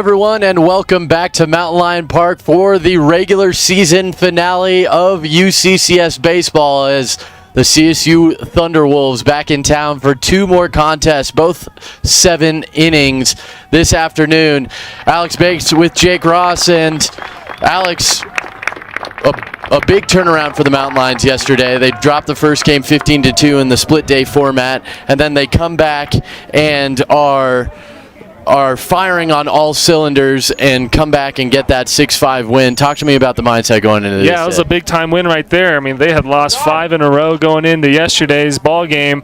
everyone, and welcome back to Mountain Lion Park for the regular season finale of UCCS baseball as the CSU Thunderwolves back in town for two more contests, both 7 innings this afternoon. Alex Bakes with Jake Ross, and Alex, a big turnaround for the Mountain Lions yesterday. They dropped the first game 15-2 in the split day format, and then they come back and are firing on all cylinders and come back and get that 6-5 win. Talk to me about the mindset going into this. Yeah, it was a big-time win right there. I mean, they had lost 5 in a row going into yesterday's ball game,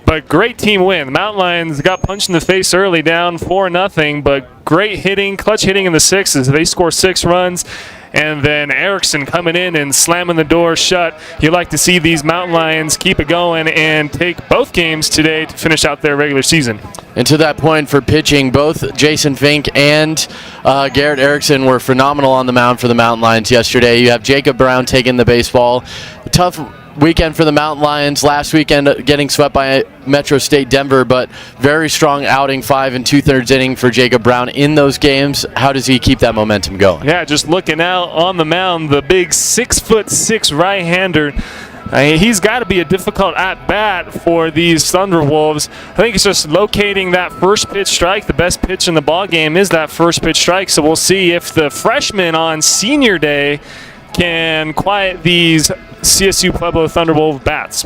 but great team win. The Mountain Lions got punched in the face early, down 4-0, but great hitting, clutch hitting in the sixes. They score 6 runs. And then Erickson coming in and slamming the door shut. You like to see these Mountain Lions keep it going and take both games today to finish out their regular season. And to that point for pitching, both Jason Fink and Garrett Erickson were phenomenal on the mound for the Mountain Lions yesterday. You have Jacob Brown taking the baseball. Tough weekend for the Mountain Lions last weekend, getting swept by Metro State Denver, but very strong outing, 5 2/3 inning for Jacob Brown in those games. How does he keep that momentum going? Yeah, just looking out on the mound, the big 6'6" right-hander. He's got to be a difficult at-bat for these Thunderwolves. I think it's just locating that first pitch strike. The best pitch in the ball game is that first pitch strike, so we'll see if the freshman on senior day can quiet these CSU Pueblo Thunderwolves bats.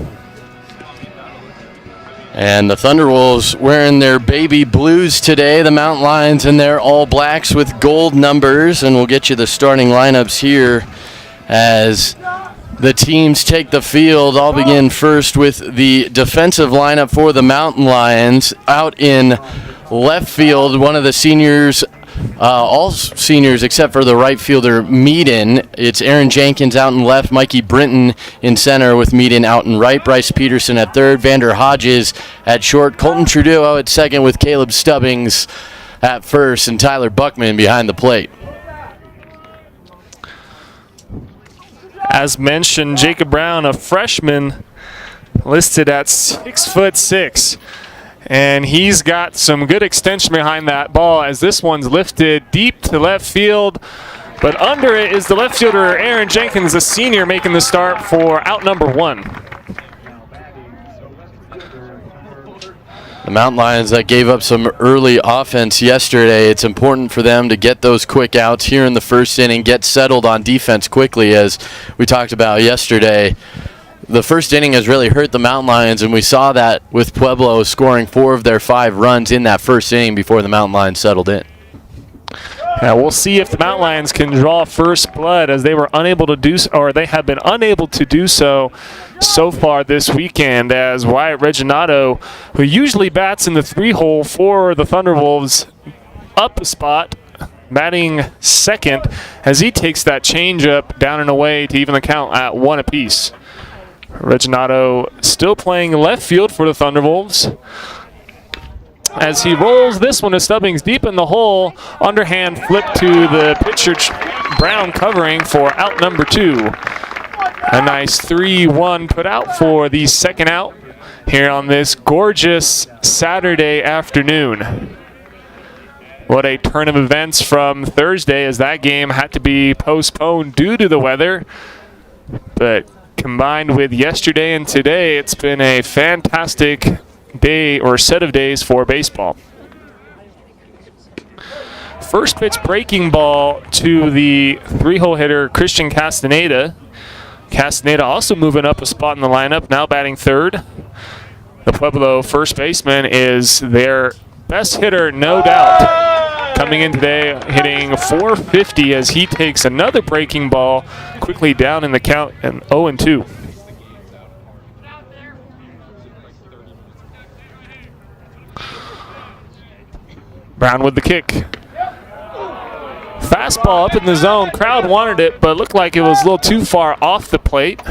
And the Thunderwolves wearing their baby blues today. The Mountain Lions in their all blacks with gold numbers. And we'll get you the starting lineups here as the teams take the field. I'll begin first with the defensive lineup for the Mountain Lions. Out in left field, one of the seniors, all seniors except for the right fielder, Meaden. It's Aaron Jenkins out in left, Mikey Brinton in center with Meaden out in right, Bryce Peterson at third, Vander Hodges at short, Colton Trudeau at second with Caleb Stubbings at first, and Tyler Buckman behind the plate. As mentioned, Jacob Brown, a freshman, listed at 6'6". And he's got some good extension behind that ball as this one's lifted deep to left field. But under it is the left fielder, Aaron Jenkins, a senior, making the start for out number 1. The Mountain Lions that gave up some early offense yesterday, it's important for them to get those quick outs here in the first inning, get settled on defense quickly, as we talked about yesterday. The first inning has really hurt the Mountain Lions, and we saw that with Pueblo scoring 4 of their 5 runs in that first inning before the Mountain Lions settled in. Yeah, we'll see if the Mountain Lions can draw first blood, as they were unable to do, or they have been unable to do so far this weekend. As Wyatt Reginato, who usually bats in the 3-hole for the Thunderwolves, up a spot, batting second, as he takes that changeup down and away to even the count at 1 apiece. Reginato still playing left field for the Thunderwolves. As he rolls this one to Stubbings deep in the hole, underhand flip to the pitcher, Brown covering for out number 2. A nice 3-1 put out for the second out here on this gorgeous Saturday afternoon. What a turn of events from Thursday, as that game had to be postponed due to the weather. But combined with yesterday and today, it's been a fantastic day or set of days for baseball. First pitch breaking ball to the 3-hole hitter, Christian Castaneda. Castaneda also moving up a spot in the lineup, now batting third. The Pueblo first baseman is their best hitter, no doubt. Coming in today, hitting .450 as he takes another breaking ball quickly down in the count, and 0-2. Brown with the kick. Fastball up in the zone. Crowd wanted it, but looked like it was a little too far off the plate.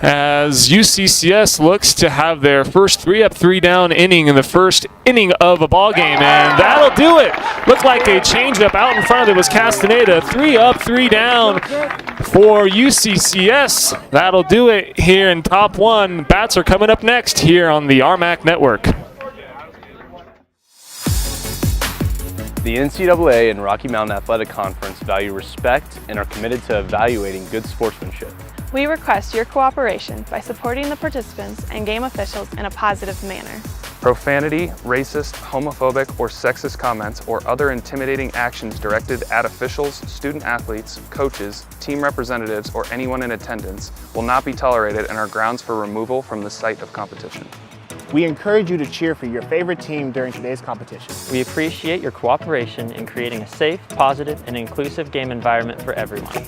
As UCCS looks to have their first 3-up, 3-down inning in the first inning of a ball game, and that'll do it. Looked like a changeup out in front of it was Castaneda. 3-up, 3-down for UCCS. That'll do it here in top 1. Bats are coming up next here on the RMAC Network. The NCAA and Rocky Mountain Athletic Conference value respect and are committed to evaluating good sportsmanship. We request your cooperation by supporting the participants and game officials in a positive manner. Profanity, racist, homophobic, or sexist comments or other intimidating actions directed at officials, student athletes, coaches, team representatives, or anyone in attendance will not be tolerated and are grounds for removal from the site of competition. We encourage you to cheer for your favorite team during today's competition. We appreciate your cooperation in creating a safe, positive, and inclusive game environment for everyone.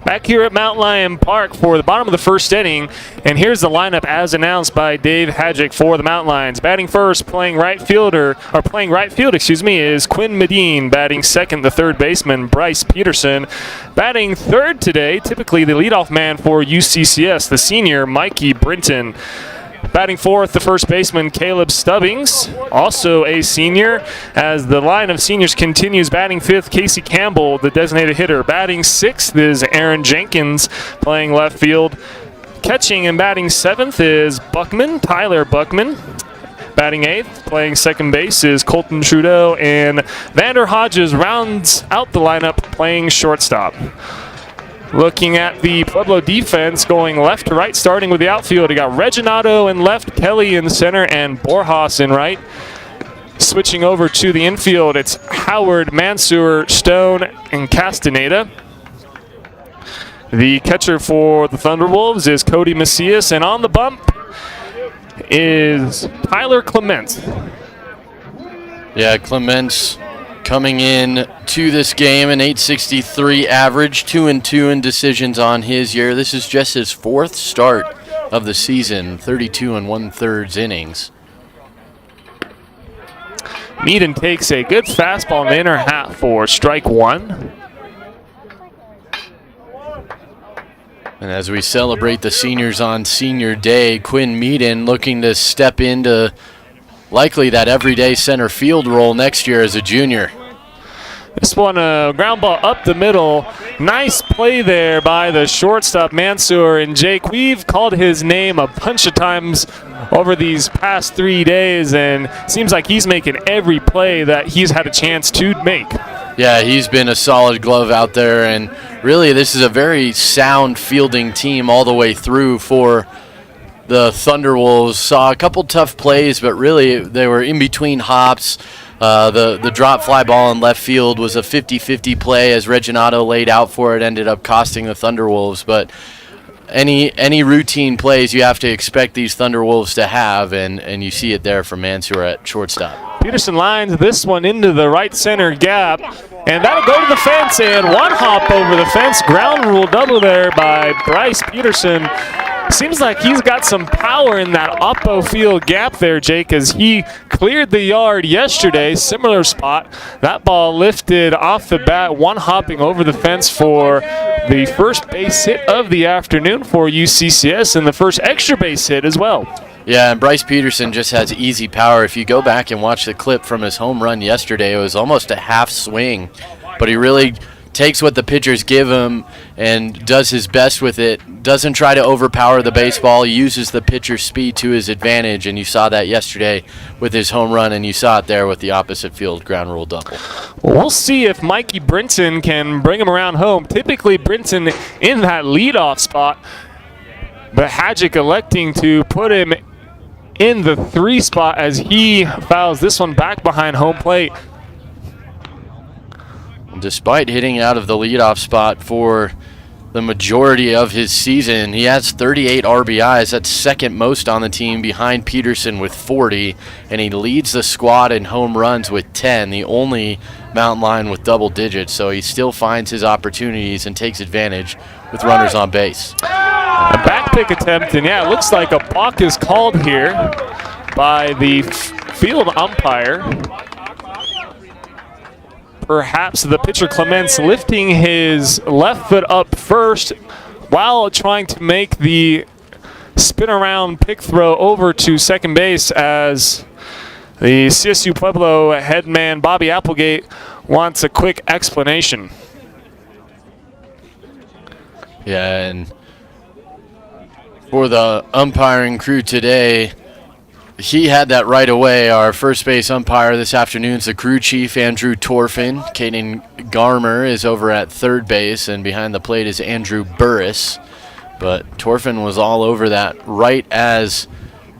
Back here at Mount Lion Park for the bottom of the first inning, and here's the lineup as announced by Dave Hadjic for the Mountain Lions. Batting first, playing right field, is Quinn Medine. Batting second, the third baseman, Bryce Peterson. Batting third today, typically the leadoff man for UCCS, the senior, Mikey Brinton. Batting fourth, the first baseman, Caleb Stubbings, also a senior, as the line of seniors continues. Batting fifth, Casey Campbell, the designated hitter. Batting sixth is Aaron Jenkins, playing left field. Catching and batting seventh is Tyler Buckman. Batting eighth, playing second base, is Colton Trudeau, and Vander Hodges rounds out the lineup playing shortstop. Looking at the Pueblo defense, going left to right, starting with the outfield. You got Reginato in left, Kelly in center, and Borjas in right. Switching over to the infield, it's Howard, Mansour, Stone, and Castaneda. The catcher for the Thunderwolves is Cody Macias, and on the bump is Tyler Clements. Yeah, Clements coming in to this game, an .863 average, 2-2 in decisions on his year. This is just his fourth start of the season, 32 1/3 innings. Meaden takes a good fastball in the inner half for strike one. And as we celebrate the seniors on Senior Day, Quinn Meaden looking to step into likely that everyday center field role next year as a junior. This one, a ground ball up the middle. Nice play there by the shortstop, Mansour. And Jake, we've called his name a bunch of times over these past 3 days, and seems like he's making every play that he's had a chance to make. Yeah, he's been a solid glove out there, and really this is a very sound fielding team all the way through for the Thunderwolves. Saw a couple tough plays, but really they were in between hops. The drop fly ball in left field was a 50-50 play as Reginato laid out for it, ended up costing the Thunderwolves. But any routine plays you have to expect these Thunderwolves to have, and you see it there from Mansour at shortstop. Peterson lines this one into the right center gap, and that'll go to the fence, and one hop over the fence. Ground rule double there by Bryce Peterson. Seems like he's got some power in that oppo field gap there, Jake, as he cleared the yard yesterday. Similar spot. That ball lifted off the bat, one hopping over the fence for the first base hit of the afternoon for UCCS, and the first extra base hit as well. Yeah, and Bryce Peterson just has easy power. If you go back and watch the clip from his home run yesterday, it was almost a half swing, but he really takes what the pitchers give him and does his best with it. Doesn't try to overpower the baseball. He uses the pitcher's speed to his advantage, and you saw that yesterday with his home run, and you saw it there with the opposite field ground rule double. Well, we'll see if Mikey Brinton can bring him around home. Typically, Brinton in that leadoff spot, but Hadjic electing to put him in the 3 spot as he fouls this one back behind home plate. Despite hitting out of the leadoff spot for the majority of his season, he has 38 RBIs. That's second most on the team behind Peterson with 40, and he leads the squad in home runs with 10, the only Mountain Lion with double digits. So he still finds his opportunities and takes advantage with runners on base. A back pick attempt, and yeah, it looks like a balk is called here by the field umpire. Perhaps the pitcher Clements lifting his left foot up first while trying to make the spin around pick throw over to second base, as the CSU Pueblo head man Bobby Applegate wants a quick explanation. Yeah, and For the umpiring crew today, he had that right away. Our first base umpire this afternoon is the crew chief, Andrew Torfin. Caden Garmer is over at third base, and behind the plate is Andrew Burris. But Torfin was all over that right as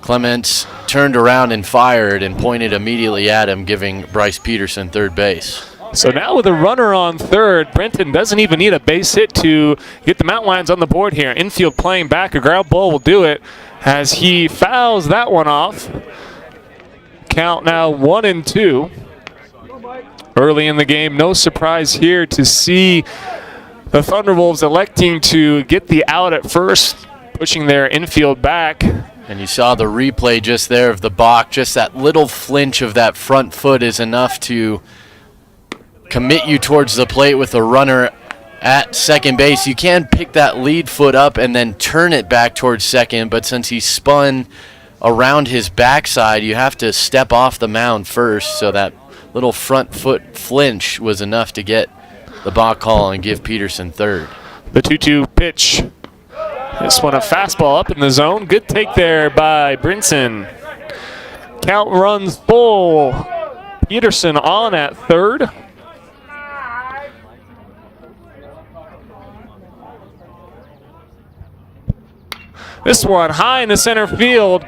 Clements turned around and fired and pointed immediately at him, giving Bryce Peterson third base. So now with a runner on third, Brenton doesn't even need a base hit to get the Mountain Lions on the board here. Infield playing back, a ground ball will do it as he fouls that one off. Count now 1-2. Early in the game, no surprise here to see the Thunderwolves electing to get the out at first, pushing their infield back. And you saw the replay just there of the balk. Just that little flinch of that front foot is enough to commit you towards the plate with a runner at second base. You can pick that lead foot up and then turn it back towards second, but since he spun around his backside, you have to step off the mound first, so that little front foot flinch was enough to get the balk call and give Peterson third. The 2-2 pitch. This one a fastball up in the zone. Good take there by Brinson. Count runs full. Peterson on at third. This one high in the center field.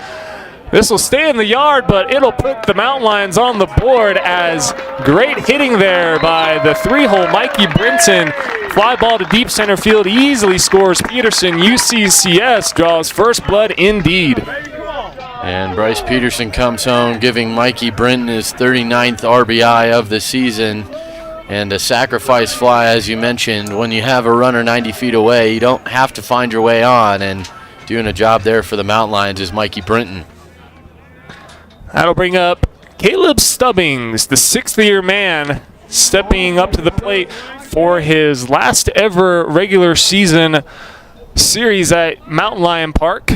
This will stay in the yard, but it'll put the Mountain Lions on the board as great hitting there by the three-hole Mikey Brinson. Fly ball to deep center field, easily scores Peterson. UCCS draws first blood indeed. And Bryce Peterson comes home, giving Mikey Brinton his 39th RBI of the season. And a sacrifice fly, as you mentioned, when you have a runner 90 feet away, you don't have to find your way on, and doing a job there for the Mountain Lions is Mikey Brinton. That'll bring up Caleb Stubbings, the sixth-year man, stepping up to the plate for his last ever regular season series at Mountain Lion Park.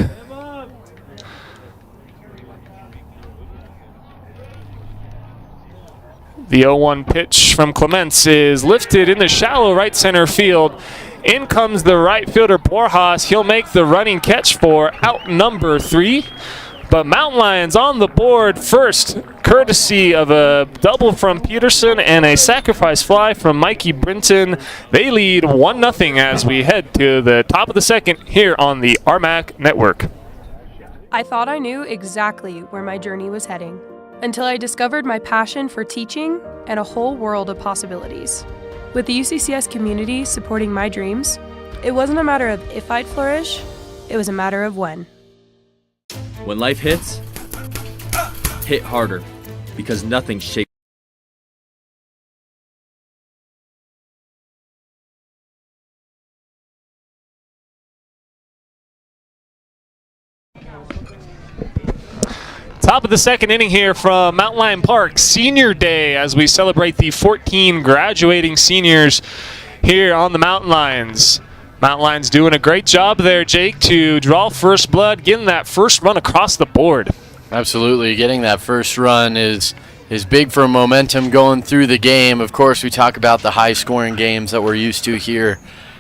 The 0-1 pitch from Clements is lifted in the shallow right center field. In comes the right fielder Borjas. He'll make the running catch for out number 3. But Mountain Lions on the board first, courtesy of a double from Peterson and a sacrifice fly from Mikey Brinton. They lead 1-0 as we head to the top of the second here on the RMAC Network. I thought I knew exactly where my journey was heading until I discovered my passion for teaching and a whole world of possibilities. With the UCCS community supporting my dreams, it wasn't a matter of if I'd flourish, it was a matter of when. When life hits, hit harder, because nothing shakes. Top of the second inning here from Mountain Lion Park, Senior Day, as we celebrate the 14 graduating seniors here on the Mountain Lions. Mountain Lions doing a great job there, Jake, to draw first blood, getting that first run across the board. Absolutely. Getting that first run is big for momentum going through the game. Of course, we talk about the high-scoring games that we're used to here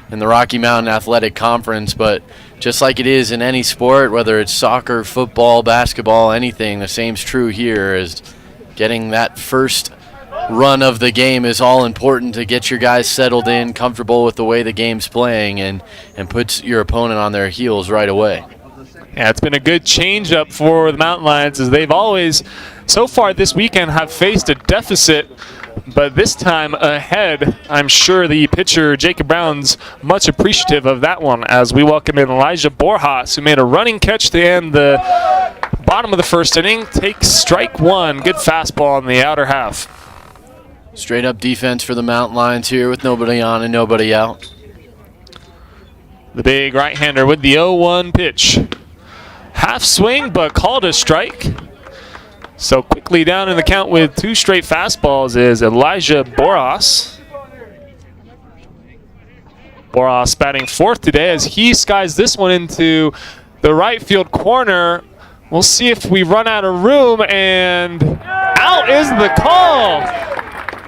in the Rocky Mountain Athletic Conference, but just like it is in any sport, whether it's soccer, football, basketball, anything, the same's true here. Is getting that first run of the game is all important to get your guys settled in, comfortable with the way the game's playing, and puts your opponent on their heels right away. Yeah, it's been a good change-up for the Mountain Lions, as they've always, so far this weekend, have faced a deficit, but this time ahead. I'm sure the pitcher, Jacob Brown's, much appreciative of that one, as we welcome in Elijah Borjas, who made a running catch to end the bottom of the first inning. Takes strike one. Good fastball on the outer half. Straight up defense for the Mountain Lions here with nobody on and nobody out. The big right-hander with the 0-1 pitch. Half swing, but called a strike. So quickly down in the count with 2 straight fastballs is Elijah Borjas. Borjas batting fourth today as he skies this one into the right field corner. We'll see if we run out of room, and out is the call.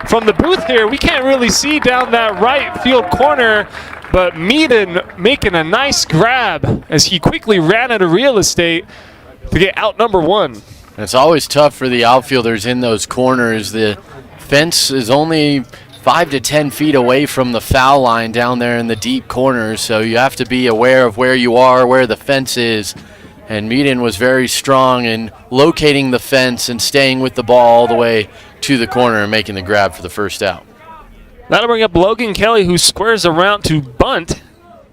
From the booth here, we can't really see down that right field corner. but Meaden making a nice grab as he quickly ran out of real estate to get out number one. It's always tough for the outfielders in those corners. The fence is only 5 to 10 feet away from the foul line down there in the deep corners, so you have to be aware of where you are, where the fence is. And Meaden was very strong in locating the fence and staying with the ball all the way to the corner and making the grab for the first out. That'll bring up Logan Kelly, who squares around to bunt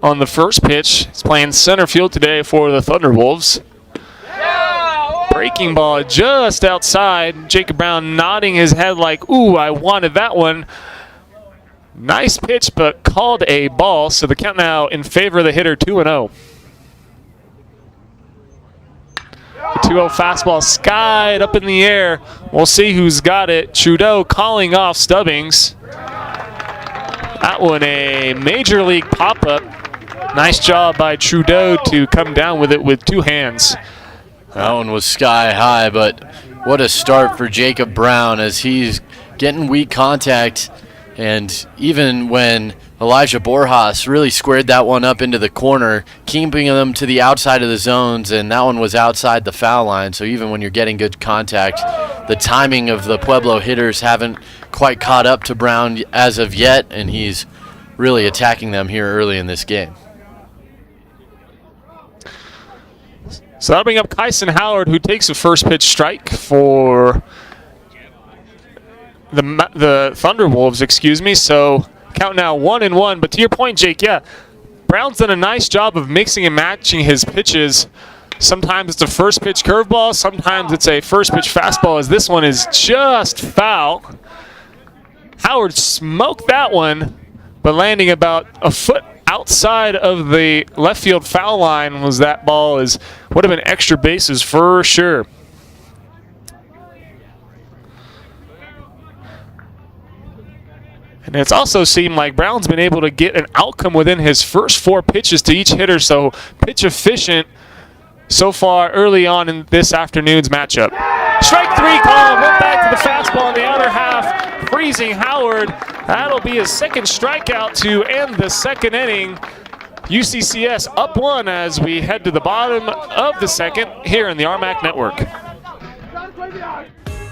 on the first pitch. He's playing center field today for the Thunderwolves. Breaking ball just outside. Jacob Brown nodding his head like, ooh, I wanted that one. Nice pitch, but called a ball. So the count now in favor of the hitter, 2-0. The 2-0 fastball skied up in the air. We'll see who's got it. Trudeau calling off Stubbings. That one a major league pop-up. Nice job by Trudeau to come down with it with two hands. That one was sky high, but what a start for Jacob Brown as he's getting weak contact. And even when Elijah Borjas really squared that one up into the corner, keeping them to the outside of the zones, and that one was outside the foul line. So even when you're getting good contact, the timing of the Pueblo hitters haven't quite caught up to Brown as of yet, and he's really attacking them here early in this game. So that'll bring up Kyson Howard, who takes a first pitch strike for the Thunderwolves, excuse me. So count now 1-1. But to your point, Jake, yeah, Brown's done a nice job of mixing and matching his pitches. Sometimes it's a first pitch curveball, sometimes it's a first pitch fastball, as this one is just foul. Howard smoked that one, but landing about a foot outside of the left field foul line was that ball. Would have been extra bases for sure. And it's also seemed like Brown's been able to get an outcome within his first 4 pitches to each hitter, so pitch efficient so far early on in this afternoon's matchup. Strike 3 call, went back to the fastball in the outer half, freezing Howard. That'll be his second strikeout to end the second inning. UCCS up 1 as we head to the bottom of the second here in the RMAC Network.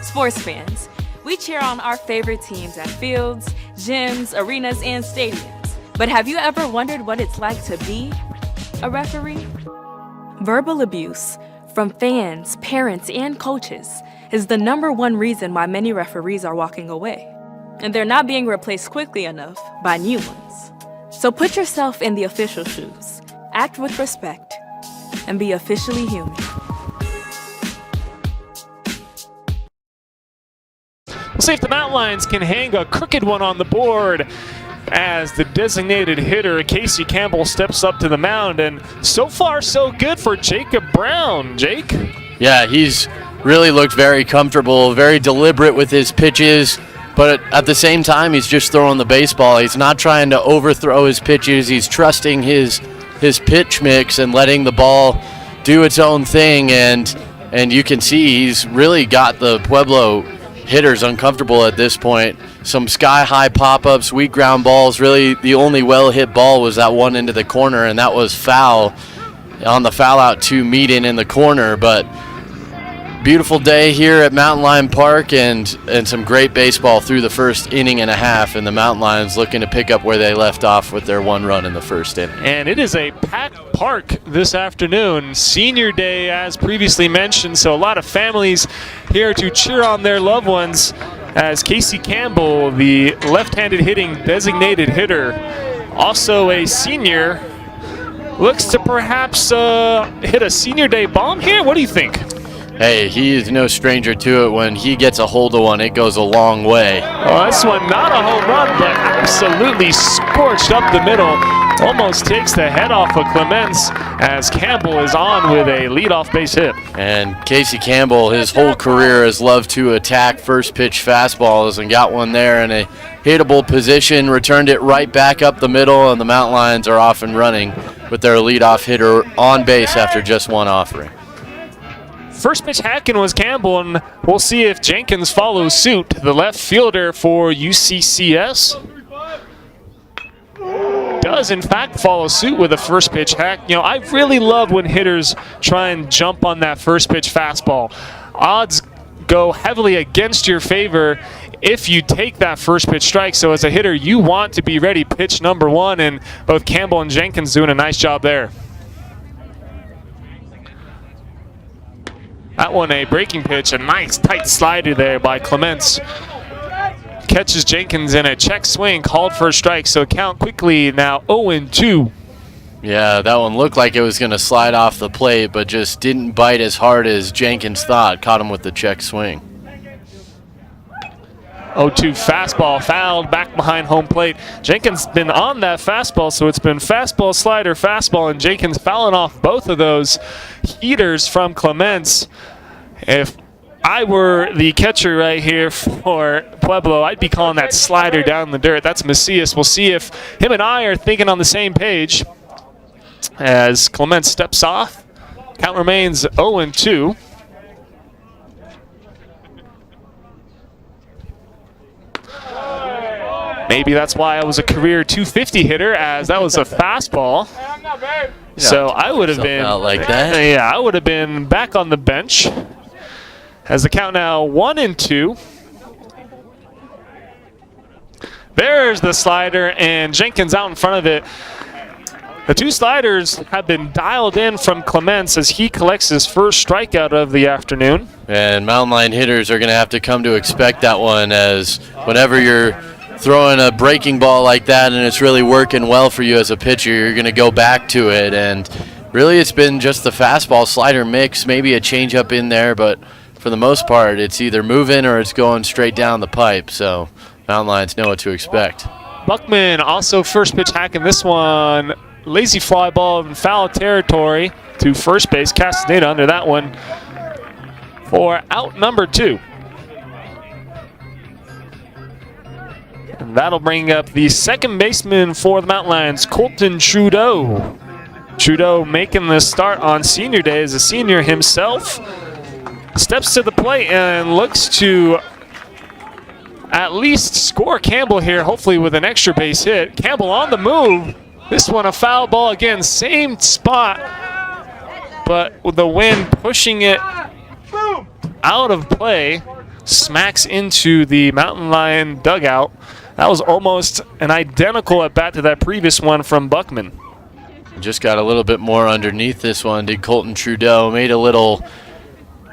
Sports fans, we cheer on our favorite teams at fields, gyms, arenas, and stadiums. But have you ever wondered what it's like to be a referee? Verbal abuse from fans, parents, and coaches is the #1 reason why many referees are walking away. And they're not being replaced quickly enough by new ones. So put yourself in the official shoes, act with respect, and be officially human. We'll see if the Mountain Lions can hang a crooked one on the board as the designated hitter, Casey Campbell, steps up to the mound. And so far, so good for Jacob Brown. Jake? Yeah, he's really looked very comfortable, very deliberate with his pitches, but at the same time, he's just throwing the baseball. He's not trying to overthrow his pitches. He's trusting his pitch mix and letting the ball do its own thing. And you can see he's really got the Pueblo hitters uncomfortable at this point. Some sky-high pop-ups, weak ground balls. Really, the only well-hit ball was that one into the corner, and that was foul on the foul-out to Meaden in the corner. But beautiful day here at Mountain Lion Park, and some great baseball through the first inning and a half, and the Mountain Lions looking to pick up where they left off with their 1 run in the first inning. And it is a packed park this afternoon. Senior day, as previously mentioned, so a lot of families here to cheer on their loved ones as Casey Campbell, the left-handed hitting designated hitter, also a senior, looks to perhaps hit a senior day bomb here. What do you think? Hey, he is no stranger to it. When he gets a hold of one, it goes a long way. Well, this one not a home run, but absolutely scorched up the middle. Almost takes the head off of Clements as Campbell is on with a leadoff base hit. And Casey Campbell, his whole career, has loved to attack first pitch fastballs and got one there in a hittable position, returned it right back up the middle, and the Mountain Lions are off and running with their leadoff hitter on base after just one offering. First pitch hacking was Campbell, and we'll see if Jenkins follows suit, the left fielder for UCCS. does in fact follow suit with a first pitch hack. You know, I really love when hitters try and jump on that first pitch fastball. Odds go heavily against your favor if you take that first pitch strike. So as a hitter, you want to be ready pitch number one, and both Campbell and Jenkins doing a nice job there. That one a breaking pitch, a nice tight slider there by Clements. Catches Jenkins in a check swing, called for a strike, so count quickly now 0-2. Yeah, that one looked like it was going to slide off the plate, but just didn't bite as hard as Jenkins thought. Caught him with the check swing. 0-2 fastball fouled back behind home plate. Jenkins been on that fastball, so it's been fastball, slider, fastball, and Jenkins fouling off both of those heaters from Clements. If I were the catcher right here for Pueblo, I'd be calling that slider down the dirt. That's Macias. We'll see if him and I are thinking on the same page. As Clements steps off, count remains 0-2. Maybe that's why I was a career 250 hitter, as that was a fastball. So I would have been like that. Yeah, I would have been back on the bench. As the count now 1-2. There's the slider, and Jenkins out in front of it. The two sliders have been dialed in from Clements as he collects his first strikeout of the afternoon. And mountain line hitters are going to have to come to expect that one, as whenever you're throwing a breaking ball like that and it's really working well for you as a pitcher, you're going to go back to it. And really it's been just the fastball slider mix, maybe a changeup in there, but for the most part it's either moving or it's going straight down the pipe. So mountain lines know what to expect. Buckman also first pitch hacking this one. Lazy fly ball in foul territory to first base. Castaneda under that one for out number 2. And that'll bring up the second baseman for the Mountain Lions, Colton Trudeau. Trudeau making the start on senior day as a senior himself. Steps to the plate and looks to at least score Campbell here, hopefully with an extra base hit. Campbell on the move. This one a foul ball again, same spot, but with the wind pushing it out of play, smacks into the Mountain Lion dugout. That was almost an identical at bat to that previous one from Buckman. Just got a little bit more underneath this one, did Colton Trudeau. Made a little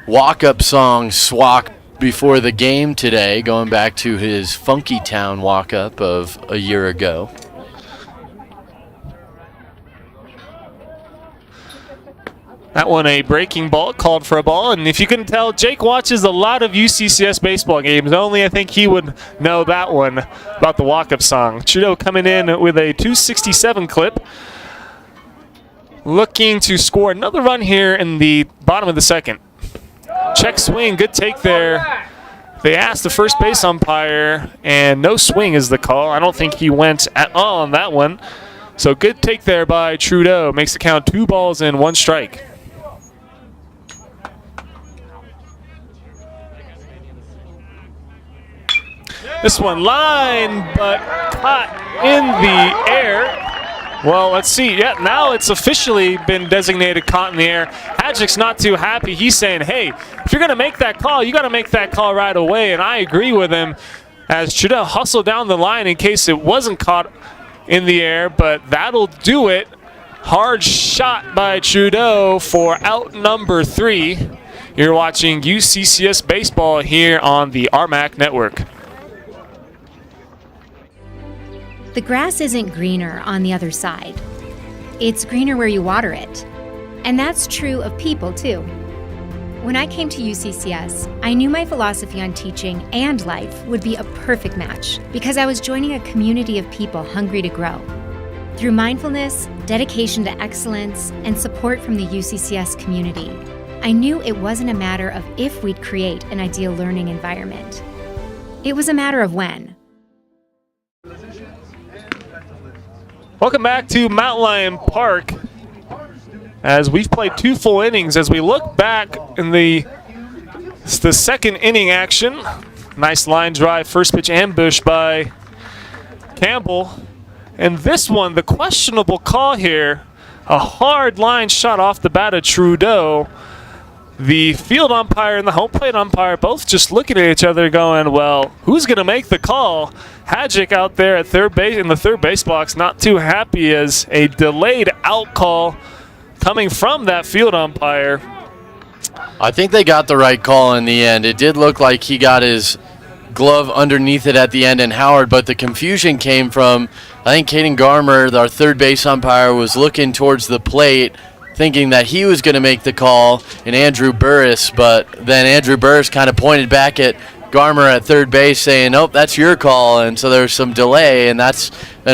walk-up song swap before the game today, going back to his Funky Town walk-up of a year ago. That one a breaking ball, called for a ball. And if you can tell, Jake watches a lot of UCCS baseball games. Only I think he would know that one about the walk-up song. Trudeau coming in with a 267 clip. Looking to score another run here in the bottom of the second. Check swing, good take there. They asked the first base umpire, and no swing is the call. I don't think he went at all on that one. So good take there by Trudeau. Makes the count 2 balls and 1 strike. This one line, but caught in the air. Well, let's see. Yeah, now it's officially been designated caught in the air. Hadjick's not too happy. He's saying, hey, if you're going to make that call, you got to make that call right away. And I agree with him as Trudeau hustled down the line in case it wasn't caught in the air, but that'll do it. Hard shot by Trudeau for out number 3. You're watching UCCS baseball here on the RMAC Network. The grass isn't greener on the other side. It's greener where you water it. And that's true of people, too. When I came to UCCS, I knew my philosophy on teaching and life would be a perfect match because I was joining a community of people hungry to grow. Through mindfulness, dedication to excellence, and support from the UCCS community, I knew it wasn't a matter of if we'd create an ideal learning environment. It was a matter of when. Welcome back to Mountain Lion Park as we've played 2 full innings. As we look back in the second inning action, nice line drive, first pitch ambush by Campbell. And this one, the questionable call here, a hard line shot off the bat of Trudeau. The field umpire and the home plate umpire both just looking at each other going, well, who's going to make the call? Hadjic out there at third base in the third base box, not too happy as a delayed out call coming from that field umpire. I think they got the right call in the end. It did look like he got his glove underneath it at the end and Howard, but the confusion came from, I think Caden Garmer, our third base umpire, was looking towards the plate thinking that he was going to make the call and Andrew Burris, but then Andrew Burris kind of pointed back at Garmer at third base saying, nope, that's your call, and so there's some delay, and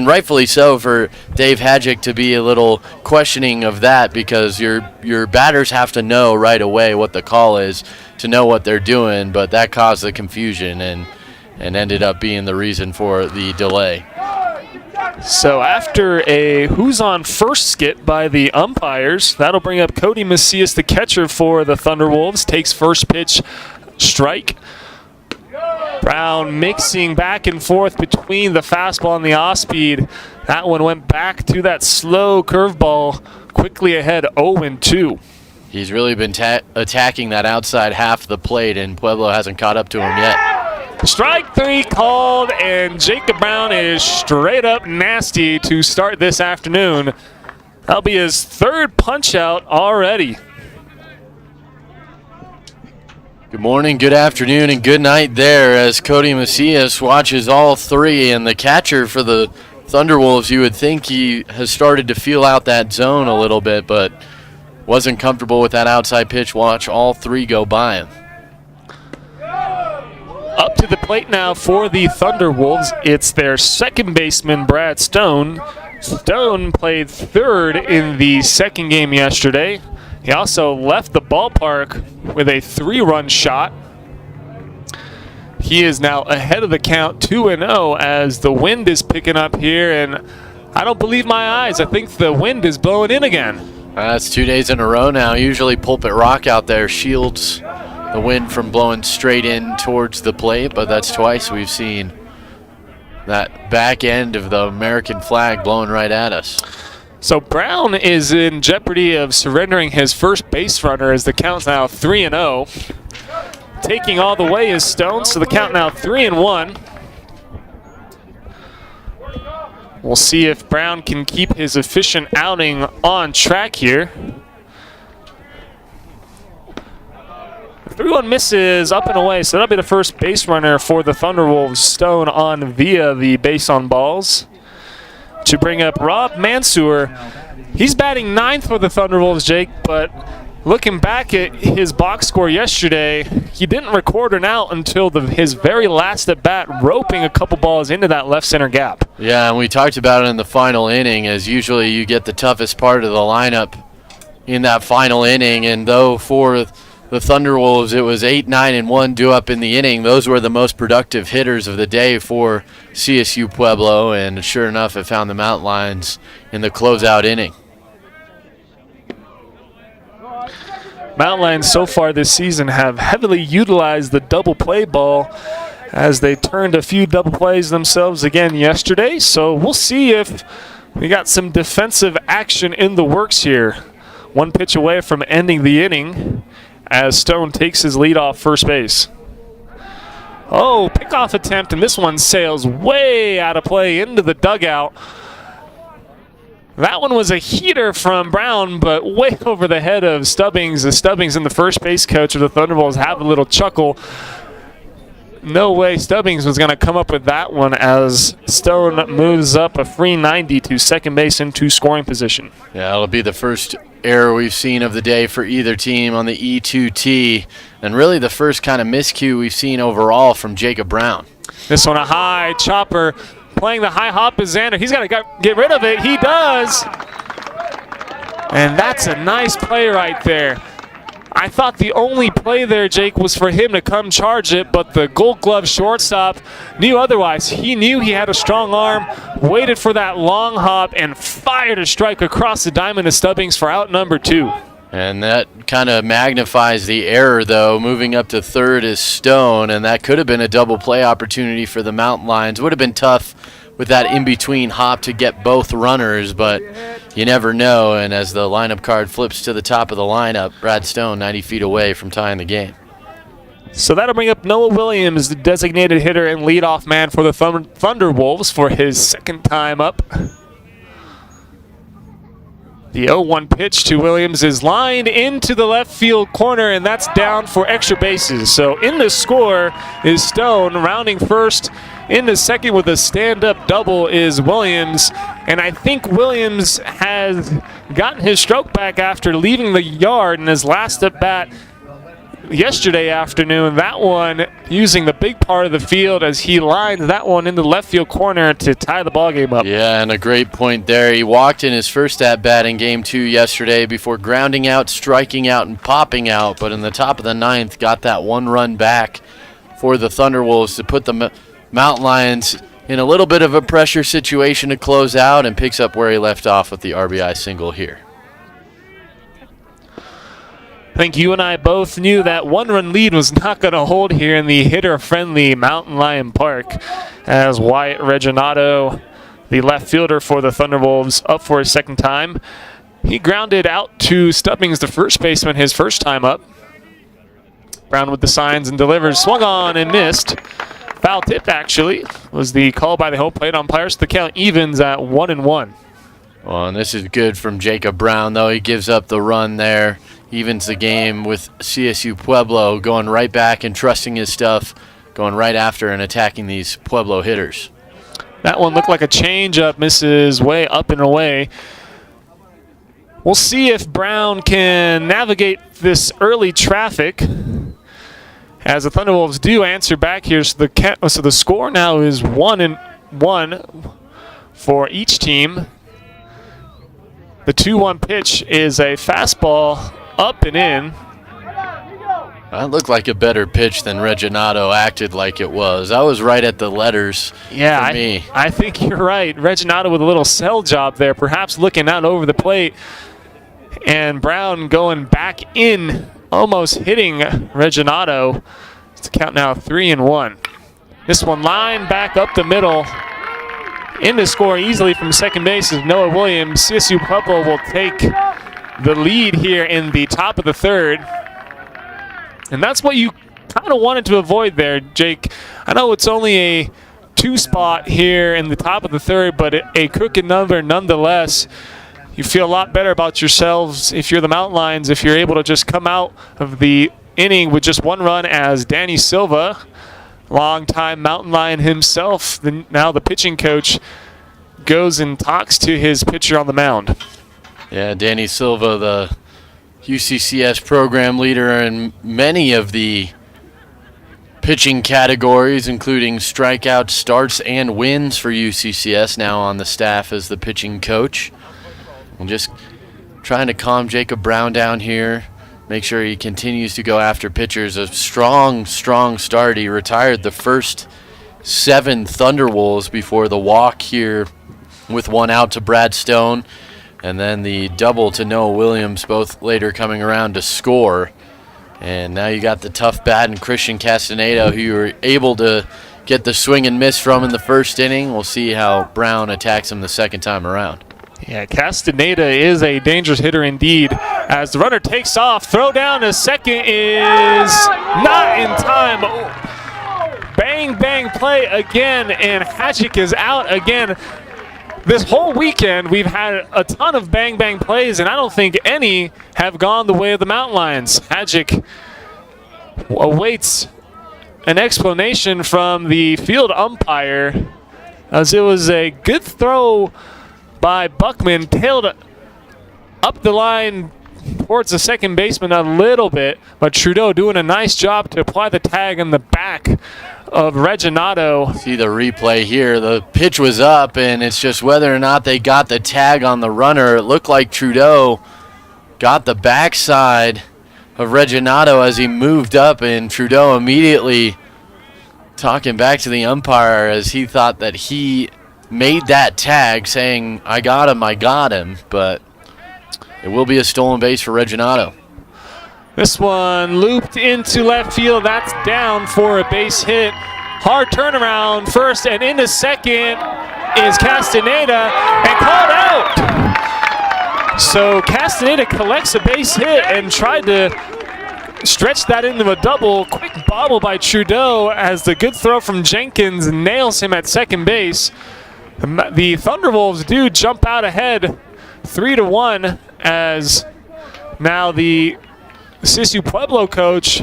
rightfully so for Dave Hadjic to be a little questioning of that, because your batters have to know right away what the call is to know what they're doing, but that caused the confusion and ended up being the reason for the delay. So after a who's on first skit by the umpires, that'll bring up Cody Macias, the catcher for the Thunderwolves, takes first pitch, strike. Brown mixing back and forth between the fastball and the off-speed. That one went back to that slow curveball, quickly ahead 0-2. He's really been attacking that outside half of the plate, and Pueblo hasn't caught up to him yet. Strike 3 called, and Jacob Brown is straight up nasty to start this afternoon. That'll be his third punch out already. Good morning, good afternoon, and good night there as Cody Macias watches all three, and the catcher for the Thunderwolves, you would think he has started to feel out that zone a little bit, but wasn't comfortable with that outside pitch. Watch all three go by him. Up to the plate now for the Thunderwolves. It's their second baseman, Brad Stone. Stone played third in the second game yesterday. He also left the ballpark with a 3-run shot. He is now ahead of the count 2-0 as the wind is picking up here, and I don't believe my eyes. I think the wind is blowing in again. That's 2 days in a row now. Usually Pulpit Rock out there shields the wind from blowing straight in towards the plate, but that's twice we've seen that back end of the American flag blowing right at us. So Brown is in jeopardy of surrendering his first base runner as the count's now 3-0. Taking all the way is Stone, so the count now 3-1. We'll see if Brown can keep his efficient outing on track here. 3-1 misses up and away, so that'll be the first base runner for the Thunderwolves. Stone on via the base on balls. To bring up Rob Mansour. He's batting ninth for the Thunderwolves, Jake, but looking back at his box score yesterday, he didn't record an out until his very last at bat, roping a couple balls into that left center gap. Yeah, and we talked about it in the final inning, as usually you get the toughest part of the lineup in that final inning, and though for the Thunderwolves, it was 8, 9, and 1 due up in the inning. Those were the most productive hitters of the day for CSU Pueblo, and sure enough, it found the Mountain Lions in the closeout inning. Mountain Lions so far this season have heavily utilized the double play ball as they turned a few double plays themselves again yesterday. So we'll see if we got some defensive action in the works here. One pitch away from ending the inning as Stone takes his lead off first base. Oh, pickoff attempt, and this one sails way out of play into the dugout. That one was a heater from Brown, but way over the head of Stubbings. The Stubbings and the first base coach of the Thunderbolts have a little chuckle. No way Stubbings was going to come up with that one as Stone moves up a free 90 to second base into scoring position. Yeah, it'll be the first error we've seen of the day for either team on the E2T, and really the first kind of miscue we've seen overall from Jacob Brown. This one a high chopper, playing the high hop is Xander. He's got to get rid of it. He does. And that's a nice play right there. I thought the only play there, Jake, was for him to come charge it, but the Gold Glove shortstop knew otherwise. He knew he had a strong arm, waited for that long hop, and fired a strike across the diamond to Stubbings for out number 2. And that kind of magnifies the error, though. Moving up to third is Stone, and that could have been a double play opportunity for the Mountain Lions. Would have been tough with that in-between hop to get both runners, but you never know. And as the lineup card flips to the top of the lineup, Brad Stone 90 feet away from tying the game. So that'll bring up Noah Williams, the designated hitter and leadoff man for the Thunderwolves for his second time up. The 0-1 pitch to Williams is lined into the left field corner, and that's down for extra bases. So in the score is Stone, rounding first. In the second with a stand-up double is Williams. And I think Williams has gotten his stroke back after leaving the yard in his last at-bat yesterday afternoon. That one using the big part of the field as he lines that one in the left field corner to tie the ball game up. Yeah, and a great point there. He walked in his first at-bat in Game 2 yesterday before grounding out, striking out, and popping out. But in the top of the ninth, got that one run back for the Thunderwolves to put the Mountain Lions in a little bit of a pressure situation to close out, and picks up where he left off with the RBI single here. I think you and I both knew that one-run lead was not going to hold here in the hitter-friendly Mountain Lion Park, as Wyatt Reginato, the left fielder for the Thunderwolves, up for his second time. He grounded out to Stubbings, the first baseman, his first time up. Brown with the signs and delivers, swung on and missed. Foul tip, actually, was the call by the home plate umpires. The count evens at 1-1. Well, and this is good from Jacob Brown, though. He gives up the run there. Evens the game with CSU Pueblo going right back and trusting his stuff, going right after and attacking these Pueblo hitters. That one looked like a changeup, misses way up and away. We'll see if Brown can navigate this early traffic, as the Thunderwolves do answer back here. So the score now is 1-1 for each team. The 2-1 pitch is a fastball up and in. That looked like a better pitch than Reginato acted like it was. I was right at the letters for me. I think you're right. Reginato with a little sell job there, perhaps looking out over the plate. And Brown going back in, almost hitting Reginato. It's a count now 3-1. This one lined back up the middle. In to score easily from second base is Noah Williams. CSU Pueblo will take the lead here in the top of the third. And that's what you kind of wanted to avoid there, Jake. I know it's only a 2 spot here in the top of the third, but a crooked number nonetheless. You feel a lot better about yourselves if you're the Mountain Lions, if you're able to just come out of the inning with just 1 run, as Danny Silva, longtime Mountain Lion himself, now the pitching coach, goes and talks to his pitcher on the mound. Yeah, Danny Silva, the UCCS program leader in many of the pitching categories, including strikeouts, starts, and wins for UCCS, now on the staff as the pitching coach. And just trying to calm Jacob Brown down here, make sure he continues to go after pitchers. A strong start. He retired the first 7 Thunderwolves before the walk here with 1 out to Brad Stone, and then the double to Noah Williams, both later coming around to score. And now you got the tough bat and Christian Castaneda, who you were able to get the swing and miss from in the first inning. We'll see how Brown attacks him the second time around. Yeah, Castaneda is a dangerous hitter indeed. As the runner takes off, throw down to second is not in time. Bang, bang play again, and Hadjic is out again. This whole weekend, we've had a ton of bang, bang plays, and I don't think any have gone the way of the Mountain Lions. Hadjic awaits an explanation from the field umpire, as it was a good throw by Buckman, tailed up the line towards the second baseman a little bit, but Trudeau doing a nice job to apply the tag in the back of Reginato. See the replay here. The pitch was up, and it's just whether or not they got the tag on the runner. It looked like Trudeau got the backside of Reginato as he moved up, and Trudeau immediately talking back to the umpire as he thought that he made that tag, saying, I got him, but it will be a stolen base for Reginato. This one looped into left field. That's down for a base hit. Hard turnaround first and into second is Castaneda and called out. So Castaneda collects a base hit and tried to stretch that into a double. Quick bobble by Trudeau as the good throw from Jenkins nails him at second base. The Thunderwolves do jump out ahead 3-1 as now the CSU Pueblo coach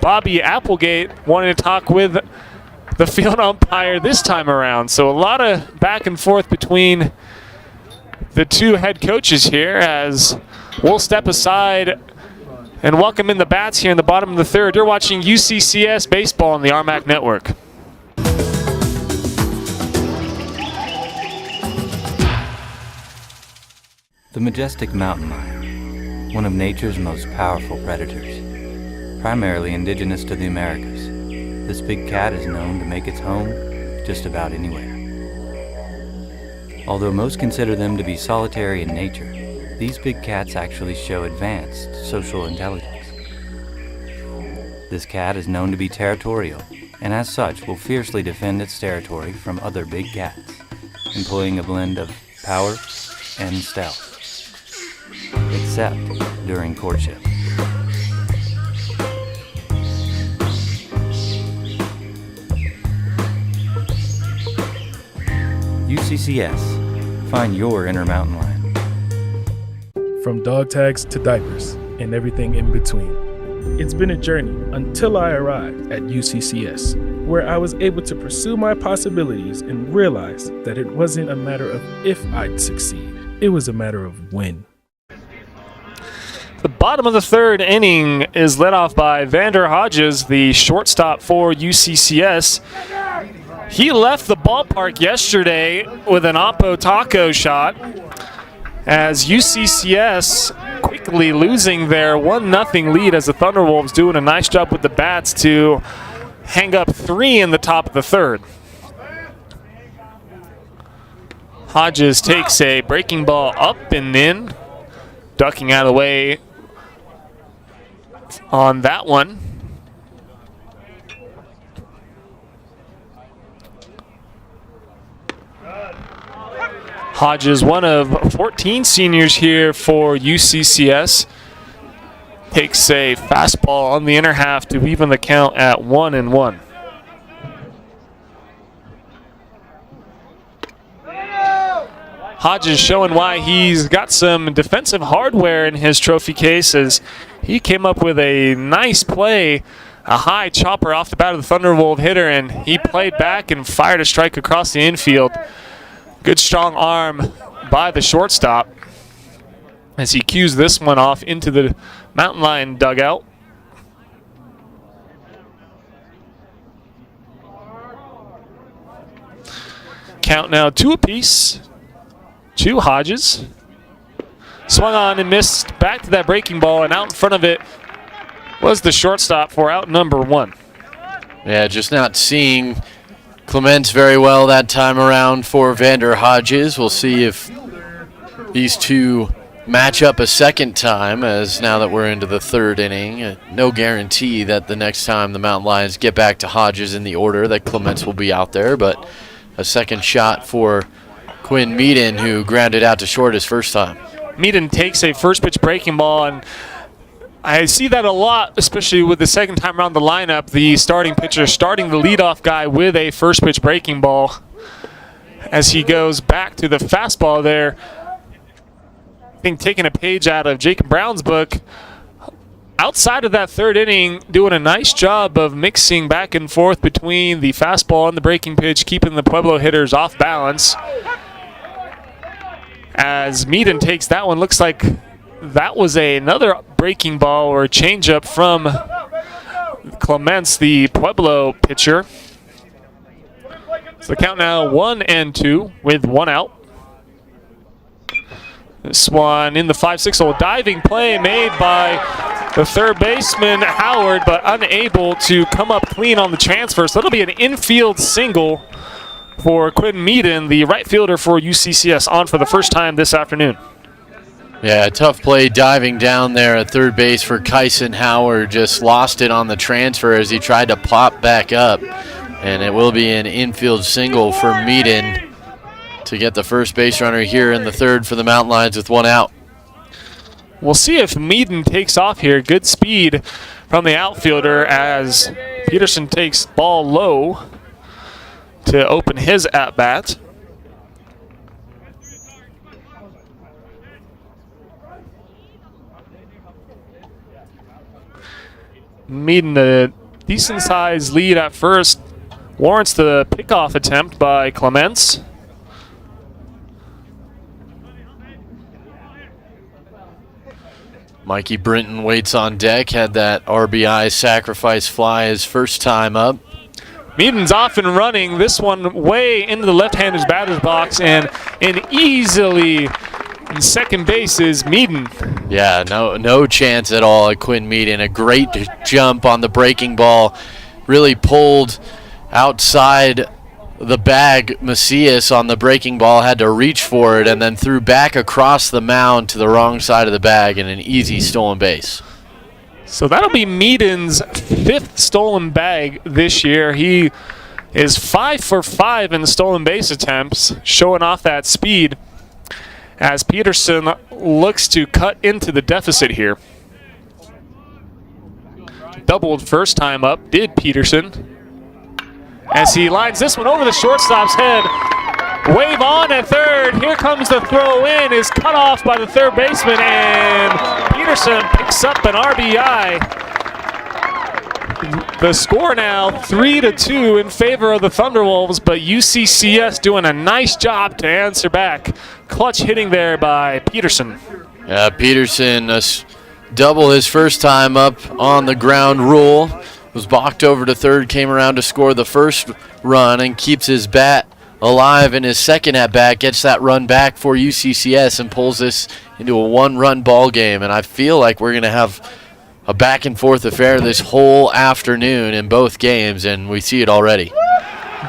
Bobby Applegate wanted to talk with the field umpire this time around. So a lot of back and forth between the two head coaches here as we'll step aside and welcome in the bats here in the bottom of the third. You're watching UCCS baseball on the RMAC Network. The majestic mountain lion, one of nature's most powerful predators, primarily indigenous to the Americas. This big cat is known to make its home just about anywhere. Although most consider them to be solitary in nature, these big cats actually show advanced social intelligence. This cat is known to be territorial, and as such will fiercely defend its territory from other big cats, employing a blend of power and stealth, except during courtship. UCCS, find your inner mountain lion. From dog tags to diapers and everything in between. It's been a journey until I arrived at UCCS, where I was able to pursue my possibilities and realize that it wasn't a matter of if I'd succeed, it was a matter of when. The bottom of the third inning is led off by Vander Hodges, the shortstop for UCCS. He left the ballpark yesterday with an Oppo Taco shot as UCCS quickly losing their 1-0 lead as the Thunderwolves doing a nice job with the bats to hang up 3 in the top of the third. Hodges takes a breaking ball up and in, ducking out of the way on that one. Hodges, one of 14 seniors here for UCCS, takes a fastball on the inner half to even the count at 1-1. Hodges showing why he's got some defensive hardware in his trophy case as he came up with a nice play, a high chopper off the bat of the Thunderwolf hitter, and he played back and fired a strike across the infield. Good strong arm by the shortstop as he cues this one off into the Mountain Lion dugout. Count now 2 apiece to Hodges. Swung on and missed, back to that breaking ball, and out in front of it was the shortstop for out number 1. Yeah, just not seeing Clements very well that time around for Vander Hodges. We'll see if these two match up a second time, as now that we're into the third inning, no guarantee that the next time the Mountain Lions get back to Hodges in the order that Clements will be out there, but a second shot for Quinn Meaden, who grounded out to short his first time. Meaden takes a first pitch breaking ball, and I see that a lot, especially with the second time around the lineup, the starting pitcher starting the leadoff guy with a first pitch breaking ball as he goes back to the fastball there. I think taking a page out of Jacob Brown's book. Outside of that third inning, doing a nice job of mixing back and forth between the fastball and the breaking pitch, keeping the Pueblo hitters off balance. As Meaden takes that one, looks like that was another breaking ball or changeup from Clements, the Pueblo pitcher. So the count now 1-2 with 1 out. This one in the 5-6 hole. Diving play made by the third baseman, Howard, but unable to come up clean on the transfer. So that'll be an infield single for Quinn Meaden, the right fielder for UCCS, on for the first time this afternoon. Yeah, tough play diving down there at third base for Kyson Howard. Just lost it on the transfer as he tried to pop back up. And it will be an infield single for Meaden. to get the first base runner here in the third for the Mountain Lions with one out. We'll see if Meaden takes off here. Good speed from the outfielder as Peterson takes ball low to open his at-bat. Meaden, a decent-sized lead at first, warrants the pickoff attempt by Clements. Mikey Brinton waits on deck, had that RBI sacrifice fly his first time up. Meaden's off and running. This one way into the left-handed batter's box, and easily in second base is Meaden. Yeah, no chance at all at Quinn Meaden. A great jump on the breaking ball. Really pulled outside the bag. Macias on the breaking ball had to reach for it and then threw back across the mound to the wrong side of the bag and an easy stolen base. So that'll be Meaden's 5th stolen bag this year. He is 5 for 5 in the stolen base attempts, showing off that speed as Peterson looks to cut into the deficit here. Doubled first time up, did Peterson. As he lines this one over the shortstop's head. Wave on at third. Here comes the throw in. Is cut off by the third baseman, and Peterson picks up an RBI. The score now 3-2 in favor of the Thunderwolves, but UCCS doing a nice job to answer back. Clutch hitting there by Peterson. Yeah, Peterson double his first time up on the ground rule. Was balked over to third, came around to score the first run and keeps his bat alive in his second at-bat, gets that run back for UCCS and pulls this into a one-run ball game. And I feel like we're going to have a back-and-forth affair this whole afternoon in both games, and we see it already.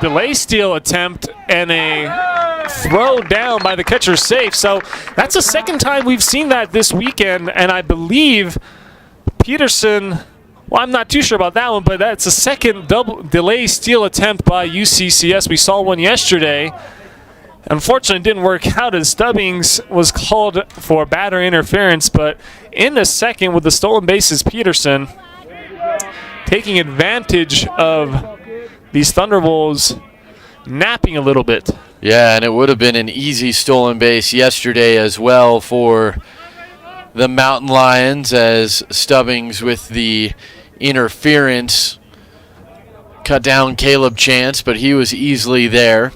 Delay steal attempt and a throw down by the catcher safe. So that's the second time we've seen that this weekend, and I believe Peterson, well, I'm not too sure about that one, but that's a second double delay steal attempt by UCCS. We saw one yesterday. Unfortunately, it didn't work out as Stubbings was called for batter interference, but in the second with the stolen bases, Peterson taking advantage of these Thunderwolves napping a little bit. Yeah, and it would have been an easy stolen base yesterday as well for the Mountain Lions, as Stubbings with the interference cut down Caleb Chance, but he was easily there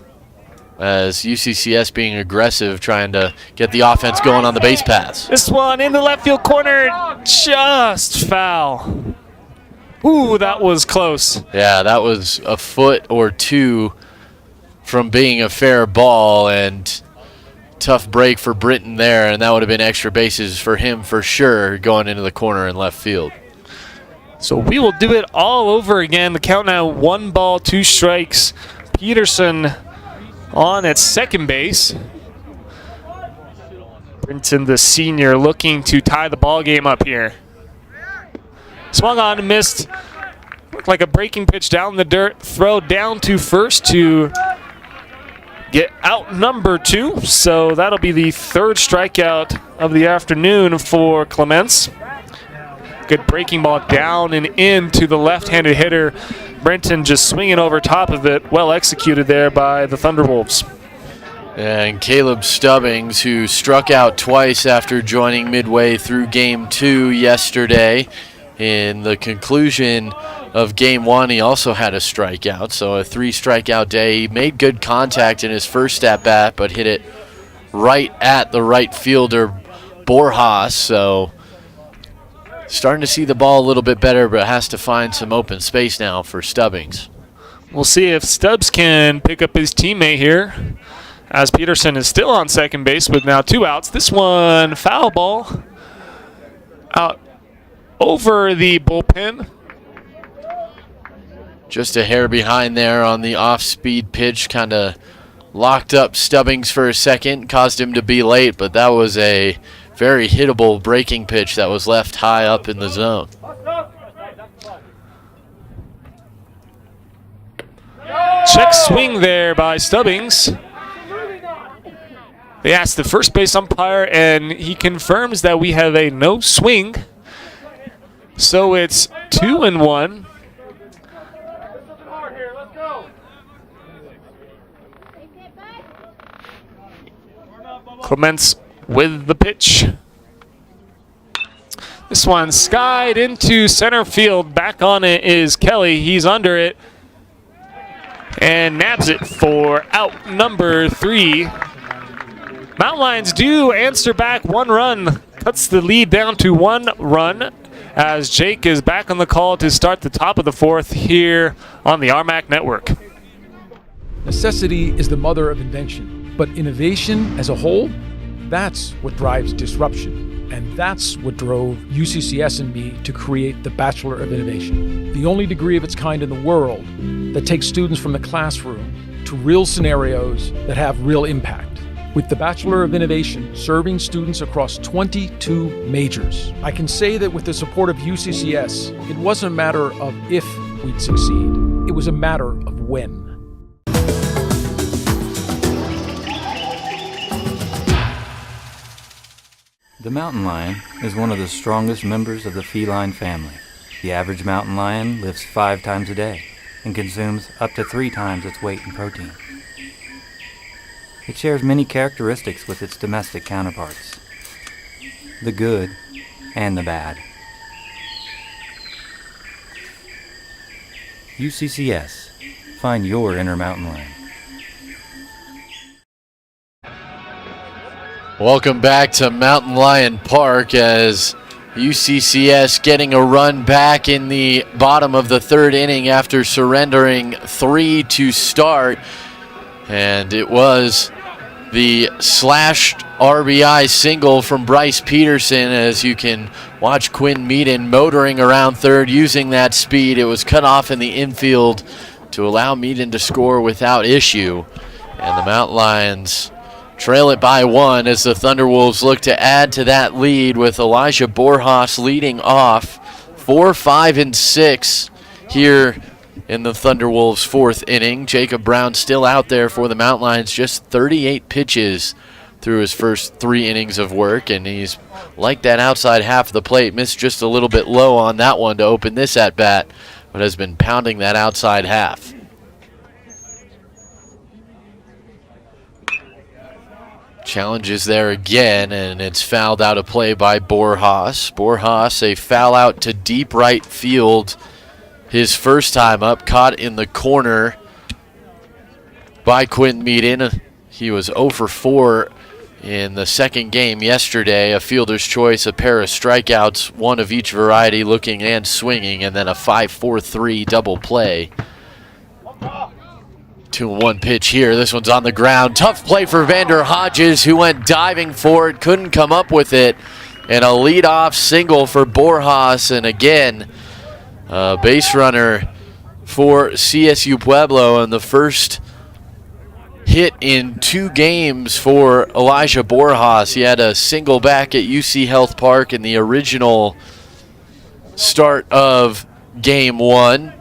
as UCCS being aggressive, trying to get the offense going on the base paths. This one in the left field corner, just foul. Ooh, that was close. Yeah, that was a foot or two from being a fair ball, and tough break for Britton there, and that would have been extra bases for him for sure going into the corner in left field. So we will do it all over again. The count now 1 ball, 2 strikes. Peterson on at second base. Brinton, the senior, looking to tie the ball game up here. Swung on and missed. Looked like a breaking pitch down the dirt. Throw down to first to get out number 2. So that'll be the 3rd strikeout of the afternoon for Clements. Good breaking ball down and into the left-handed hitter. Brenton just swinging over top of it. Well executed there by the Thunderwolves. And Caleb Stubbings, who struck out twice after joining midway through Game 2 yesterday. In the conclusion of Game 1, he also had a strikeout, so a 3-strikeout day. He made good contact in his first at-bat, but hit it right at the right fielder, Borjas, so starting to see the ball a little bit better, but has to find some open space now for Stubbings. We'll see if Stubbs can pick up his teammate here, as Peterson is still on second base with now 2 outs. This one, foul ball out over the bullpen. Just a hair behind there on the off-speed pitch, kind of locked up Stubbings for a second, caused him to be late, but that was a very hittable breaking pitch that was left high up in the zone. Check swing there by Stubbings. They asked the first base umpire, and he confirms that we have a no swing. So it's 2-1. Clements with the pitch. This one skied into center field. Back on it is Kelly. He's under it and nabs it for out number 3. Mountain Lions do answer back 1 run. Cuts the lead down to 1 run as Jake is back on the call to start the top of the 4th here on the RMAC Network. Necessity is the mother of invention, but innovation as a whole, that's what drives disruption. And that's what drove UCCS and me to create the Bachelor of Innovation, the only degree of its kind in the world that takes students from the classroom to real scenarios that have real impact. With the Bachelor of Innovation serving students across 22 majors, I can say that with the support of UCCS, it wasn't a matter of if we'd succeed, it was a matter of when. The mountain lion is one of the strongest members of the feline family. The average mountain lion lives 5 times a day and consumes up to 3 times its weight in protein. It shares many characteristics with its domestic counterparts, the good and the bad. UCCS, find your inner mountain lion. Welcome back to Mountain Lion Park as UCCS getting a run back in the bottom of the 3rd inning after surrendering 3 to start. And it was the slashed RBI single from Bryce Peterson as you can watch Quinn Meaden motoring around 3rd using that speed. It was cut off in the infield to allow Meaden to score without issue. And the Mountain Lions trail it by 1 as the Thunderwolves look to add to that lead with Elijah Borjas leading off 4, 5, and 6 here in the Thunderwolves' 4th inning. Jacob Brown still out there for the Mountain Lions, just 38 pitches through his first 3 innings of work, and he's like that outside half of the plate. Missed just a little bit low on that one to open this at bat, but has been pounding that outside half. Challenge is there again, and it's fouled out of play by Borjas. Borjas, a foul out to deep right field. His first time up, caught in the corner by Quinn Meaden. He was 0 for 4 in the second game yesterday. A fielder's choice, a pair of strikeouts, one of each variety, looking and swinging, and then a 5-4-3 double play. 2-1 pitch here. This one's on the ground. Tough play for Vander Hodges, who went diving for it, couldn't come up with it. And a leadoff single for Borjas. And again, base runner for CSU Pueblo, and the first hit in 2 games for Elijah Borjas. He had a single back at UC Health Park in the original start of game 1.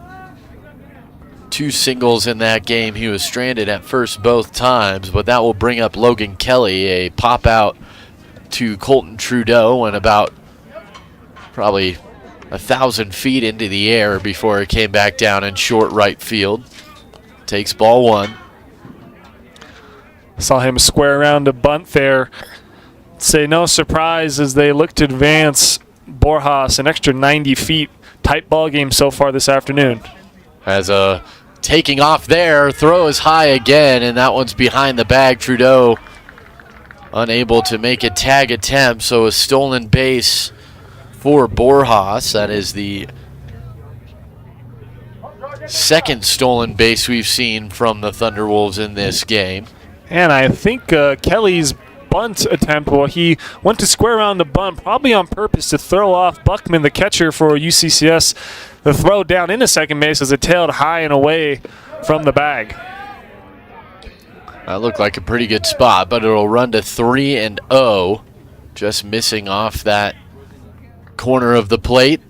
2 singles in that game. He was stranded at first both times, but that will bring up Logan Kelly, a pop out to Colton Trudeau and about probably 1,000 feet into the air before it came back down in short right field. Takes ball 1. Saw him square around a bunt there. Say no surprise as they look to advance Borjas an extra 90 feet. Tight ball game so far this afternoon. As a taking off there, throw is high again, and that one's behind the bag. Trudeau unable to make a tag attempt, so a stolen base for Borjas. That is the second stolen base we've seen from the Thunderwolves in this game. And I think Kelly's bunt attempt, well, he went to square around the bunt, probably on purpose to throw off Buckman, the catcher for UCCS. The throw down into second base as it tailed high and away from the bag. That looked like a pretty good spot, but it'll run to 3-0. Just missing off that corner of the plate.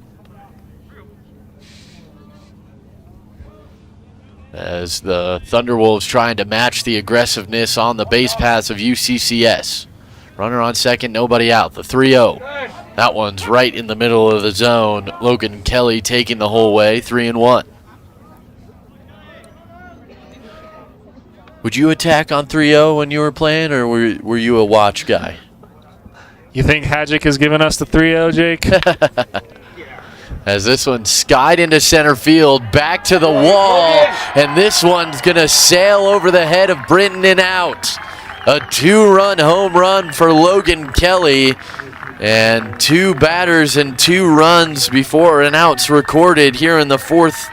as the Thunderwolves trying to match the aggressiveness on the base paths of UCCS. Runner on second, nobody out. The 3-0. That one's right in the middle of the zone. Logan Kelly taking the whole way, 3-1. Would you attack on 3-0 when you were playing, or were you a watch guy? You think Hadjic has given us the 3-0, Jake? As this one skied into center field, back to the wall, and this one's going to sail over the head of Britton and out. A 2-run home run for Logan Kelly, and 2 batters and 2 runs before an out's recorded here in the 4th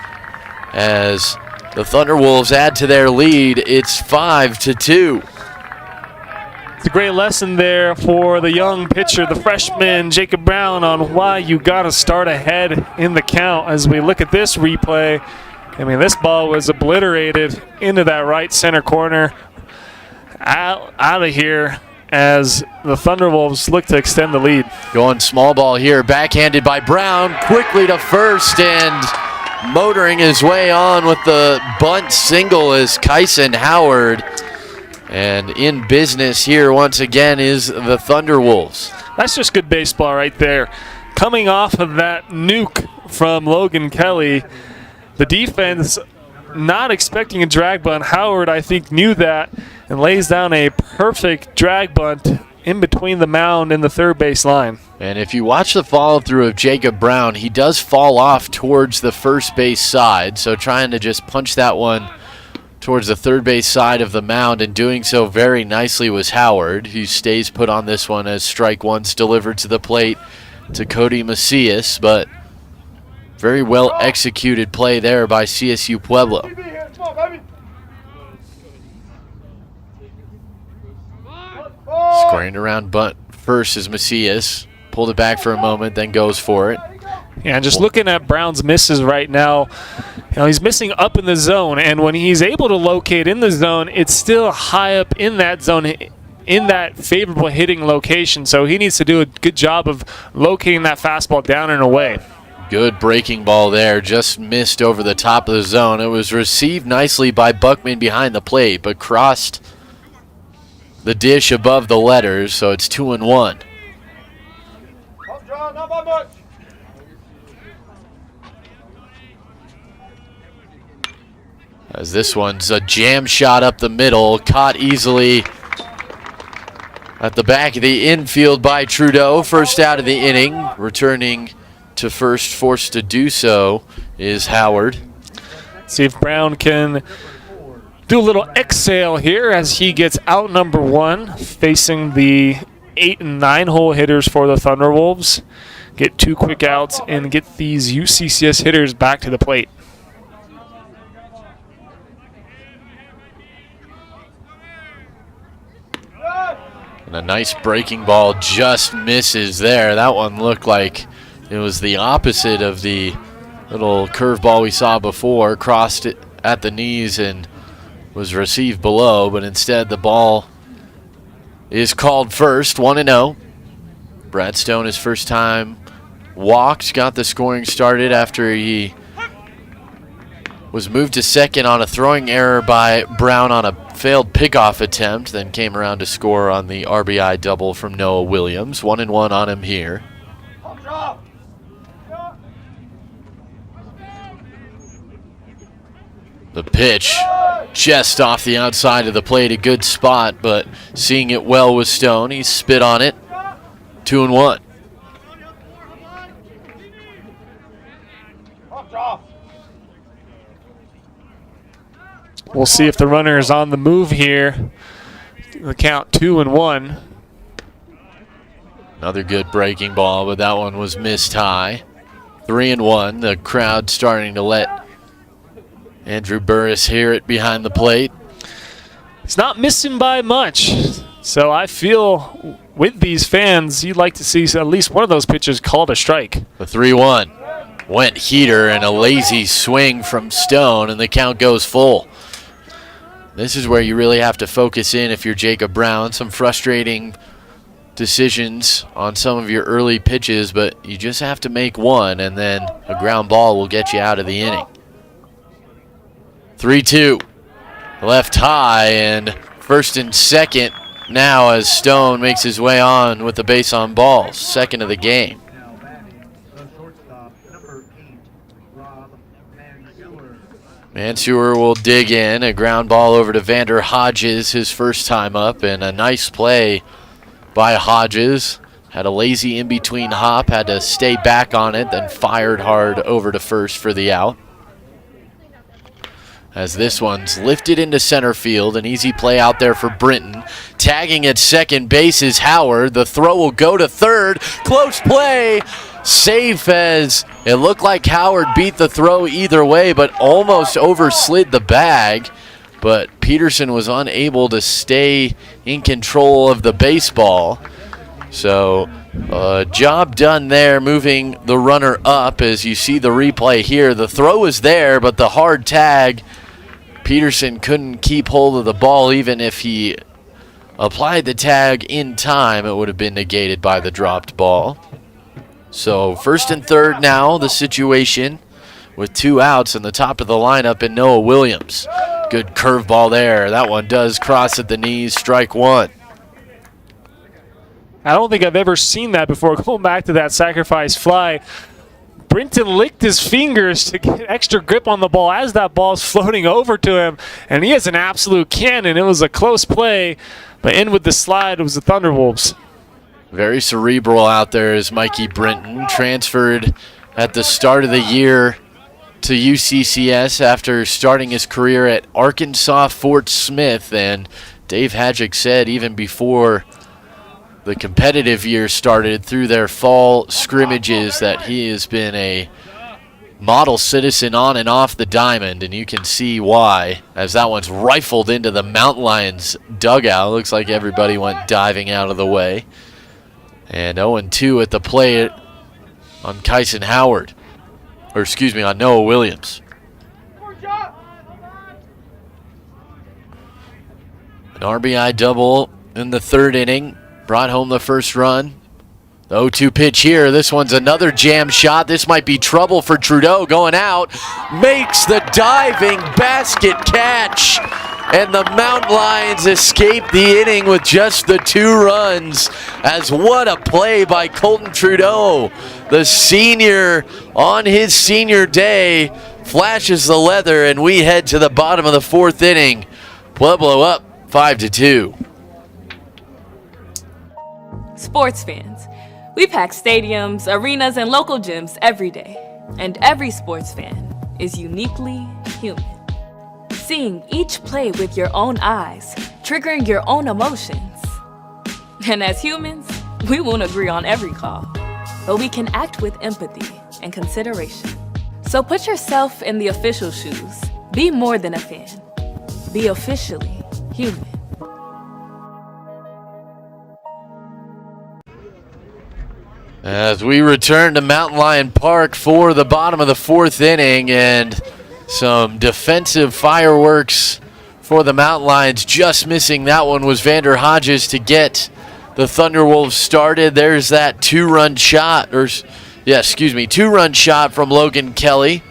as the Thunderwolves add to their lead. It's 5-2. It's a great lesson there for the young pitcher, the freshman Jacob Brown, on why you got to start ahead in the count. As we look at this replay, I mean, this ball was obliterated into that right center corner. Out of here as the Thunderwolves look to extend the lead. Going small ball here, backhanded by Brown, quickly to first and motoring his way on with the bunt single is Kyson Howard. And in business here once again is the Thunderwolves. That's just good baseball right there. Coming off of that nuke from Logan Kelly, the defense not expecting a drag bunt. Howard, I think, knew that and lays down a perfect drag bunt in between the mound and the third base line. And if you watch the follow through of Jacob Brown, he does fall off towards the first base side, so trying to just punch that one towards the third base side of the mound, and doing so very nicely was Howard, who stays put on this one as strike one's delivered to the plate to Cody Macias, but very well executed play there by CSU Pueblo. Squaring around bunt first is Macias. Pulled it back for a moment, then goes for it. Yeah, and just looking at Brown's misses right now, he's missing up in the zone, and when he's able to locate in the zone, it's still high up in that zone, in that favorable hitting location, so he needs to do a good job of locating that fastball down and away. Good breaking ball there, just missed over the top of the zone. It was received nicely by Buckman behind the plate, but crossed the dish above the letters, so it's 2-1. As this one's a jam shot up the middle, caught easily at the back of the infield by Trudeau. First out of the inning, returning to first, forced to do so, is Howard. See if Brown can do a little exhale here as he gets out number 1, facing the 8 and 9 hole hitters for the Thunderwolves. Get 2 quick outs and get these UCCS hitters back to the plate. And a nice breaking ball just misses there. That one looked like it was the opposite of the little curveball we saw before. Crossed it at the knees and was received below, but instead the ball is called first, 1-0. Brad Stone, his first time walked, got the scoring started after he was moved to second on a throwing error by Brown on a failed pickoff attempt, then came around to score on the RBI double from Noah Williams. 1-1 on him here. The pitch just off the outside of the plate, a good spot, but seeing it well with Stone. He spit on it. 2-1. We'll see if the runner is on the move here. The count 2-1. Another good breaking ball, but that one was missed high. 3-1. The crowd starting to let Andrew Burris hear it behind the plate. It's not missing by much. So I feel with these fans, you'd like to see at least one of those pitches called a strike. The 3-1. Went heater and a lazy swing from Stone, and the count goes full. This is where you really have to focus in if you're Jacob Brown. Some frustrating decisions on some of your early pitches, but you just have to make one, and then a ground ball will get you out of the inning. 3-2. Left high, and first and second now as Stone makes his way on with the base on balls. Second of the game. Mansour will dig in. A ground ball over to Vander Hodges, his first time up, and a nice play by Hodges. Had a lazy in-between hop, had to stay back on it, then fired hard over to first for the out. As this one's lifted into center field, an easy play out there for Brinton. Tagging at second base is Howard. The throw will go to third. Close play. Safe, as it looked like Howard beat the throw either way, but almost overslid the bag. But Peterson was unable to stay in control of the baseball. So job done there, moving the runner up. As you see the replay here, the throw was there, but the hard tag, Peterson couldn't keep hold of the ball. Even if he applied the tag in time, it would have been negated by the dropped ball. So first and third now, the situation with 2 outs in the top of the lineup and Noah Williams. Good curveball there. That one does cross at the knees, strike one. I don't think I've ever seen that before. Going back to that sacrifice fly, Brinton licked his fingers to get extra grip on the ball as that ball's floating over to him, and he has an absolute cannon. It was a close play, but in with the slide, it was the Thunderwolves. Very cerebral out there is Mikey Brinton. Transferred at the start of the year to UCCS after starting his career at Arkansas Fort Smith. And Dave Hadjick said even before the competitive year started, through their fall scrimmages, that he has been a model citizen on and off the diamond, and you can see why, as that one's rifled into the Mountain Lions dugout. Looks like everybody went diving out of the way. And 0-2 at the plate on Kyson Howard. Or excuse me, on Noah Williams. An RBI double in the third inning. Brought home the first run. The 0-2 pitch here. This one's another jam shot. This might be trouble for Trudeau going out. Makes the diving basket catch. And the Mountain Lions escape the inning with just the 2 runs. As what a play by Colton Trudeau. The senior on his senior day flashes the leather, and we head to the bottom of the 4th inning. Pueblo up 5-2. Sports fans, we pack stadiums, arenas, and local gyms every day. And every sports fan is uniquely human. Seeing each play with your own eyes, triggering your own emotions. And as humans, we won't agree on every call, but we can act with empathy and consideration. So put yourself in the official shoes. Be more than a fan. Be officially human. As we return to Mountain Lion Park for the bottom of the 4th inning, and some defensive fireworks for the Mountain Lions. Just missing that one was Vander Hodges to get the Thunderwolves started. There's that 2-run shot, 2-run shot from Logan Kelly.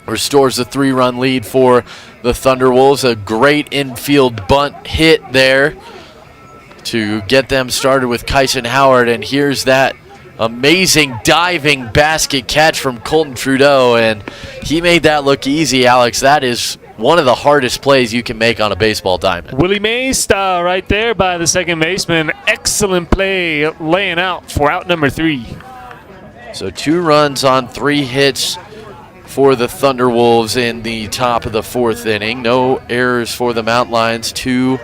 Restores the 3-run lead for the Thunderwolves. A great infield bunt hit there to get them started with Kyson Howard, and here's that amazing diving basket catch from Colton Trudeau, and he made that look easy, Alex. That is one of the hardest plays you can make on a baseball diamond. Willie Mays style right there by the second baseman. Excellent play, laying out for out number 3. So 2 runs on 3 hits for the Thunderwolves in the top of the 4th inning. No errors for the Mountain Lions. 2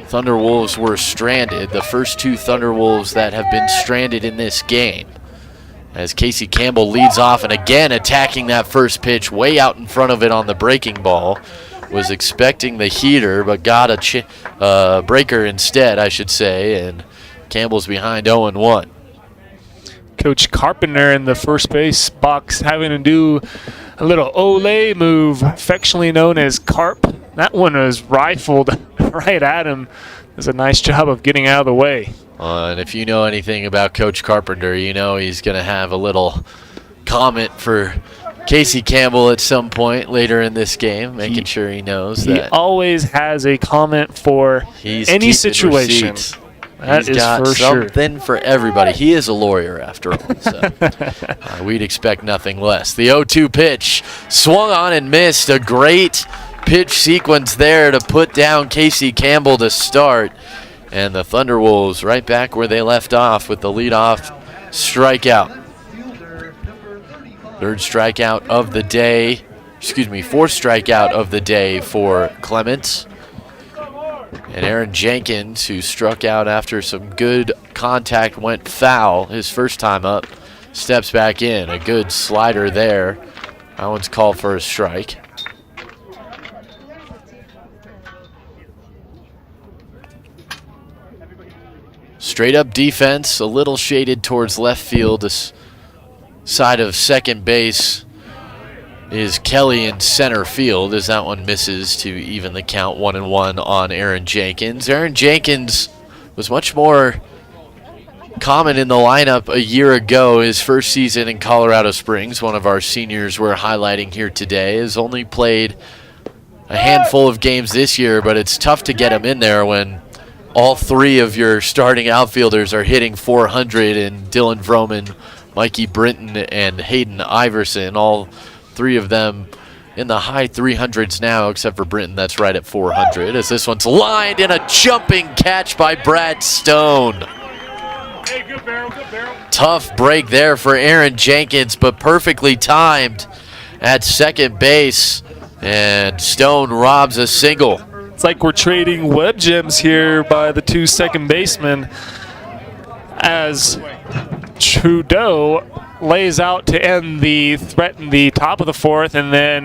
Thunderwolves were stranded, the first 2 Thunderwolves that have been stranded in this game. As Casey Campbell leads off, and again attacking that first pitch way out in front of it on the breaking ball. Was expecting the heater, but got a breaker instead, I should say, and Campbell's behind 0-1. Coach Carpenter in the first base box having to do a little Olay move, affectionately known as Carp. That one was rifled right at him. Does a nice job of getting out of the way. And if you know anything about Coach Carpenter, you know he's going to have a little comment for Casey Campbell at some point later in this game, making sure he knows that. He always has a comment for any situation. Receipts. That He's is got for sure. something for everybody. He is a lawyer after all, so we'd expect nothing less. The 0-2 pitch swung on and missed. A great pitch sequence there to put down Casey Campbell to start. And the Thunderwolves right back where they left off with the leadoff strikeout. Third strikeout of the day. Fourth strikeout of the day for Clements. And Aaron Jenkins, who struck out after some good contact went foul his first time up, steps back in. A good slider there. That one's called for a strike. Straight up defense, a little shaded towards left field. This side of second base is Kelly in center field as that one misses to even the count 1-1 on Aaron Jenkins. Aaron Jenkins was much more common in the lineup a year ago. His first season in Colorado Springs, one of our seniors we're highlighting here today, has only played a handful of games this year, but it's tough to get him in there when all three of your starting outfielders are hitting 400 in Dylan Vroman, Mikey Brinton, and Hayden Iverson. All three of them in the high 300s now, except for Brinton, that's right at 400. As this one's lined in a jumping catch by Brad Stone. Hey, good barrel, good barrel. Tough break there for Aaron Jenkins, but perfectly timed at second base. And Stone robs a single. It's like we're trading web gems here by the two second basemen as Trudeau lays out to end the threat in the top of the fourth, and then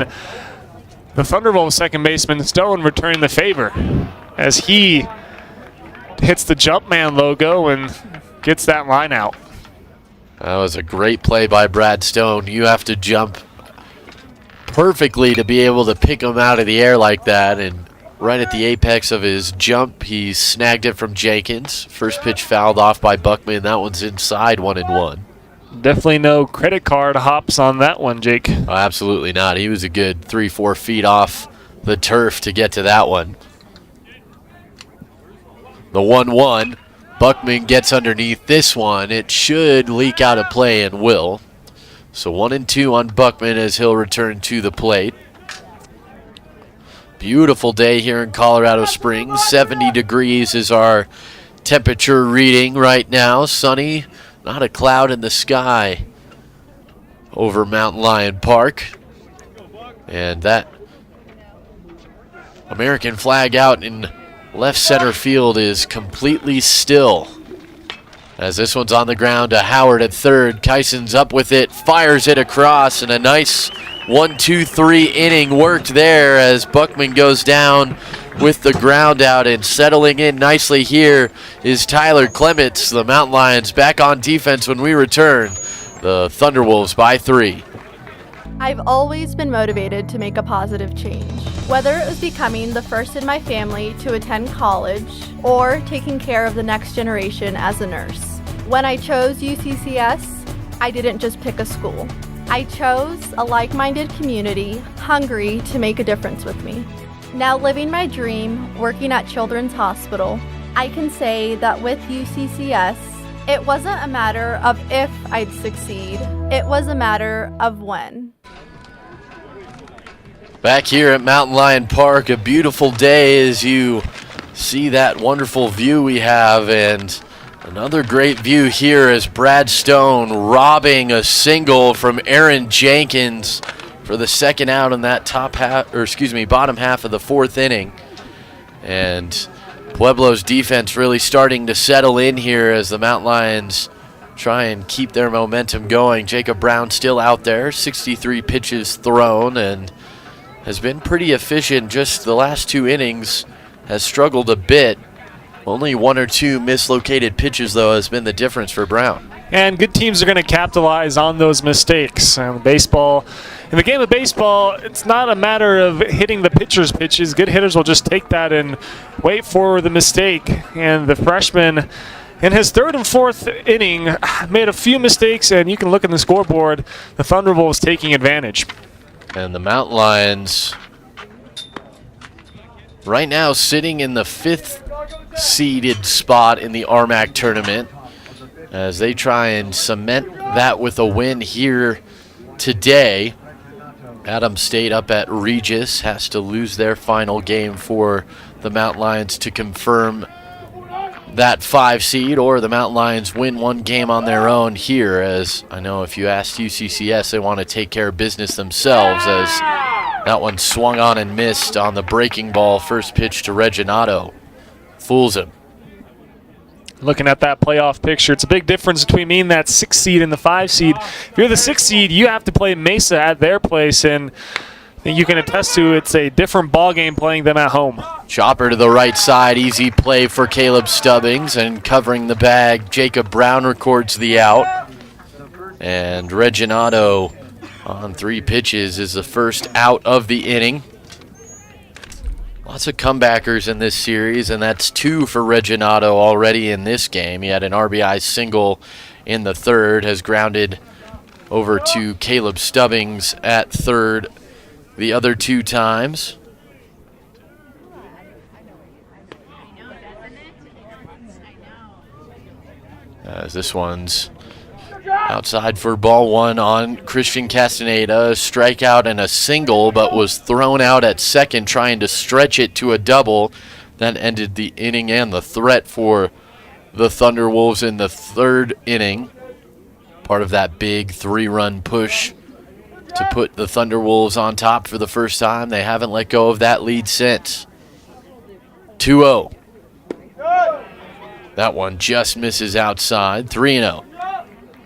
the Thunderwolves second baseman Stone returning the favor as he hits the Jumpman logo and gets that line out. That was a great play by Brad Stone. You have to jump perfectly to be able to pick him out of the air like that, and right at the apex of his jump, he snagged it from Jenkins. First pitch fouled off by Buckman. That one's inside 1-1. Definitely no credit card hops on that one, Jake. Oh, absolutely not. He was a good 3-4 feet off the turf to get to that one. The 1-1. Buckman gets underneath this one. It should leak out of play and will. So 1-2 on Buckman as he'll return to the plate. Beautiful day here in Colorado Springs. 70 degrees is our temperature reading right now. Sunny, not a cloud in the sky over Mountain Lion Park. And that American flag out in left center field is completely still. As this one's on the ground to Howard at third. Kyson's up with it, fires it across, and a nice 1-2-3 inning worked there as Buckman goes down with the ground out, and settling in nicely here is Tyler Clements. The Mountain Lions back on defense when we return. The Thunderwolves by 3. I've always been motivated to make a positive change, whether it was becoming the first in my family to attend college or taking care of the next generation as a nurse. When I chose UCCS, I didn't just pick a school. I chose a like-minded community hungry to make a difference with me. Now living my dream, working at Children's Hospital, I can say that with UCCS, it wasn't a matter of if I'd succeed, it was a matter of when. Back here at Mountain Lion Park, a beautiful day as you see that wonderful view we have, and another great view here as Brad Stone robbing a single from Aaron Jenkins for the second out in that bottom half of the fourth inning. And Pueblo's defense really starting to settle in here as the Mountain Lions try and keep their momentum going. Jacob Brown still out there, 63 pitches thrown, and has been pretty efficient just the last two innings, has struggled a bit. Only one or two mislocated pitches, though, has been the difference for Brown. And good teams are going to capitalize on those mistakes. In the game of baseball, it's not a matter of hitting the pitcher's pitches. Good hitters will just take that and wait for the mistake. And the freshman in his third and fourth inning, made a few mistakes, and you can look at the scoreboard. The Thunderwolves taking advantage. And the Mountain Lions right now sitting in the 5th seeded spot in the RMAC tournament as they try and cement that with a win here today. Adams State up at Regis has to lose their final game for the Mountain Lions to confirm that 5 seed, or the Mountain Lions win one game on their own here, as I know if you asked UCCS, they want to take care of business themselves, as that one swung on and missed on the breaking ball. First pitch to Reginato. Fools him. Looking at that playoff picture, it's a big difference between me and that 6 seed and the 5 seed. If you're the 6 seed, you have to play Mesa at their place, and you can attest to it's a different ball game playing them at home. Chopper to the right side, easy play for Caleb Stubbings, and covering the bag, Jacob Brown records the out. And Reginato on 3 pitches is the first out of the inning. Lots of comebackers in this series, and that's 2 for Reginato already in this game. He had an RBI single in the 3rd, has grounded over to Caleb Stubbings at 3rd the other 2 times. As this one's outside for ball 1 on Christian Castaneda. A strikeout and a single, but was thrown out at second trying to stretch it to a double. That ended the inning and the threat for the Thunderwolves in the 3rd inning. Part of that big 3-run push to put the Thunderwolves on top for the first time. They haven't let go of that lead since. 2-0. That one just misses outside. 3-0.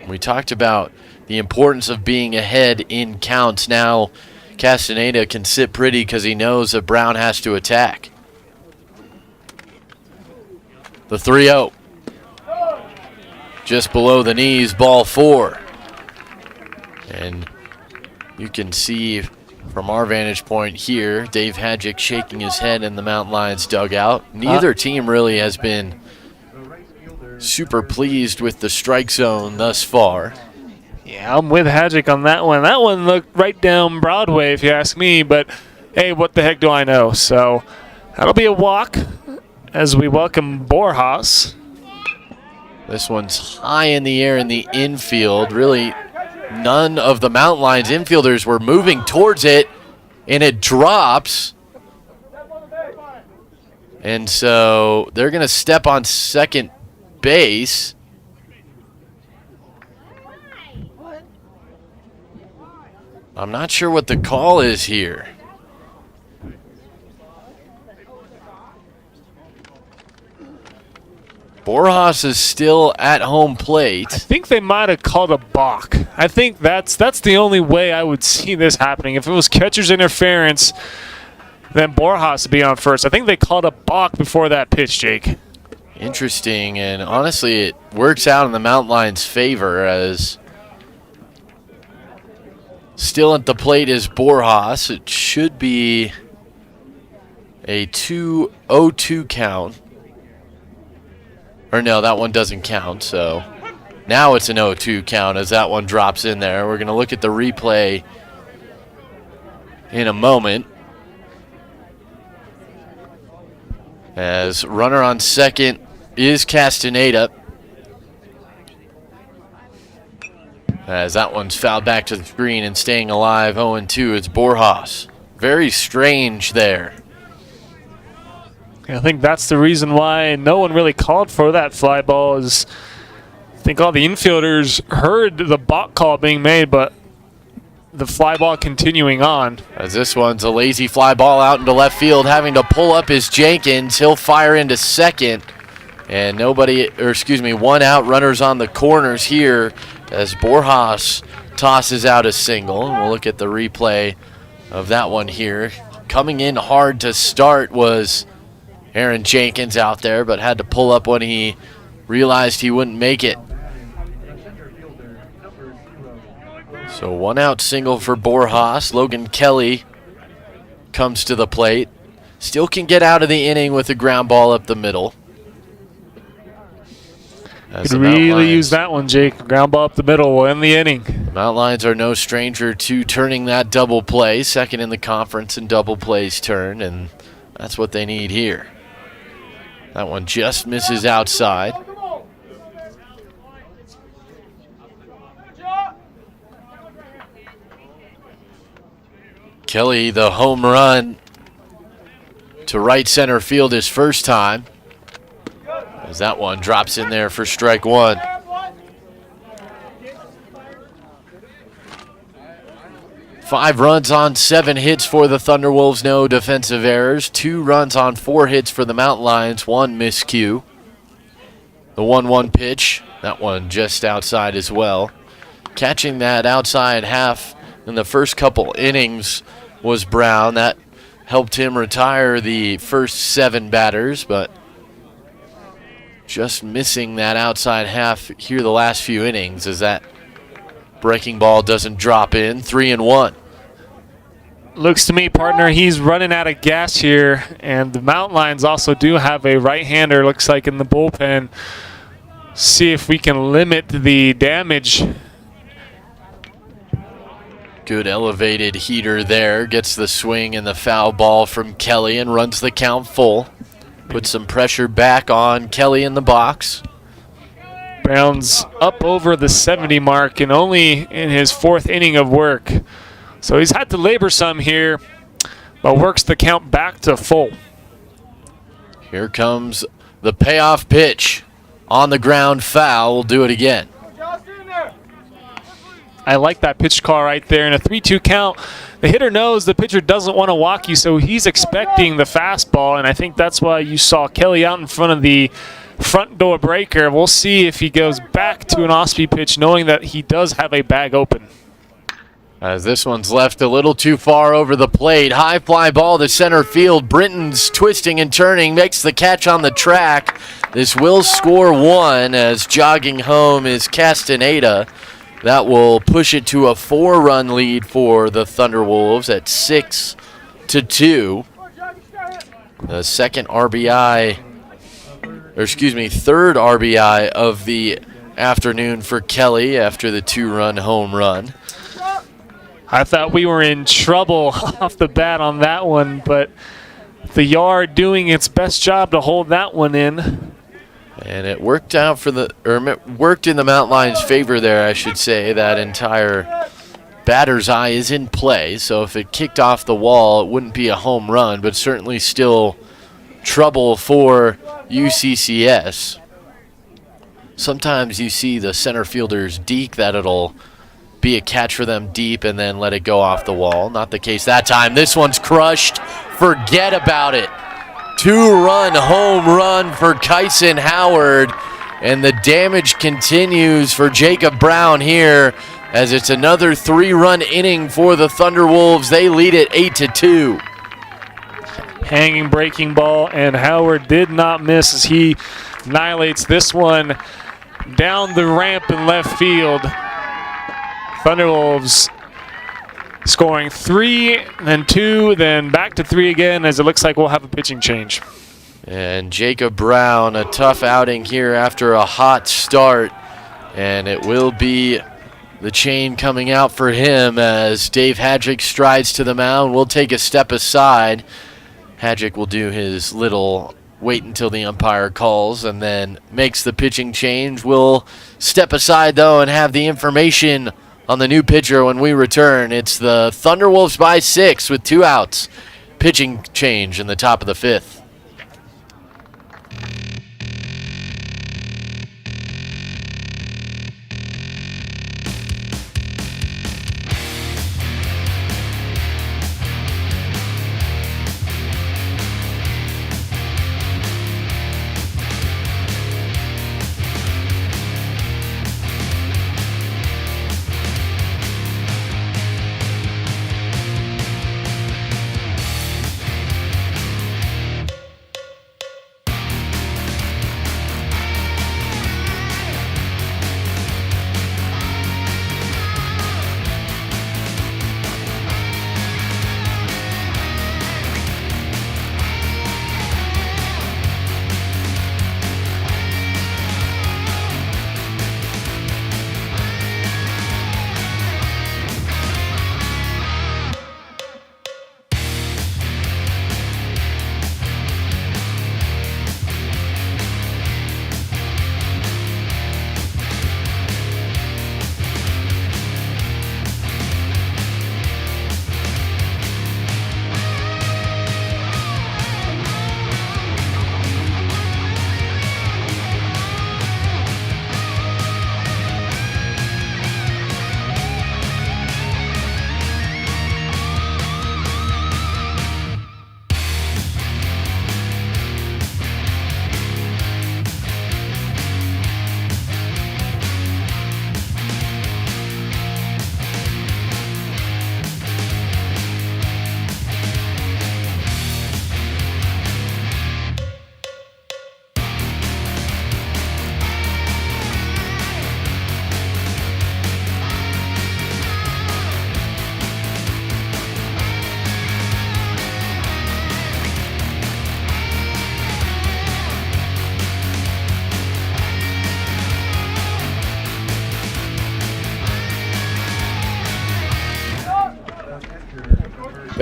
We talked about the importance of being ahead in counts. Now Castaneda can sit pretty because he knows that Brown has to attack. The 3-0. Just below the knees, ball 4. And you can see from our vantage point here, Dave Hadjick shaking his head in the Mountain Lions dugout. Neither team really has been super pleased with the strike zone thus far. Yeah, I'm with Hadjick on that one. That one looked right down Broadway, if you ask me, but hey, what the heck do I know? So that'll be a walk as we welcome Borjas. This one's high in the air in the infield. Really, none of the Mountain Lions infielders were moving towards it, and it drops. And so they're going to step on second base. I'm not sure what the call is here. Borjas is still at home plate. I think they might have called a balk. I think that's the only way I would see this happening. If it was catcher's interference, then Borjas would be on first. I think they called a balk before that pitch, Jake. Interesting, and honestly, it works out in the Mountain Lions' favor, as still at the plate is Borjas. It should be a 2-0-2 count. Or no, that one doesn't count, so now it's an 0-2 count as that one drops in there. We're going to look at the replay in a moment. As runner on second is Castaneda. As that one's fouled back to the screen and staying alive, 0-2, it's Borjas. Very strange there. I think that's the reason why no one really called for that fly ball. Is I think all the infielders heard the balk call being made, but the fly ball continuing on. As this one's a lazy fly ball out into left field, having to pull up is Jenkins. He'll fire into second. And one out, runners on the corners here as Borjas tosses out a single. And we'll look at the replay of that one here. Coming in hard to start was Aaron Jenkins out there, but had to pull up when he realized he wouldn't make it. So 1 out single for Borjas. Logan Kelly comes to the plate. Still can get out of the inning with a ground ball up the middle. As Could the Mountain really Lions- use that one, Jake. Ground ball up the middle will end the inning. Mountain Lions are no stranger to turning that double play, second in the conference in double plays turned, and that's what they need here. That one just misses outside. Kelly, the home run to right center field his first time, as that one drops in there for strike one. Five runs on 7 hits for the Thunderwolves, no defensive errors. 2 runs on 4 hits for the Mountain Lions, 1 miscue. The 1-1 pitch, that one just outside as well. Catching that outside half in the first couple innings was Brown. That helped him retire the first 7 batters, but just missing that outside half here the last few innings as that breaking ball doesn't drop in. 3-1. Looks to me, partner, he's running out of gas here, and the Mountain Lions also do have a right-hander, looks like, in the bullpen. See if we can limit the damage. Good elevated heater there. Gets the swing and the foul ball from Kelly and runs the count full. Puts some pressure back on Kelly in the box. Brown's up over the 70 mark and only in his 4th inning of work. So he's had to labor some here, but works the count back to full. Here comes the payoff pitch. On the ground, foul. We'll do it again. I like that pitch call right there. In a 3-2 count, the hitter knows the pitcher doesn't want to walk you, so he's expecting the fastball, and I think that's why you saw Kelly out in front of the front door breaker. We'll see if he goes back to an off-speed pitch, knowing that he does have a bag open. As this one's left a little too far over the plate. High fly ball to center field. Britton's twisting and turning, makes the catch on the track. This will score 1 as jogging home is Castaneda. That will push it to a 4-run lead for the Thunderwolves at 6-2. The third RBI of the afternoon for Kelly after the 2-run home run. I thought we were in trouble off the bat on that one, but the Yard doing its best job to hold that one in. And it worked out worked in the Mountain Lions' favor there, I should say. That entire batter's eye is in play, so if it kicked off the wall, it wouldn't be a home run, but certainly still trouble for UCCS. Sometimes you see the center fielders deke that it'll be a catch for them deep and then let it go off the wall. Not the case that time. This one's crushed. Forget about it. 2-run home run for Kyson Howard, and the damage continues for Jacob Brown here as it's another 3-run inning for the Thunderwolves. They lead it 8-2. Hanging breaking ball, and Howard did not miss as he annihilates this one down the ramp in left field. Thunderwolves scoring 3, then 2, then back to 3 again, as it looks like we'll have a pitching change. And Jacob Brown, a tough outing here after a hot start, and it will be the chain coming out for him as Dave Hadjic strides to the mound. We'll take a step aside. Hadjic will do his little wait until the umpire calls and then makes the pitching change. We'll step aside, though, and have the information on the new pitcher when we return. It's the Thunderwolves by 6 with 2 outs. Pitching change in the top of the 5th.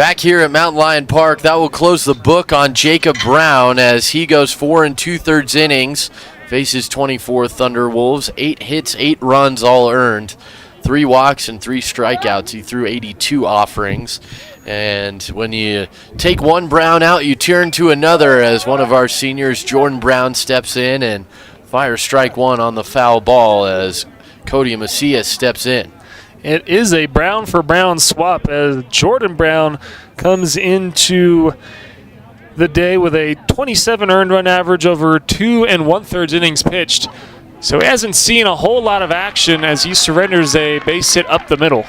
Back here at Mountain Lion Park, that will close the book on Jacob Brown as he goes 4 2/3 innings, faces 24 Thunderwolves, 8 hits, 8 runs all earned, 3 walks and 3 strikeouts. He threw 82 offerings. And when you take one Brown out, you turn to another as one of our seniors, Jordan Brown, steps in and fires strike one on the foul ball as Cody Macias steps in. It is a Brown for Brown swap as Jordan Brown comes into the day with a 27 earned run average over 2 1/3 innings pitched. So he hasn't seen a whole lot of action as he surrenders a base hit up the middle.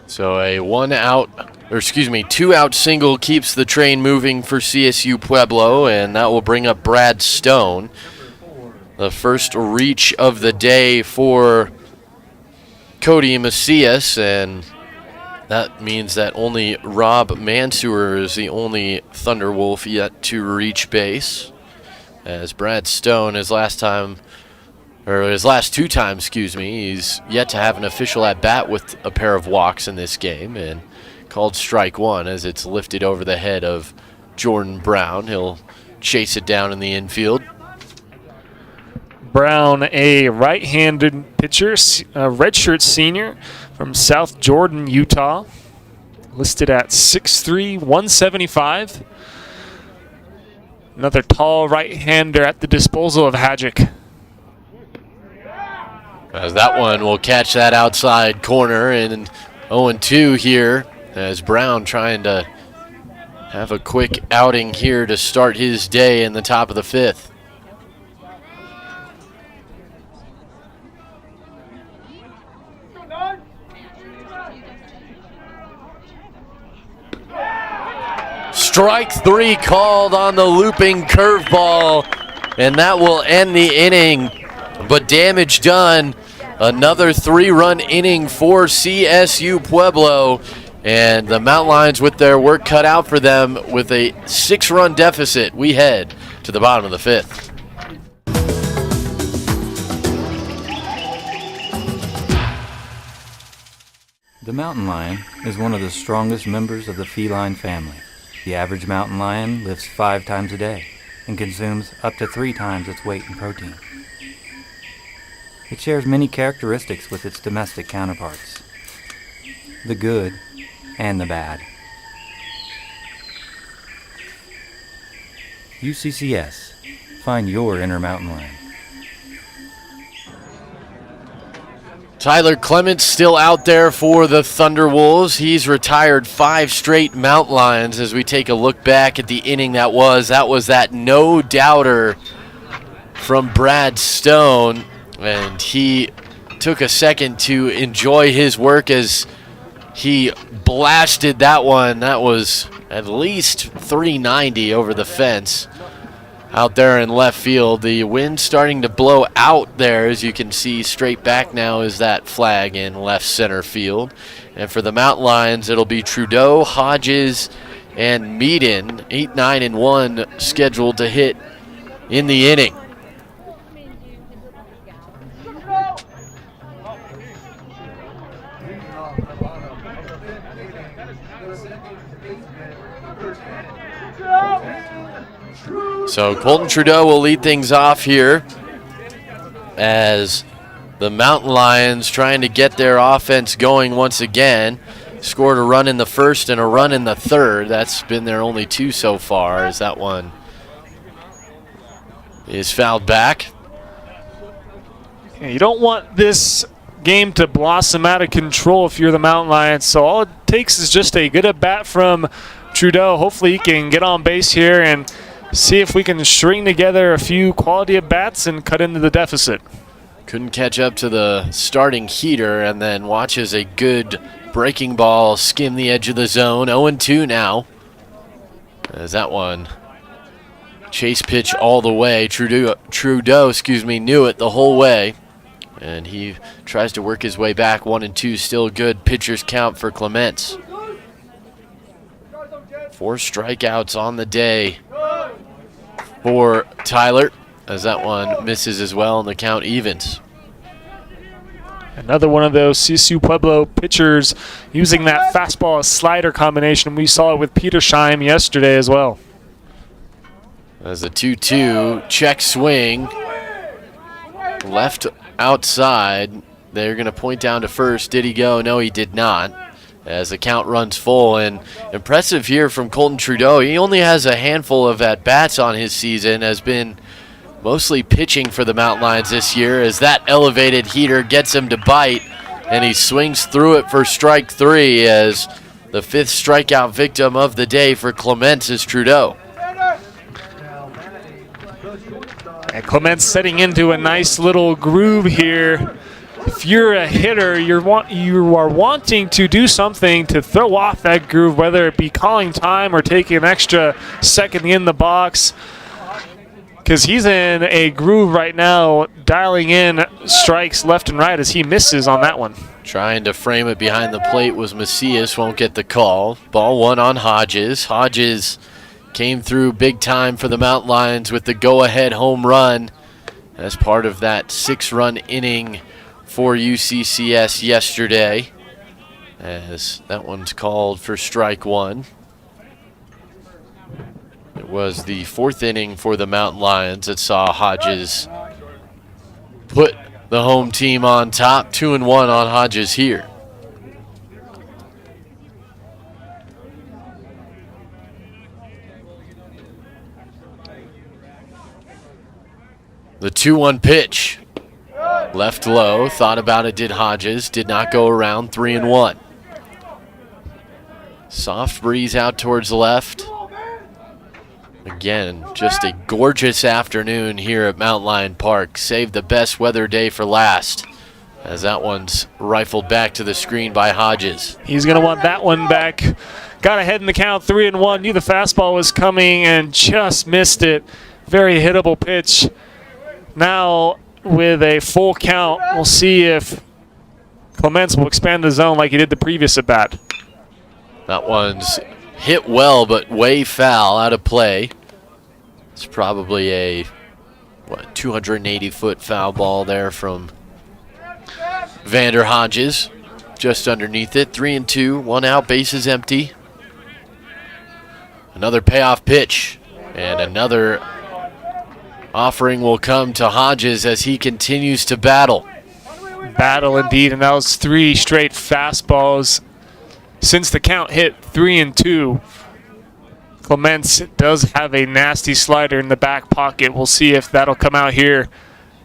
So a 2-out single keeps the train moving for CSU Pueblo, and that will bring up Brad Stone. The first reach of the day for Cody Macias, and that means that only Rob Mansour is the only Thunderwolf yet to reach base. As Brad Stone, his last 2 times, he's yet to have an official at-bat with a pair of walks in this game, and called strike one as it's lifted over the head of Jordan Brown. He'll chase it down in the infield. Brown, a right-handed pitcher, a redshirt senior from South Jordan, Utah, listed at 6'3", 175. Another tall right-hander at the disposal of Hadjic. As that one will catch that outside corner, and 0-2 here as Brown trying to have a quick outing here to start his day in the top of the 5th. Strike 3 called on the looping curveball, and that will end the inning. But damage done. Another 3-run inning for CSU Pueblo, and the Mountain Lions with their work cut out for them with a 6-run deficit. We head to the bottom of the 5th. The mountain lion is one of the strongest members of the feline family. The average mountain lion lifts 5 times a day and consumes up to 3 times its weight in protein. It shares many characteristics with its domestic counterparts, the good and the bad. UCCS. Find your inner mountain lion. Tyler Clements still out there for the Thunderwolves. He's retired 5 straight Mountain Lions as we take a look back at the inning that was. That was that no-doubter from Brad Stone, and he took a second to enjoy his work as he blasted that one. That was at least 390 over the fence out there in left field. The wind starting to blow out there, as you can see. Straight back now is that flag in left center field. And for the Mountain Lions, it'll be Trudeau, Hodges, and Meaden, 8, 9, and 1 scheduled to hit in the inning. So Colton Trudeau will lead things off here as the Mountain Lions trying to get their offense going once again. Scored a run in the first and a run in the third. That's been their only 2 so far, as that one is fouled back. Yeah, you don't want this game to blossom out of control if you're the Mountain Lions, so all it takes is just a good at-bat from Trudeau. Hopefully he can get on base here and see if we can string together a few quality at-bats and cut into the deficit. Couldn't catch up to the starting heater, and then watches a good breaking ball skim the edge of the zone. 0-2 now. As that one chase pitch all the way. Trudeau, knew it the whole way. And he tries to work his way back. 1-2, still good. Pitcher's count for Clements. 4 strikeouts on the day for Tyler, as that one misses as well, and the count evens. Another one of those CSU Pueblo pitchers using that fastball slider combination. We saw it with Petersheim yesterday as well. As a 2-2 check swing, left outside. They're going to point down to first. Did he go? No, he did not. As the count runs full, and impressive here from Colton Trudeau. He only has a handful of at-bats on his season, has been mostly pitching for the Mountain Lions this year, as that elevated heater gets him to bite, and he swings through it for strike 3, as the 5th strikeout victim of the day for Clements is Trudeau. And Clements setting into a nice little groove here. If you're a hitter, you are wanting to do something to throw off that groove, whether it be calling time or taking an extra second in the box, because he's in a groove right now, dialing in strikes left and right as he misses on that one. Trying to frame it behind the plate was Macias, won't get the call. Ball 1 on Hodges. Hodges came through big time for the Mountain Lions with the go-ahead home run as part of that 6-run inning for UCCS yesterday, as that one's called for strike 1. It was the 4th inning for the Mountain Lions that saw Hodges put the home team on top. 2-1 on Hodges here. The 2-1 pitch. Left low, thought about it, did Hodges, did not go around. 3-1. Soft breeze out towards the left. Again, just a gorgeous afternoon here at Mountain Lion Park. Saved the best weather day for last, as that one's rifled back to the screen by Hodges. He's going to want that one back. Got ahead in the count, 3-1. Knew the fastball was coming and just missed it. Very hittable pitch. Now, with a full count, we'll see if Clements will expand the zone like he did the previous at bat. That one's hit well, but way foul, out of play. It's probably a 280-foot foul ball there from Vander Hodges. Just underneath it. 3-2, 1 out, bases empty. Another payoff pitch, and another offering will come to Hodges as he continues to battle. Battle indeed, and that was 3 straight fastballs since the count hit 3-2. Clements does have a nasty slider in the back pocket. We'll see if that'll come out here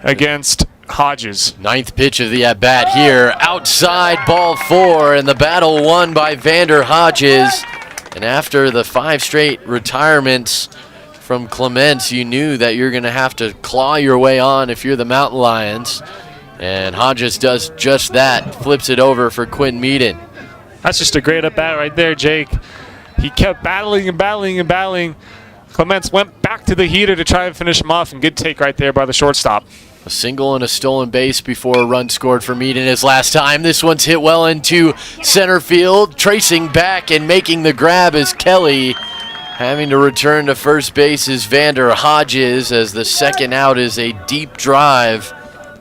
against Hodges. 9th pitch of the at-bat here. Outside, ball 4, and the battle won by Vander Hodges. And after the 5 straight retirements from Clements, you knew that you're going to have to claw your way on if you're the Mountain Lions. And Hodges does just that, flips it over for Quinn Meaden. That's just a great at-bat right there, Jake. He kept battling and battling and battling. Clements went back to the heater to try and finish him off, and good take right there by the shortstop. A single and a stolen base before a run scored for Meaden his last time. This one's hit well into center field. Tracing back and making the grab is Kelly. Having to return to first base is Vander Hodges, as the second out is a deep drive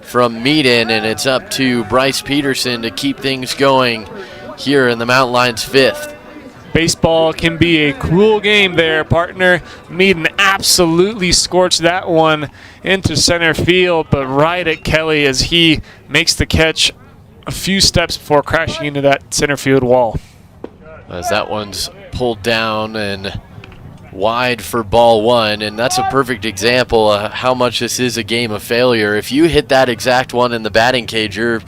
from Meaden, and it's up to Bryce Peterson to keep things going here in the Mountain Lions 5th. Baseball can be a cruel game there, partner. Meaden absolutely scorched that one into center field, but right at Kelly as he makes the catch a few steps before crashing into that center field wall. As that one's pulled down and wide for ball 1, and that's a perfect example of how much this is a game of failure. If you hit that exact one in the batting cage, you're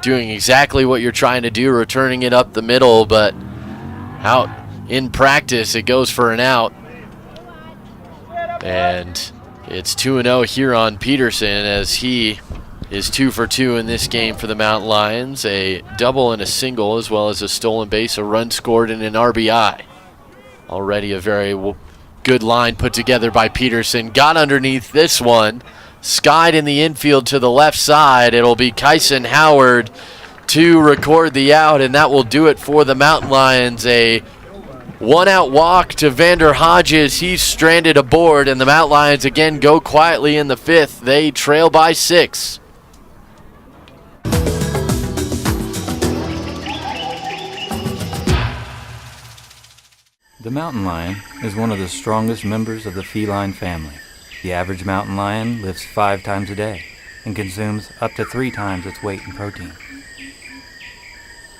doing exactly what you're trying to do, returning it up the middle, but out in practice it goes for an out. And it's 2-0 here on Peterson, as he is 2 for 2 in this game for the Mountain Lions. A double and a single, as well as a stolen base, a run scored, and an RBI. Already a very good line put together by Peterson. Got underneath this one. Skied in the infield to the left side. It'll be Kyson Howard to record the out, and that will do it for the Mountain Lions. A 1-out walk to Vander Hodges. He's stranded aboard, and the Mountain Lions again go quietly in the 5th. They trail by 6. The mountain lion is one of the strongest members of the feline family. The average mountain lion lives 5 times a day and consumes up to 3 times its weight in protein.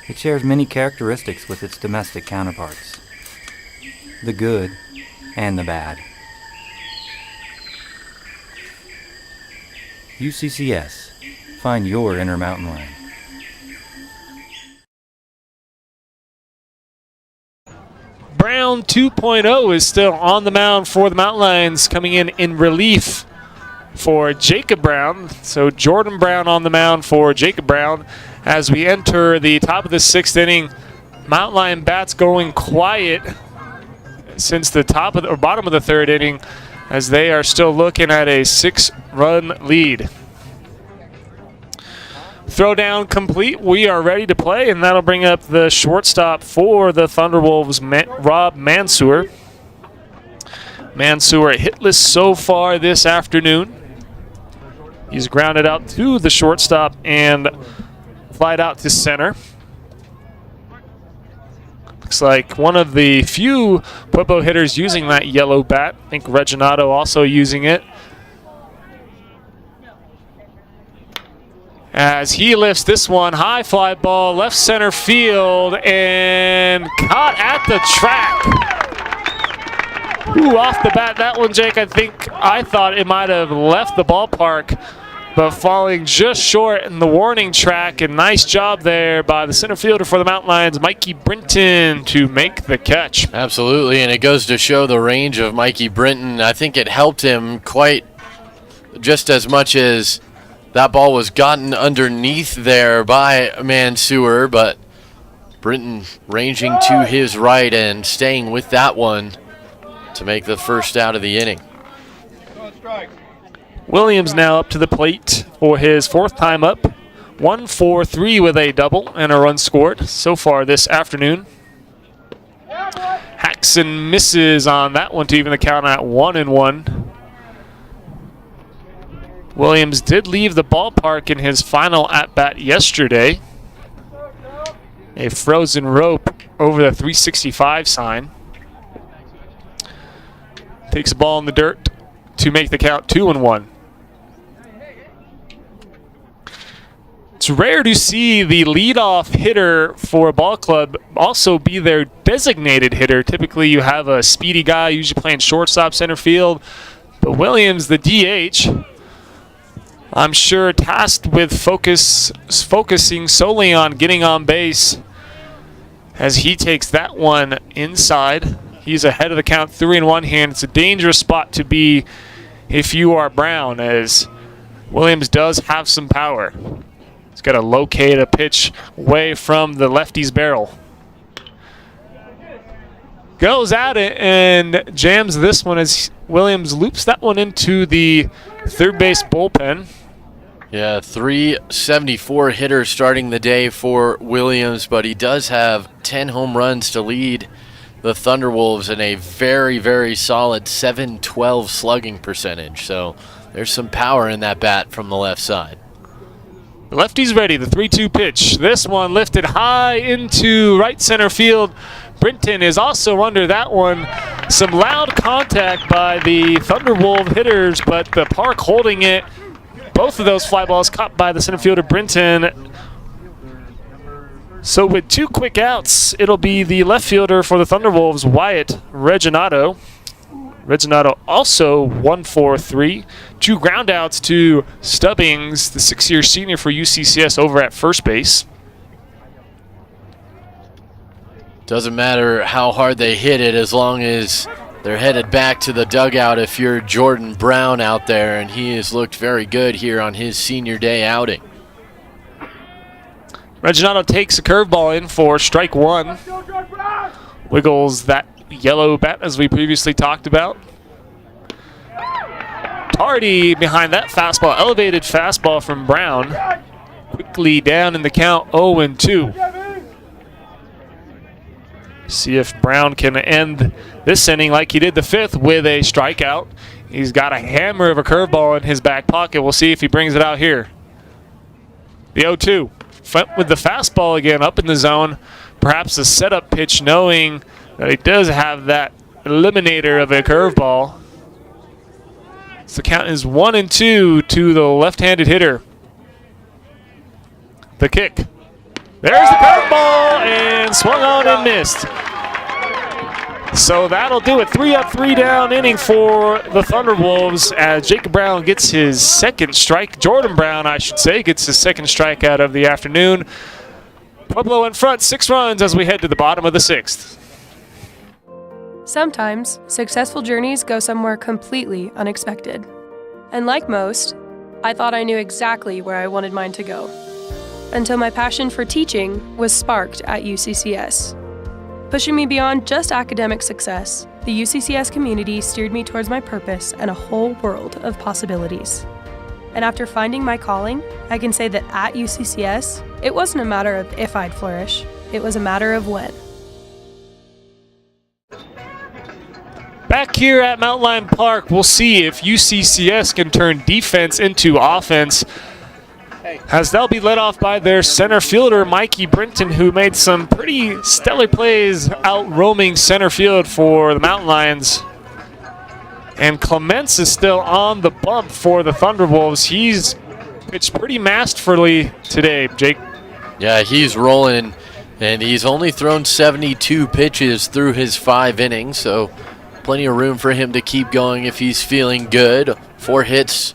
It shares many characteristics with its domestic counterparts, the good and the bad. UCCS. Find your inner mountain lion. Brown 2.0 is still on the mound for the Mountain Lions, coming in relief for Jacob Brown. So Jordan Brown on the mound for Jacob Brown as we enter the top of the 6th inning. Mountain Lion bats going quiet since the bottom of the 3rd inning, as they are still looking at a 6-run lead. Throw down complete. We are ready to play, and that'll bring up the shortstop for the Thunderwolves, Rob Mansour. Mansour hitless so far this afternoon. He's grounded out to the shortstop and flied out to center. Looks like one of the few Pueblo hitters using that yellow bat. I think Reginato also using it. As he lifts this one, high fly ball, left center field, and caught at the track. Ooh, off the bat, that one, Jake, I thought it might have left the ballpark, but falling just short in the warning track, and nice job there by the center fielder for the Mountain Lions, Mikey Brinton, to make the catch. Absolutely, and it goes to show the range of Mikey Brinton. I think it helped him quite just as much as that ball was gotten underneath there by Mansour, but Brinton ranging to his right and staying with that one to make the first out of the inning. Williams now up to the plate for his 4th time up. 1-4-3 with a double and a run scored so far this afternoon. Haxon misses on that one to even the count at 1-1. Williams did leave the ballpark in his final at-bat yesterday. A frozen rope over the 365 sign. Takes the ball in the dirt to make the count 2-1. It's rare to see the leadoff hitter for a ball club also be their designated hitter. Typically you have a speedy guy usually playing shortstop, center field. But Williams, the DH, I'm sure tasked with focusing solely on getting on base, as he takes that one inside. He's ahead of the count 3-1 here, and it's a dangerous spot to be if you are Brown, as Williams does have some power. He's got to locate a pitch away from the lefty's barrel. Goes at it and jams this one as Williams loops that one into the third base bullpen. Yeah, 374 hitter starting the day for Williams, but he does have 10 home runs to lead the Thunderwolves and a very, very solid 712 slugging percentage. So there's some power in that bat from the left side. The lefty's ready, the 3-2 pitch. This one lifted high into right center field. Brinton is also under that one. Some loud contact by the Thunderwolves hitters, but the park holding it. Both of those fly balls caught by the center fielder Brinton. So with 2 quick outs, it'll be the left fielder for the Thunderwolves, Wyatt Reginato. Reginato also 1-4-3. 2 ground outs to Stubbings, the 6-year senior for UCCS, over at first base. Doesn't matter how hard they hit it as long as they're headed back to the dugout if you're Jordan Brown out there, and he has looked very good here on his senior day outing. Reginato takes a curveball in for strike 1. Wiggles that yellow bat as we previously talked about. Tardy behind that fastball, elevated fastball from Brown. Quickly down in the count, 0-2. See if Brown can end this inning like he did the 5th with a strikeout. He's got a hammer of a curveball in his back pocket. We'll see if he brings it out here. The 0-2. Front with the fastball again up in the zone. Perhaps a setup pitch, knowing But he does have that eliminator of a curveball. So the count is 1-2 to the left-handed hitter. The kick. There's the curveball, and swung on and missed. So that'll do it. 3 up, 3 down inning for the Thunderwolves as Jacob Brown gets his second strike. Jordan Brown, I should say, gets his second strikeout of the afternoon. Pueblo in front, 6 runs as we head to the bottom of the 6th. Sometimes, successful journeys go somewhere completely unexpected. And like most, I thought I knew exactly where I wanted mine to go. Until my passion for teaching was sparked at UCCS. Pushing me beyond just academic success, the UCCS community steered me towards my purpose and a whole world of possibilities. And after finding my calling, I can say that at UCCS, it wasn't a matter of if I'd flourish, it was a matter of when. Back here at Mountain Lion Park, we'll see if UCCS can turn defense into offense, as they'll be led off by their center fielder, Mikey Brinton, who made some pretty stellar plays out roaming center field for the Mountain Lions. And Clements is still on the bump for the Thunderwolves. He's pitched pretty masterfully today, Jake. Yeah, he's rolling, and he's only thrown 72 pitches through his 5 innings, so plenty of room for him to keep going if he's feeling good. 4 hits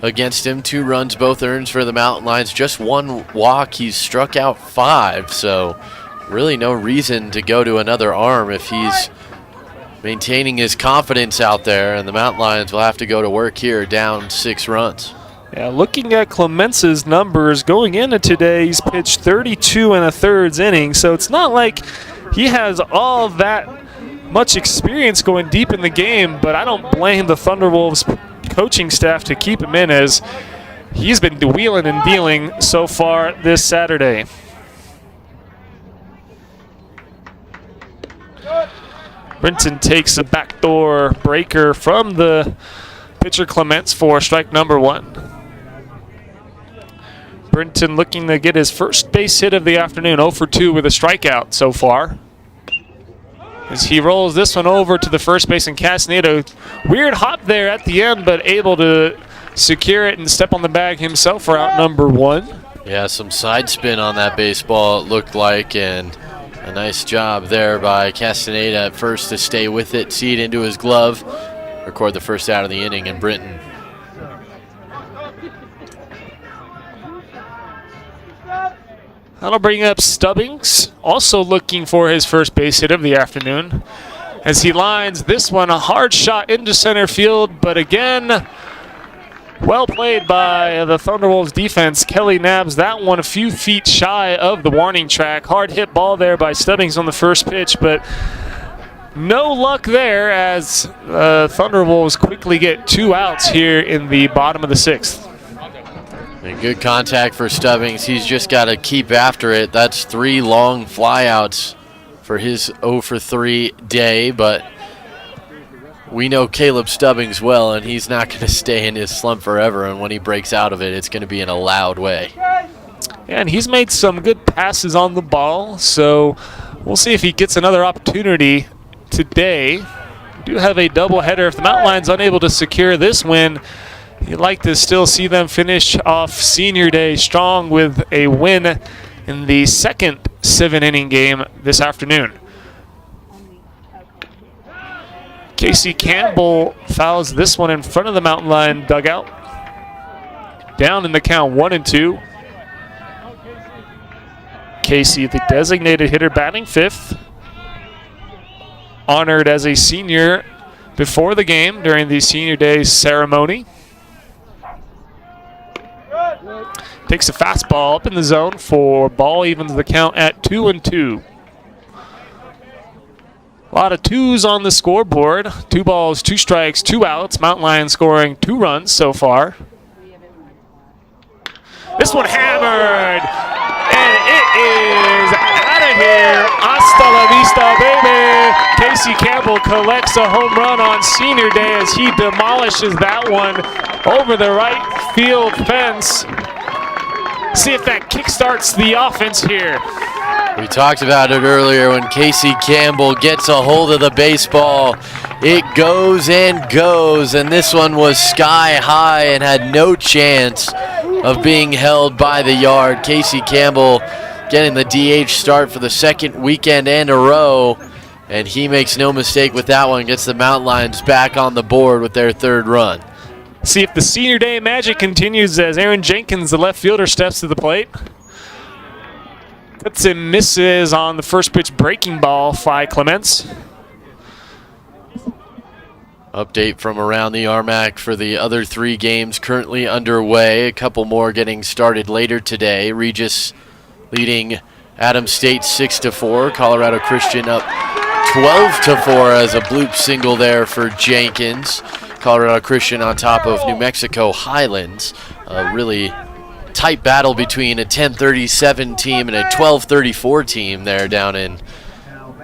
against him, 2 runs, both earned for the Mountain Lions. Just 1 walk. He's struck out 5, so really no reason to go to another arm if he's maintaining his confidence out there, and the Mountain Lions will have to go to work here down 6 runs. Yeah, looking at Clements' numbers going into today, he's pitched 32 1/3 innings, so it's not like he has all that much experience going deep in the game, but I don't blame the Thunderwolves coaching staff to keep him in, as he's been wheeling and dealing so far this Saturday. Brinton takes a backdoor breaker from the pitcher Clements for strike number 1. Brinton looking to get his first base hit of the afternoon, 0 for 2 with a strikeout so far, as he rolls this one over to the first baseman Castaneda. Weird hop there at the end, but able to secure it and step on the bag himself for out number 1. Yeah, some side spin on that baseball, it looked like, and a nice job there by Castaneda at first to stay with it, see it into his glove, record the first out of the inning, and Brinton. That'll bring up Stubbings, also looking for his first base hit of the afternoon, as he lines this one, a hard shot into center field, but again, well played by the Thunderwolves defense. Kelly nabs that one a few feet shy of the warning track. Hard hit ball there by Stubbings on the first pitch, but no luck there, as Thunderwolves quickly get 2 outs here in the bottom of the 6th. And good contact for Stubbings. He's just got to keep after it. That's 3 long flyouts for his 0 for 3 day, but we know Caleb Stubbings well, and he's not going to stay in his slump forever, and when he breaks out of it, it's going to be in a loud way. And he's made some good passes on the ball, so we'll see if he gets another opportunity today. We do have a doubleheader. If the Mountain Lions unable to secure this win, you'd like to still see them finish off Senior Day strong with a win in the second 7-inning game this afternoon. Casey Campbell fouls this one in front of the Mountain Lion dugout. Down in the count, 1-2. Casey, the designated hitter, batting 5th. Honored as a senior before the game during the Senior Day ceremony. Takes a fastball up in the zone for ball, evens the count at 2-2. A lot of 2s on the scoreboard. 2 balls, 2 strikes, 2 outs. Mountain Lions scoring 2 runs so far. This one hammered, and it is out of here. Hasta la vista, baby. Casey Campbell collects a home run on Senior Day as he demolishes that one over the right field fence. See if that kickstarts the offense here. We talked about it earlier when Casey Campbell gets a hold of the baseball. It goes and goes, and this one was sky high and had no chance of being held by the yard. Casey Campbell getting the DH start for the second weekend in a row, and he makes no mistake with that one, gets the Mountain Lions back on the board with their third run. See if the senior day magic continues as Aaron Jenkins, the left fielder, steps to the plate. Cuts and misses on the first pitch breaking ball by Clements. Update from around the RMAC for the other 3 games currently underway. A couple more getting started later today. Regis leading Adams State 6-4. Colorado Christian up 12-4 as a bloop single there for Jenkins. Colorado Christian on top of New Mexico Highlands. A really tight battle between a 10-37 team and a 12-34 team there down in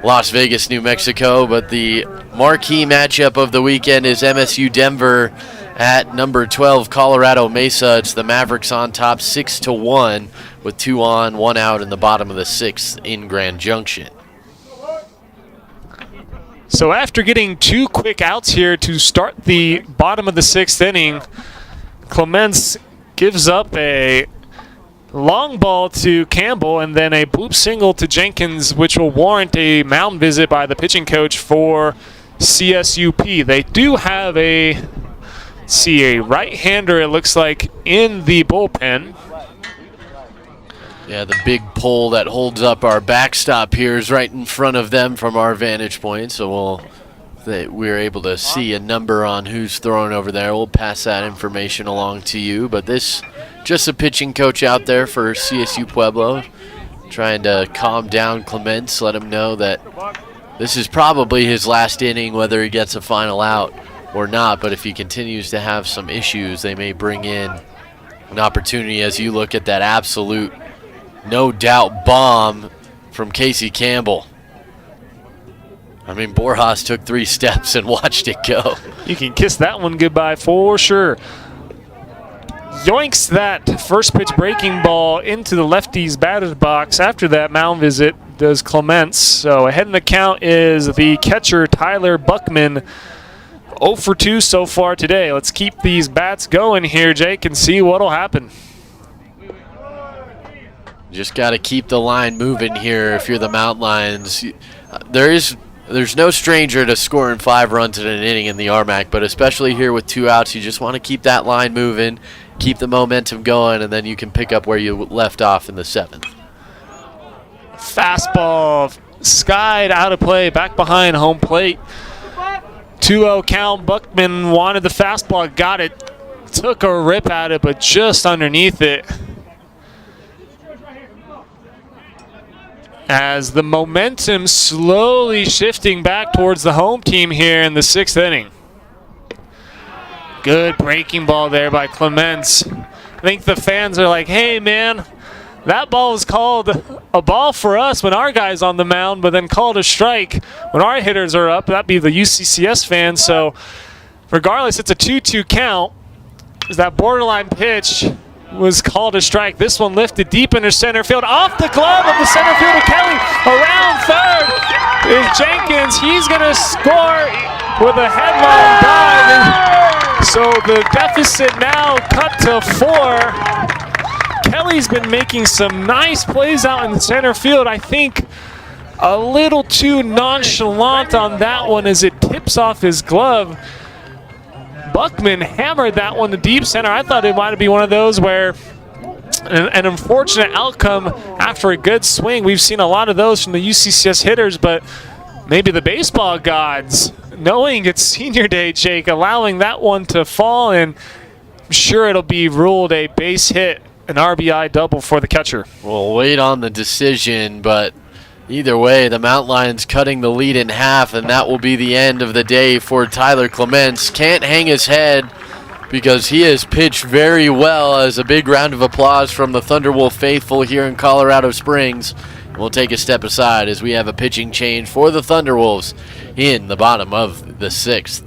Las Vegas, New Mexico. But the marquee matchup of the weekend is MSU Denver at number 12 Colorado Mesa. It's the Mavericks on top 6-1 with 2 on, 1 out in the bottom of the 6th in Grand Junction. So after getting 2 quick outs here to start the bottom of the 6th inning, Clements gives up a long ball to Campbell and then a bloop single to Jenkins, which will warrant a mound visit by the pitching coach for CSUP. They do have a right-hander, it looks like, in the bullpen. Yeah, the big pole that holds up our backstop here is right in front of them from our vantage point, so we're able to see a number on who's throwing over there. We'll pass that information along to you, but this just a pitching coach out there for CSU Pueblo, trying to calm down Clements, let him know that this is probably his last inning, whether he gets a final out or not. But if he continues to have some issues, they may bring in an opportunity as you look at that absolute, no doubt bomb from Casey Campbell. I mean, Borjas took 3 steps and watched it go. You can kiss that one goodbye for sure. Yoinks that first pitch breaking ball into the lefty's batter's box. After that mound visit does Clements. So ahead in the count is the catcher Tyler Buckman. 0 for 2 so far today. Let's keep these bats going here, Jake, and see what'll happen. Just got to keep the line moving here if you're the Mountain Lions. There's no stranger to scoring 5 runs in an inning in the RMAC, but especially here with 2 outs, you just want to keep that line moving, keep the momentum going, and then you can pick up where you left off in the 7th. Fastball skied out of play, back behind home plate. 2-0 count. Buckman wanted the fastball, got it, took a rip at it, but just underneath it. As the momentum slowly shifting back towards the home team here in the 6th inning. Good breaking ball there by Clements. I think the fans are like, hey man, that ball was called a ball for us when our guy's on the mound, but then called a strike when our hitters are up. That'd be the UCCS fans. So regardless, it's a 2-2 count. That borderline pitch was called a strike. This one lifted deep into center field, off the glove of the center fielder Kelly. Around third is Jenkins. He's going to score with a headline dive. So the deficit now cut to 4. Kelly's been making some nice plays out in the center field. I think a little too nonchalant on that one as it tips off his glove. Buckman hammered that one to deep center. I thought it might be one of those where an unfortunate outcome after a good swing. We've seen a lot of those from the UCCS hitters, but maybe the baseball gods, knowing it's senior day, Jake, allowing that one to fall, and I'm sure it'll be ruled a base hit, an RBI double for the catcher. We'll wait on the decision, but either way, the Mountain Lions cutting the lead in half, and that will be the end of the day for Tyler Clements. Can't hang his head because he has pitched very well. As a big round of applause from the Thunderwolf faithful here in Colorado Springs. We'll take a step aside as we have a pitching change for the Thunderwolves in the bottom of the 6th.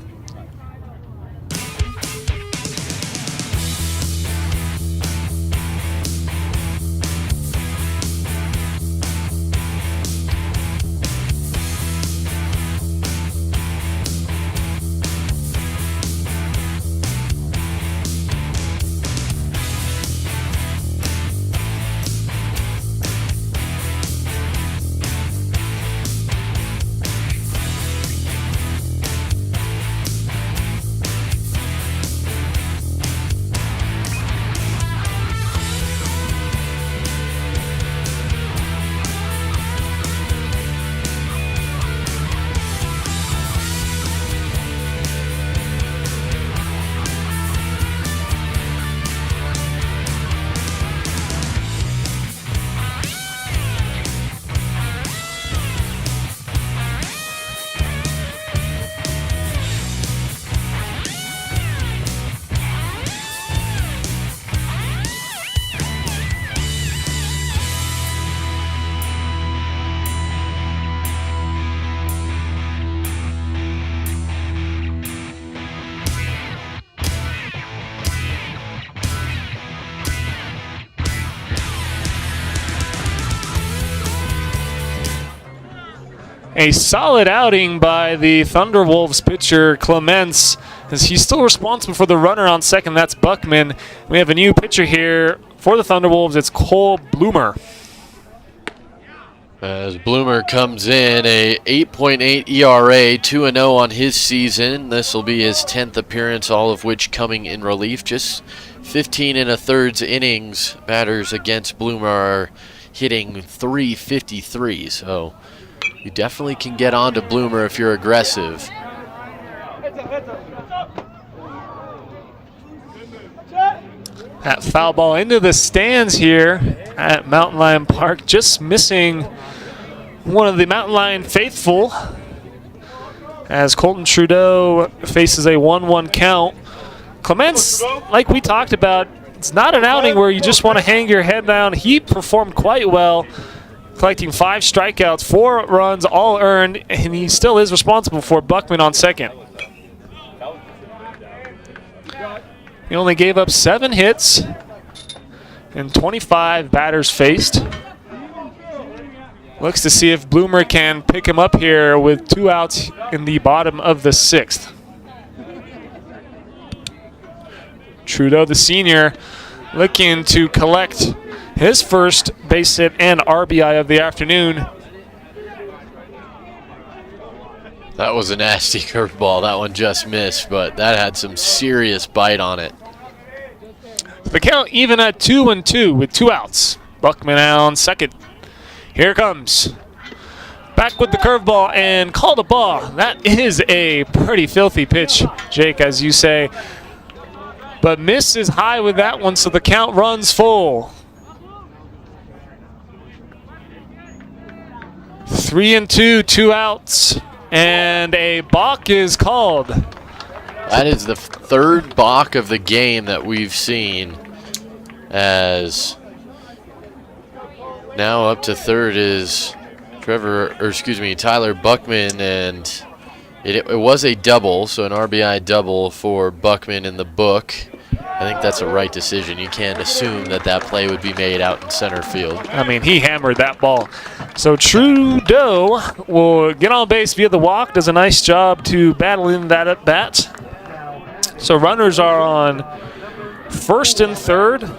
A solid outing by the Thunderwolves pitcher, Clements, as he's still responsible for the runner on second. That's Buckman. We have a new pitcher here for the Thunderwolves. It's Cole Bloomer. As Bloomer comes in, a 8.8 ERA, 2-0 on his season. This will be his 10th appearance, all of which coming in relief. Just 15 1/3 innings. Batters against Bloomer are hitting .353, so you definitely can get on to Bloomer if you're aggressive. That foul ball into the stands here at Mountain Lion Park, just missing one of the Mountain Lion faithful as Colton Trudeau faces a 1-1 count. Clements, like we talked about, it's not an outing where you just want to hang your head down. He performed quite well, collecting 5 strikeouts, 4 runs, all earned, and he still is responsible for Buckman on second. He only gave up 7 hits and 25 batters faced. Looks to see if Bloomer can pick him up here with 2 outs in the bottom of the 6th. Trudeau, the senior, looking to collect his first base hit and RBI of the afternoon. That was a nasty curveball. That one just missed, but that had some serious bite on it. The count even at 2-2 with 2 outs. Buckman on second. Here it comes. Back with the curveball and called a ball. That is a pretty filthy pitch, Jake, as you say. But misses high with that one, so the count runs full. 3-2, 2 outs, and a balk is called. That is the 3rd balk of the game that we've seen, as now up to third is Tyler Buckman, and it was a double, so an RBI double for Buckman in the book. I think that's a right decision. You can't assume that that play would be made out in center field. I mean, he hammered that ball. So Trudeau will get on base via the walk, does a nice job to battle in that at bat. So runners are on first and third,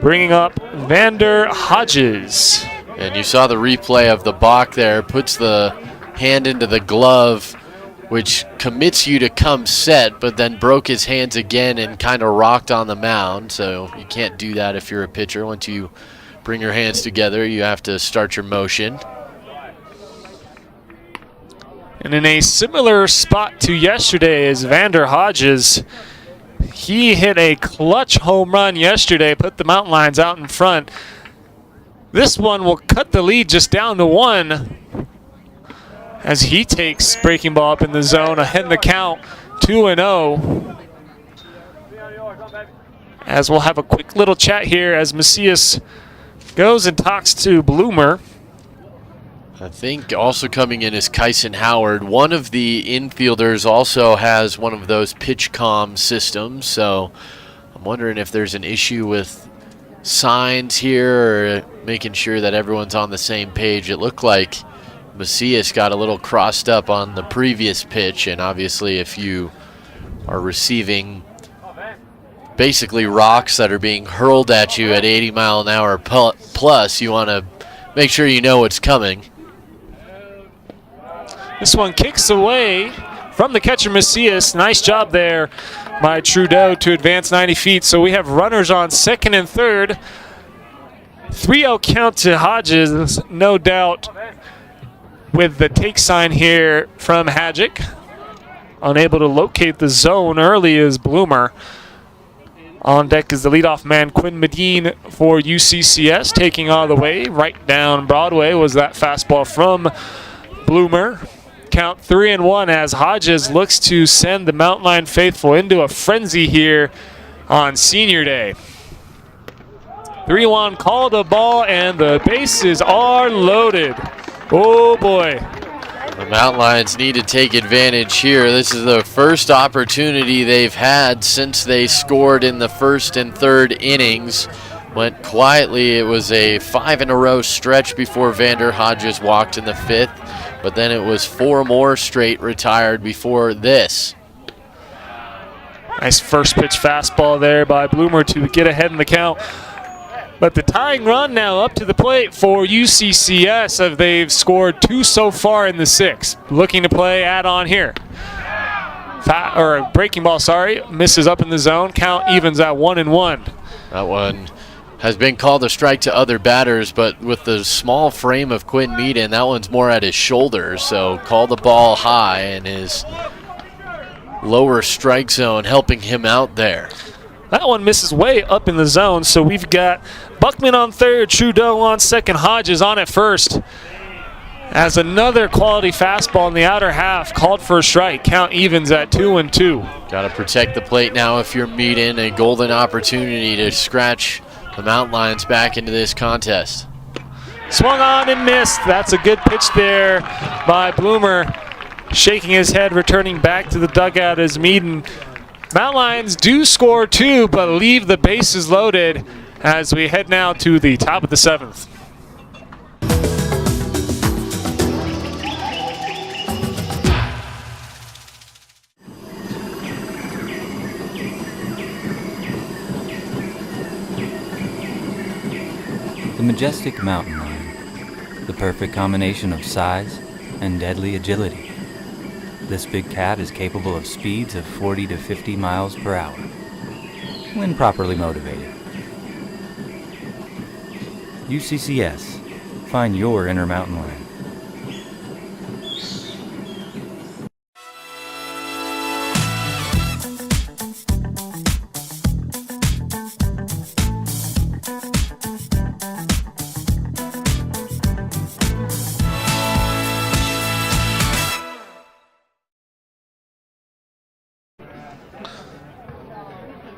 bringing up Vander Hodges. And you saw the replay of the balk there, puts the hand into the glove, which commits you to come set, but then broke his hands again and kind of rocked on the mound. So you can't do that if you're a pitcher. Once you bring your hands together, you have to start your motion. And in a similar spot to yesterday is Vander Hodges. He hit a clutch home run yesterday, put the Mountain Lions out in front. This one will cut the lead just down to 1 as he takes breaking ball up in the zone, ahead in the count, 2-0. As we'll have a quick little chat here as Macias goes and talks to Bloomer. I think also coming in is Kyson Howard. One of the infielders also has one of those pitch comm systems, so I'm wondering if there's an issue with signs here or making sure that everyone's on the same page. It looked like Macias got a little crossed up on the previous pitch, and obviously if you are receiving basically rocks that are being hurled at you at 80 mile an hour plus, you want to make sure you know what's coming. This one kicks away from the catcher Macias. Nice job there by Trudeau to advance 90 feet. So we have runners on second and third. 3-0 count to Hodges, no doubt, with the take sign here from Hadjic. Unable to locate the zone early is Bloomer. On deck is the leadoff man, Quinn Medine for UCCS, taking all the way. Right down Broadway was that fastball from Bloomer. Count 3-1 as Hodges looks to send the Mountain Lion faithful into a frenzy here on Senior Day. 3-1 called a ball, and the bases are loaded. Oh boy. The Mountain Lions need to take advantage here. This is the first opportunity they've had since they scored in the first and third innings. went quietly. It was a 5-in-a-row stretch before Vander Hodges walked in the 5th, but then it was 4 more straight retired before this. Nice first pitch fastball there by Bloomer to get ahead in the count. But the tying run now up to the plate for UCCS, as they've scored 2 so far in the 6th. Looking to play add-on here. Breaking ball, misses up in the zone. Count evens at 1-1. That one has been called a strike to other batters, but with the small frame of Quinn Meaden, that one's more at his shoulder, so call the ball high in his lower strike zone, helping him out there. That one misses way up in the zone, so we've got Buckman on third, Trudeau on second, Hodges on at first. As another quality fastball in the outer half, called for a strike. Count evens at 2-2. Got to protect the plate now if you're Meaden. A golden opportunity to scratch the Mountain Lions back into this contest. Swung on and missed. That's a good pitch there by Bloomer. Shaking his head, returning back to the dugout as Meaden. Mountain Lions do score 2, but leave the bases loaded as we head now to the top of the 7th. The majestic mountain lion, the perfect combination of size and deadly agility. This big cat is capable of speeds of 40 to 50 miles per hour, when properly motivated. UCCS, find your inner mountain lion.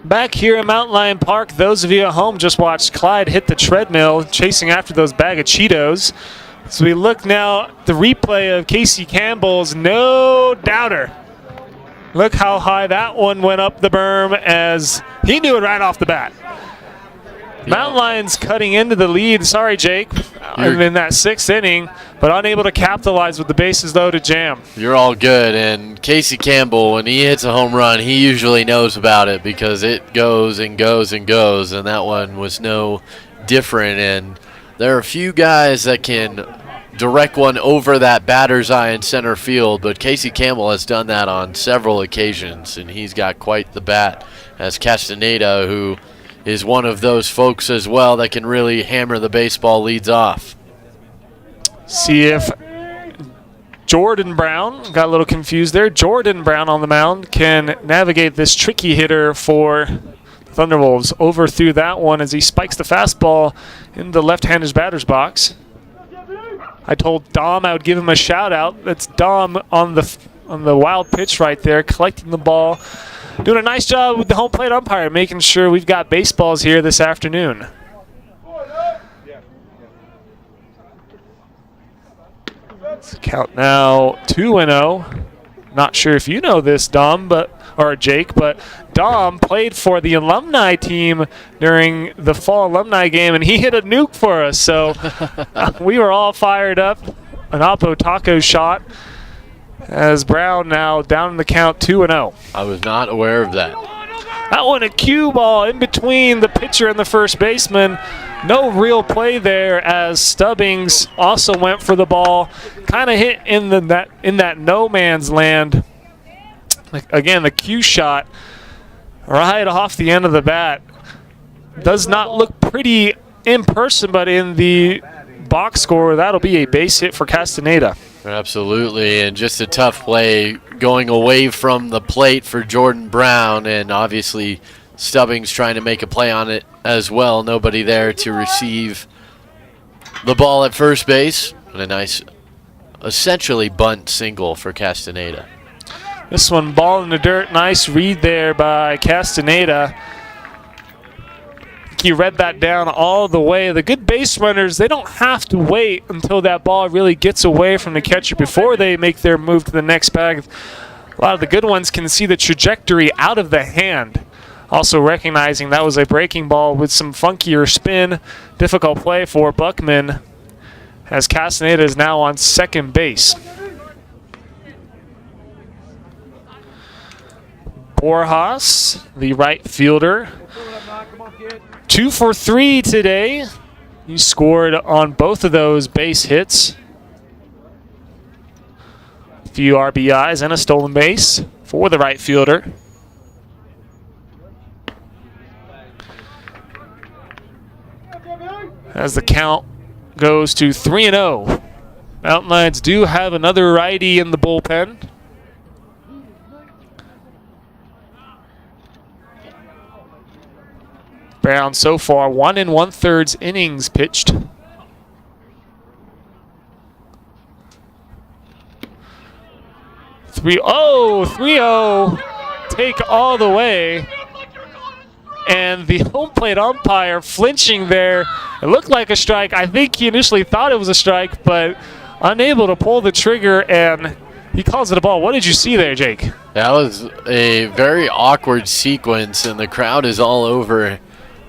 Back here at Mountain Lion Park, those of you at home just watched Clyde hit the treadmill, chasing after those bag of Cheetos. So we look now at the replay of Casey Campbell's no doubter. Look how high that one went up the berm, as he knew it right off the bat. Mountain Lions cutting into the lead. Sorry, Jake, in that 6th inning, but unable to capitalize with the bases loaded jam. You're all good. And Casey Campbell, when he hits a home run, he usually knows about it because it goes and goes and goes, and that one was no different. And there are a few guys that can direct one over that batter's eye in center field, but Casey Campbell has done that on several occasions, and he's got quite the bat, as Castaneda, who is one of those folks as well that can really hammer the baseball, leads off. See if Jordan Brown, got a little confused there, Jordan Brown on the mound can navigate this tricky hitter for Thunderwolves. Overthrew that one as he spikes the fastball in the left-handed batter's box. I told Dom I would give him a shout out. That's Dom on the wild pitch right there, collecting the ball. Doing a nice job with the home plate umpire, making sure we've got baseballs here this afternoon. Let's count now 2-0. Not sure if you know this, Dom, or Jake, but Dom played for the alumni team during the fall alumni game, and he hit a nuke for us. So we were all fired up. An Oppo Taco shot. As Brown now down in the count 2-0. I was not aware of that. That one a cue ball in between the pitcher and the first baseman. No real play there, as Stubbings also went for the ball. Kind of hit in that no man's land. Again, the cue shot right off the end of the bat. Does not look pretty in person, but in the box score, that'll be a base hit for Castaneda. Absolutely, and just a tough play going away from the plate for Jordan Brown, and obviously Stubbings trying to make a play on it as well. Nobody there to receive the ball at first base, and a nice, essentially bunt single for Castaneda. This one, ball in the dirt, nice read there by Castaneda. He read that down all the way. The good base runners, they don't have to wait until that ball really gets away from the catcher before they make their move to the next bag. A lot of the good ones can see the trajectory out of the hand Also recognizing that was a breaking ball with some funkier spin. Difficult play for Buckman, as Castaneda is now on second base. Borjas, the right fielder, 2 for 3 today. He scored on both of those base hits. A few RBIs and a stolen base for the right fielder. As the count goes to 3-0. Mountain Lions do have another righty in the bullpen. Brown so far 1 1/3 innings pitched. Three oh, take all the way. And the home plate umpire flinching there. It looked like a strike. I think he initially thought it was a strike, but unable to pull the trigger, and he calls it a ball. What did you see there, Jake? That was a very awkward sequence, and the crowd is all over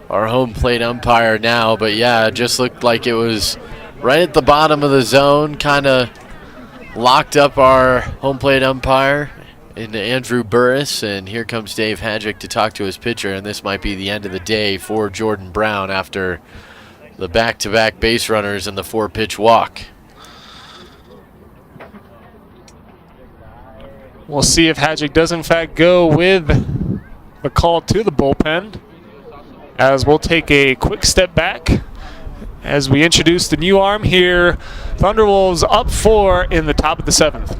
our home plate umpire now. But yeah, it just looked like it was right at the bottom of the zone, kind of locked up our home plate umpire into Andrew Burris, and here comes Dave Hadjic to talk to his pitcher, and this might be the end of the day for Jordan Brown after the back-to-back base runners and the 4-pitch walk. We'll see if Hadjic does in fact go with the call to the bullpen, as we'll take a quick step back as we introduce the new arm here. Thunderwolves up 4 in the top of the 7th.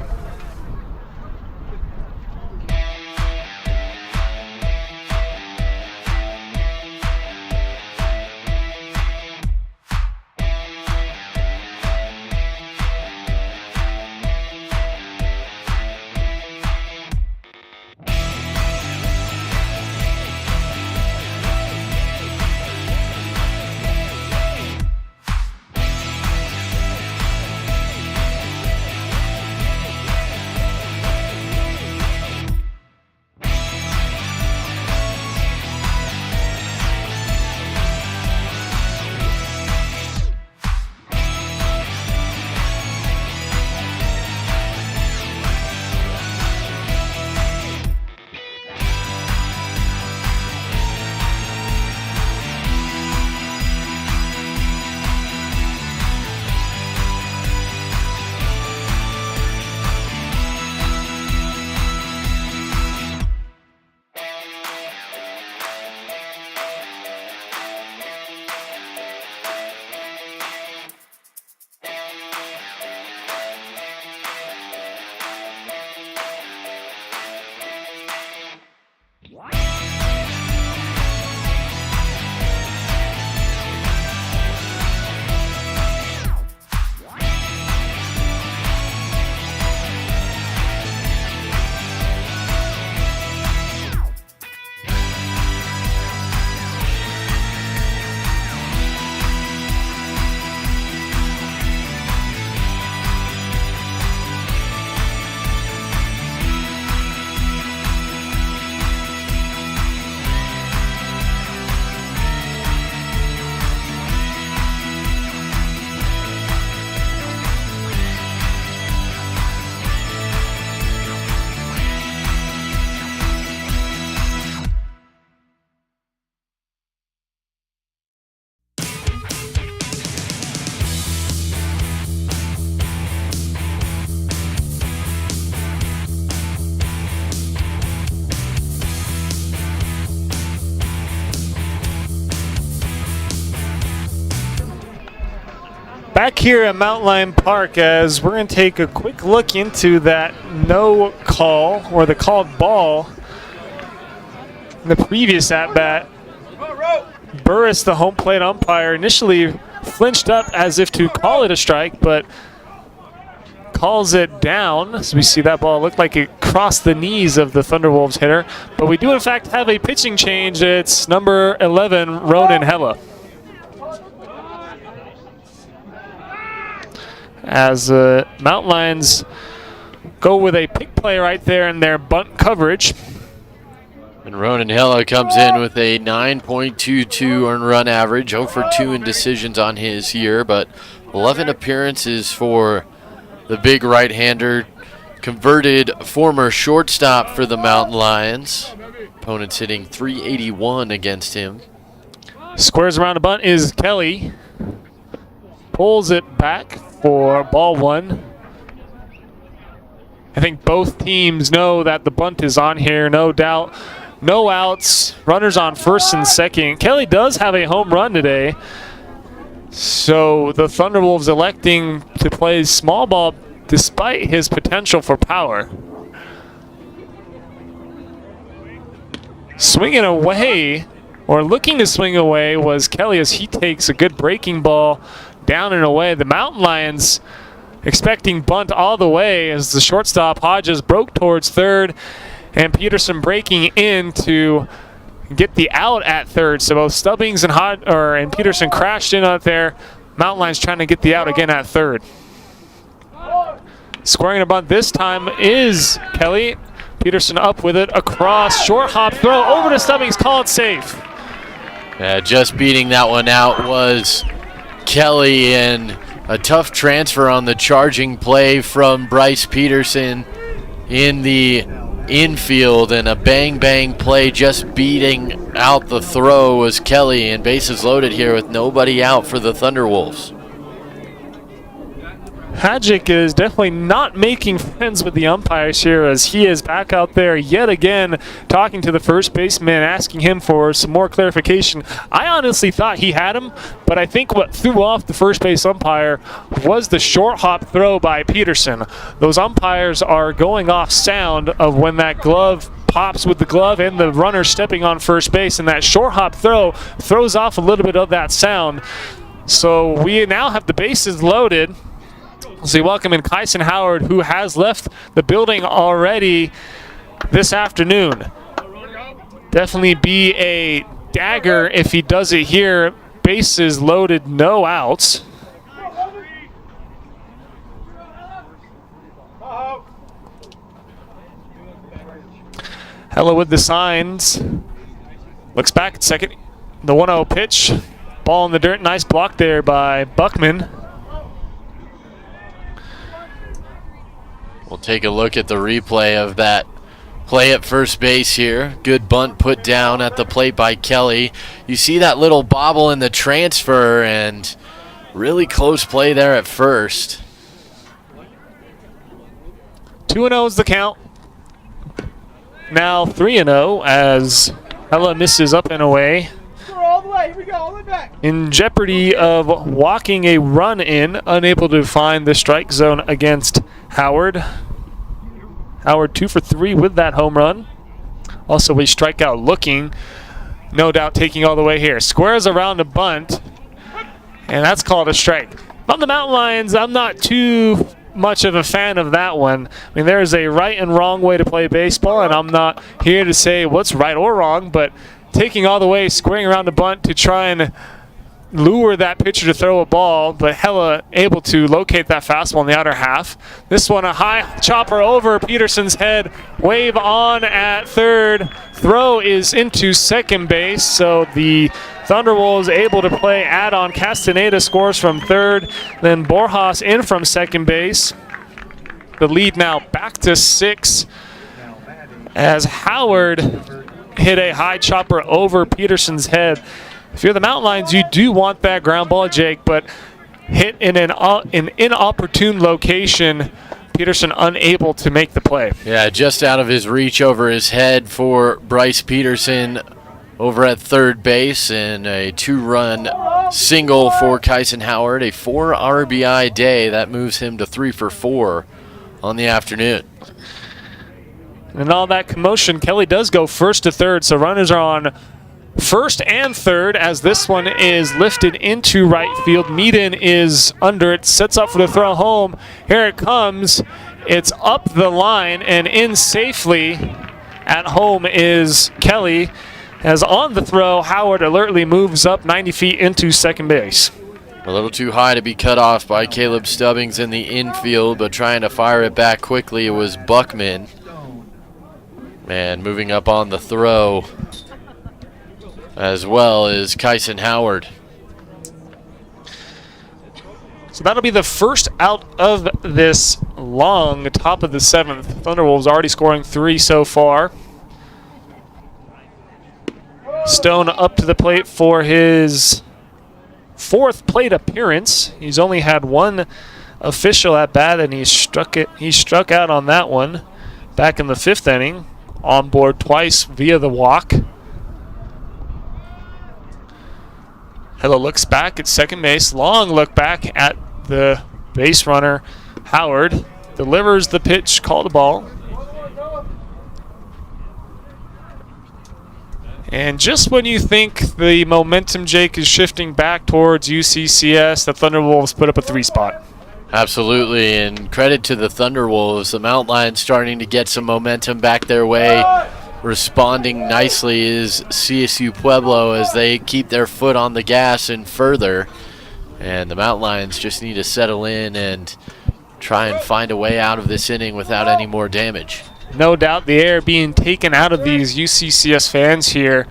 Back here at Mountain Lion Park, as we're going to take a quick look into that no call, or the called ball in the previous at-bat. Burris, the home plate umpire, initially flinched up as if to call it a strike, but calls it down. So we see that ball looked like it crossed the knees of the Thunderwolves hitter. But we do, in fact, have a pitching change. It's number 11, Ronan Hella. As Mountain Lions go with a pick play right there in their bunt coverage. And Ronan Hilla comes in with a 9.22 earned run average, 0 for 2 in decisions on his year, but 11 appearances for the big right-hander, converted former shortstop for the Mountain Lions. Opponents hitting .381 against him. Squares around the bunt is Kelly. Pulls it back for ball one. I think both teams know that the bunt is on here, no doubt. No outs, runners on first and second. Kelly does have a home run today. So the Thunderwolves electing to play small ball despite his potential for power. Swinging away, or looking to swing away, was Kelly as he takes a good breaking ball down and away. The Mountain Lions expecting bunt all the way as the shortstop Hodges broke towards third, and Peterson breaking in to get the out at third. So both Stubbings and Peterson crashed in out there. Mountain Lions trying to get the out again at third. Squaring a bunt this time is Kelly. Peterson up with it across, short hop throw over to Stubbings, call it safe. Yeah, just beating that one out was Kelly, and a tough transfer on the charging play from Bryce Peterson in the infield, and a bang play just beating out the throw was Kelly, and bases loaded here with nobody out for the Thunderwolves. Hadjic is definitely not making friends with the umpires here as he is back out there yet again talking to the first baseman, asking him for some more clarification. I honestly thought he had him, but I think what threw off the first base umpire was the short hop throw by Peterson. Those umpires are going off sound of when that glove pops with the glove and the runner stepping on first base, and that short hop throw throws off a little bit of that sound. So we now have the bases loaded. So we welcome in Kyson Howard, who has left the building already this afternoon. Definitely be a dagger if he does it here. Bases loaded, no outs. Hello with the signs. Looks back at second. The 1-0 pitch. Ball in the dirt. Nice block there by Buckman. We'll take a look at the replay of that play at first base here. Good bunt put down at the plate by Kelly. You see that little bobble in the transfer, and really close play there at first. 2-0 is the count. Now 3-0 as Hella misses up and away. All the way, here we go, all the way back. In jeopardy of walking a run in, unable to find the strike zone against Howard. Howard 2 for 3 with that home run. Also a strikeout looking, no doubt taking all the way here. Squares around a bunt, and that's called a strike. On the Mountain Lions, I'm not too much of a fan of that one. I mean, there's a right and wrong way to play baseball, and I'm not here to say what's right or wrong, but taking all the way, squaring around the bunt to try and lure that pitcher to throw a ball, but Hella able to locate that fastball in the outer half. This one, a high chopper over Peterson's head, wave on at third. Throw is into second base, so the Thunderwolves able to play add-on. Castaneda scores from third, then Borjas in from second base. The lead now back to 6 as Howard hit a high chopper over Peterson's head. If you're the Mountain Lions, you do want that ground ball, Jake, but hit in an inopportune location. Peterson unable to make the play. Yeah, just out of his reach over his head for Bryce Peterson over at third base, and a 2-run single for Kyson Howard. A 4 RBI day. That moves him to 3 for 4 on the afternoon. And all that commotion, Kelly does go first to third, so runners are on first and third as this one is lifted into right field. Meaden is under it, sets up for the throw home. Here it comes. It's up the line and in safely. At home is Kelly. As on the throw, Howard alertly moves up 90 feet into second base. A little too high to be cut off by Caleb Stubbings in the infield, but trying to fire it back quickly, it was Buckman. And moving up on the throw as well is Kyson Howard. So that'll be the first out of this long top of the 7th. Thunderwolves already scoring 3 so far. Stone up to the plate for his 4th plate appearance. He's only had 1 official at bat, and he struck out on that one back in the 5th inning. On board twice via the walk. Hello looks back at second base. Long look back at the base runner. Howard delivers the pitch, called the ball. And just when you think the momentum, Jake, is shifting back towards UCCS, the Thunderwolves put up a 3 spot. Absolutely, and credit to the Thunderwolves. The Mountain Lions starting to get some momentum back their way. Responding nicely is CSU Pueblo as they keep their foot on the gas and further. And the Mountain Lions just need to settle in and try and find a way out of this inning without any more damage. No doubt the air being taken out of these UCCS fans here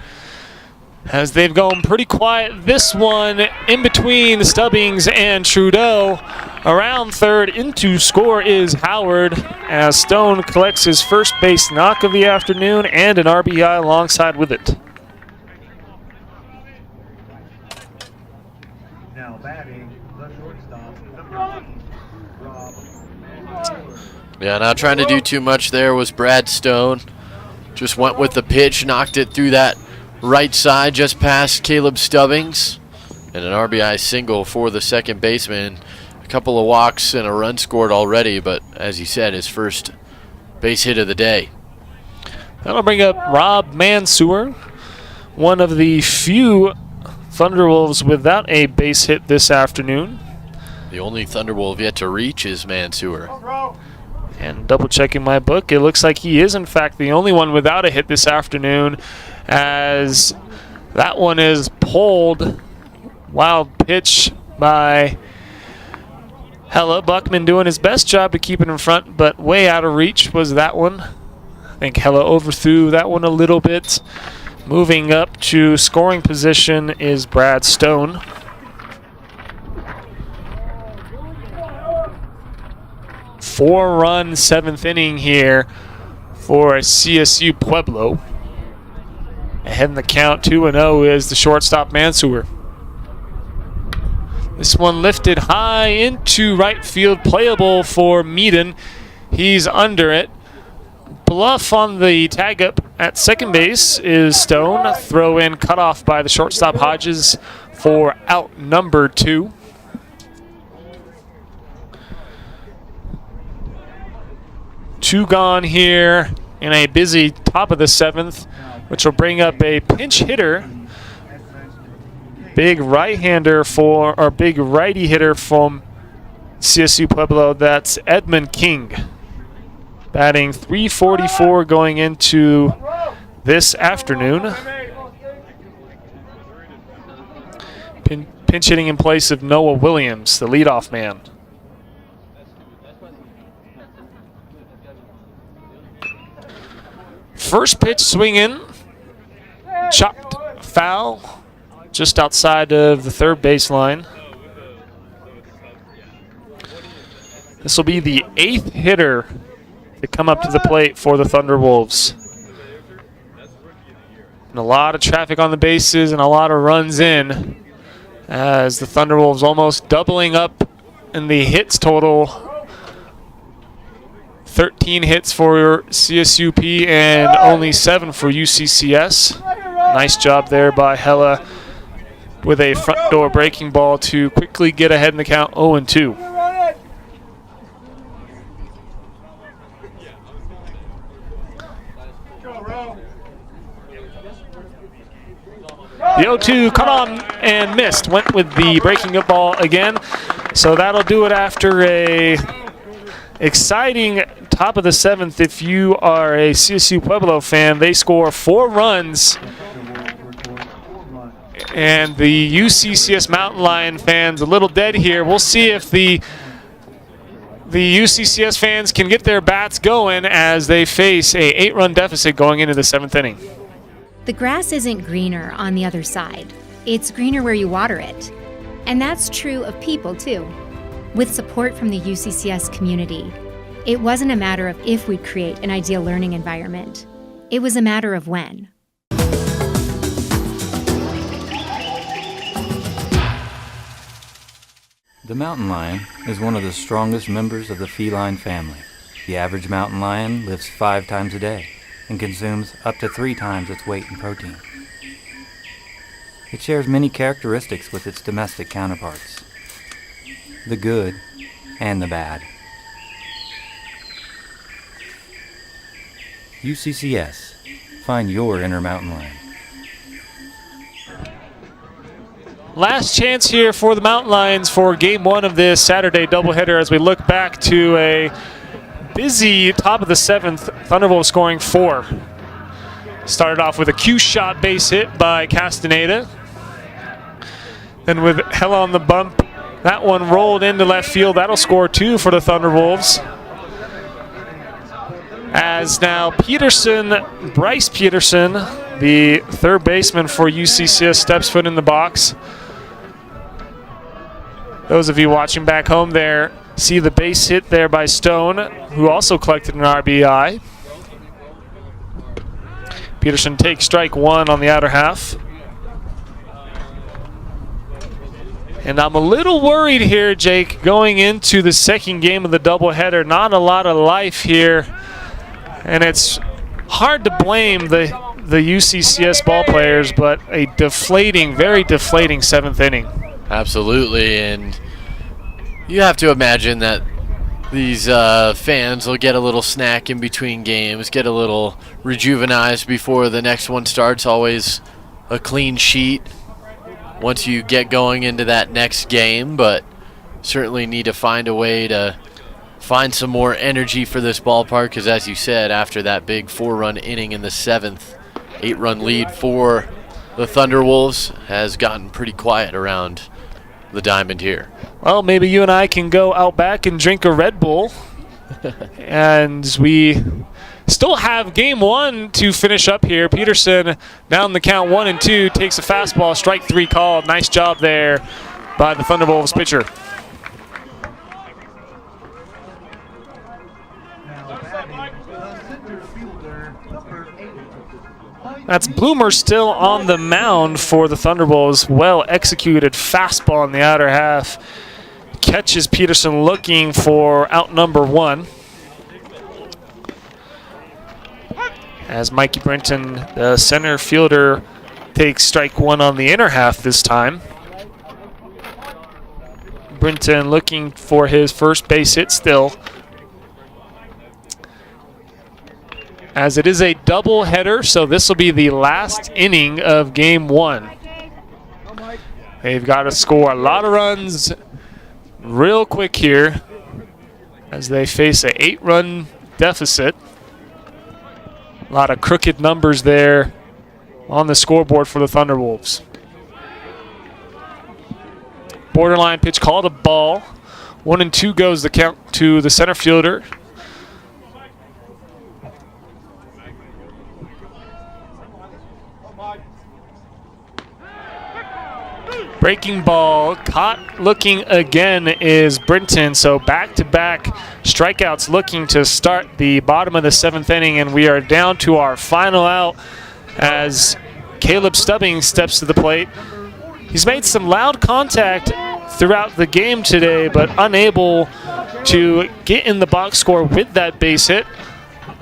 as they've gone pretty quiet. This one in between Stubbings and Trudeau. Around third into score is Howard as Stone collects his first base knock of the afternoon and an RBI alongside with it. Now batting the shortstop, Yeah, not trying to do too much there was Brad Stone. Just went with the pitch, knocked it through that right side just past Caleb Stubbings. And an RBI single for the second baseman. A couple of walks and a run scored already, but as you said, his first base hit of the day. That'll bring up Rob Mansour, one of the few Thunderwolves without a base hit this afternoon. The only Thunderwolf yet to reach is Mansour. And double checking my book, it looks like he is in fact the only one without a hit this afternoon, as that one is pulled. Wild pitch by Hella. Buckman doing his best job to keep it in front, but way out of reach was that one. I think Hella overthrew that one a little bit. Moving up to scoring position is Brad Stone. Four-run 7th inning here for CSU Pueblo. Ahead in the count, 2-0 is the shortstop Mansour. This one lifted high into right field, playable for Meaden. He's under it. Bluff on the tag up at second base is Stone. Throw in cut off by the shortstop Hodges for out number 2. Two gone here in a busy top of the 7th, which will bring up a pinch hitter. Big right-hander for, or big righty hitter from CSU Pueblo. That's Edmund King. Batting .344 going into this afternoon. Pinch hitting in place of Noah Williams, the leadoff man. First pitch swinging, chopped foul just outside of the third baseline. This will be the 8th hitter to come up to the plate for the Thunderwolves. And a lot of traffic on the bases and a lot of runs in as the Thunderwolves almost doubling up in the hits total. 13 hits for CSUP and only 7 for UCCS. Nice job there by Hella with a front door breaking ball to quickly get ahead in the count 0-2. The 0-2 cut on and missed. Went with the breaking up ball again. So that'll do it after a exciting top of the 7th. If you are a CSU Pueblo fan, they score 4 runs. And the UCCS Mountain Lion fans a little dead here. We'll see if the the UCCS fans can get their bats going as they face a 8-run deficit going into the 7th inning. The grass isn't greener on the other side. It's greener where you water it. And that's true of people, too. With support from the UCCS community, it wasn't a matter of if we'd create an ideal learning environment. It was a matter of when. The mountain lion is one of the strongest members of the feline family. The average mountain lion lives 5 times a day and consumes up to 3 times its weight in protein. It shares many characteristics with its domestic counterparts, the good and the bad. UCCS. Find your inner mountain lion. Last chance here for the Mountain Lions for Game 1 of this Saturday doubleheader as we look back to a busy top of the 7th. Thunderwolves scoring 4. Started off with a Q shot base hit by Castaneda. Then with Hella on the bump, that one rolled into left field. That'll score 2 for the Thunderwolves. As now Bryce Peterson, the third baseman for UCCS, steps foot in the box. Those of you watching back home there see the base hit there by Stone, who also collected an RBI. Peterson takes strike 1 on the outer half. And I'm a little worried here, Jake, going into the second game of the doubleheader. Not a lot of life here. And it's hard to blame the UCCS ball players, but a deflating, very deflating 7th inning. Absolutely, and you have to imagine that these fans will get a little snack in between games, get a little rejuvenized before the next one starts. Always a clean sheet once you get going into that next game, but certainly need to find a way to find some more energy for this ballpark, because as you said, after that big 4-run inning in the 7th, 8-run lead for the Thunderwolves has gotten pretty quiet around the diamond here. Well, maybe you and I can go out back and drink a Red Bull. And we still have Game 1 to finish up here. Peterson down the count 1-2, takes a fastball, strike 3 called. Nice job there by the Thunderwolves pitcher. That's Bloomer still on the mound for the Thunderwolves. Well executed fastball in the outer half. Catches Peterson looking for out number 1. As Mikey Brinton, the center fielder, takes strike 1 on the inner half this time. Brinton looking for his first base hit still. As it is a double header, so this will be the last inning of Game 1. They've got to score a lot of runs real quick here as they face an 8-run deficit. A lot of crooked numbers there on the scoreboard for the Thunderwolves. Borderline pitch called a ball. 1-2 goes the count to the center fielder. Breaking ball, caught looking again is Brinton. So back-to-back strikeouts looking to start the bottom of the 7th inning, and we are down to our final out as Caleb Stubbing steps to the plate. He's made some loud contact throughout the game today, but unable to get in the box score with that base hit.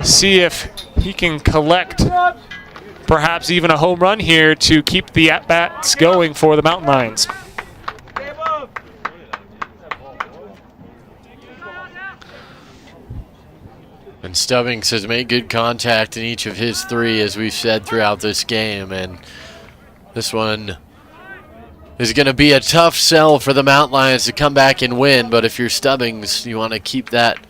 See if he can collect perhaps even a home run here to keep the at-bats going for the Mountain Lions. And Stubbings has made good contact in each of his 3, as we've said throughout this game, and this one is going to be a tough sell for the Mountain Lions to come back and win, but if you're Stubbings, you want to keep that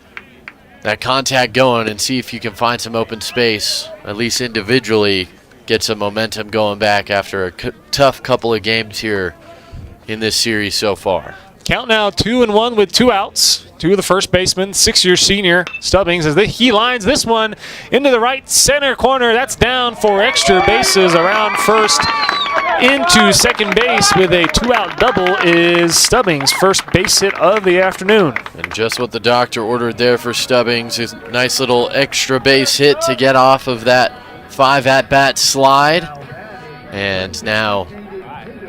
contact going and see if you can find some open space, at least individually, get some momentum going back after a tough couple of games here in this series so far. Count now 2-1 with 2 outs. to the first baseman, 6-year senior Stubbings, as he lines this one into the right center corner. That's down for extra bases around first into second base with a 2-out double is Stubbings' first base hit of the afternoon. And just what the doctor ordered there for Stubbings, his nice little extra base hit to get off of that 5 at-bat slide. And now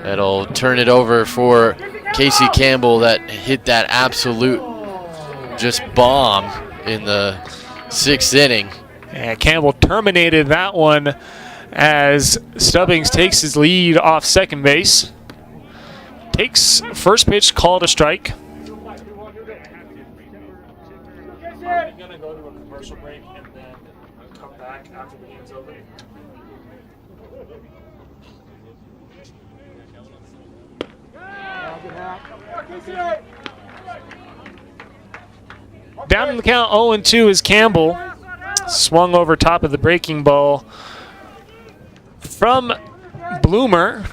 it'll turn it over for Casey Campbell that hit that absolute just bomb in the 6th inning. And Campbell terminated that one as Stubbings takes his lead off second base. Takes first pitch, called a strike. I'm going to go to a commercial break and then come back after the game's over. Down in the count, 0-2 is Campbell. Swung over top of the breaking ball from Bloomer.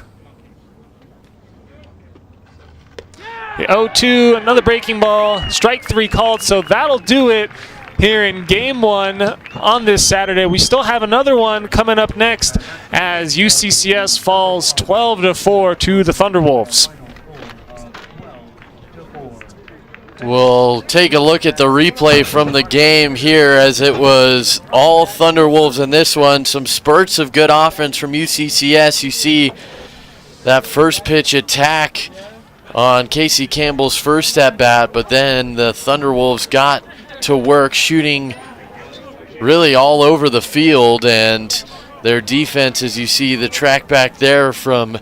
The 0-2, another breaking ball, strike 3 called, so that'll do it here in game 1 on this Saturday. We still have another one coming up next as UCCS falls 12-4 to the Thunderwolves. We'll take a look at the replay from the game here, as it was all Thunderwolves in this one. Some spurts of good offense from UCCS. You see that first pitch attack on Casey Campbell's first at-bat, but then the Thunderwolves got to work shooting really all over the field, and their defense, as you see the track back there from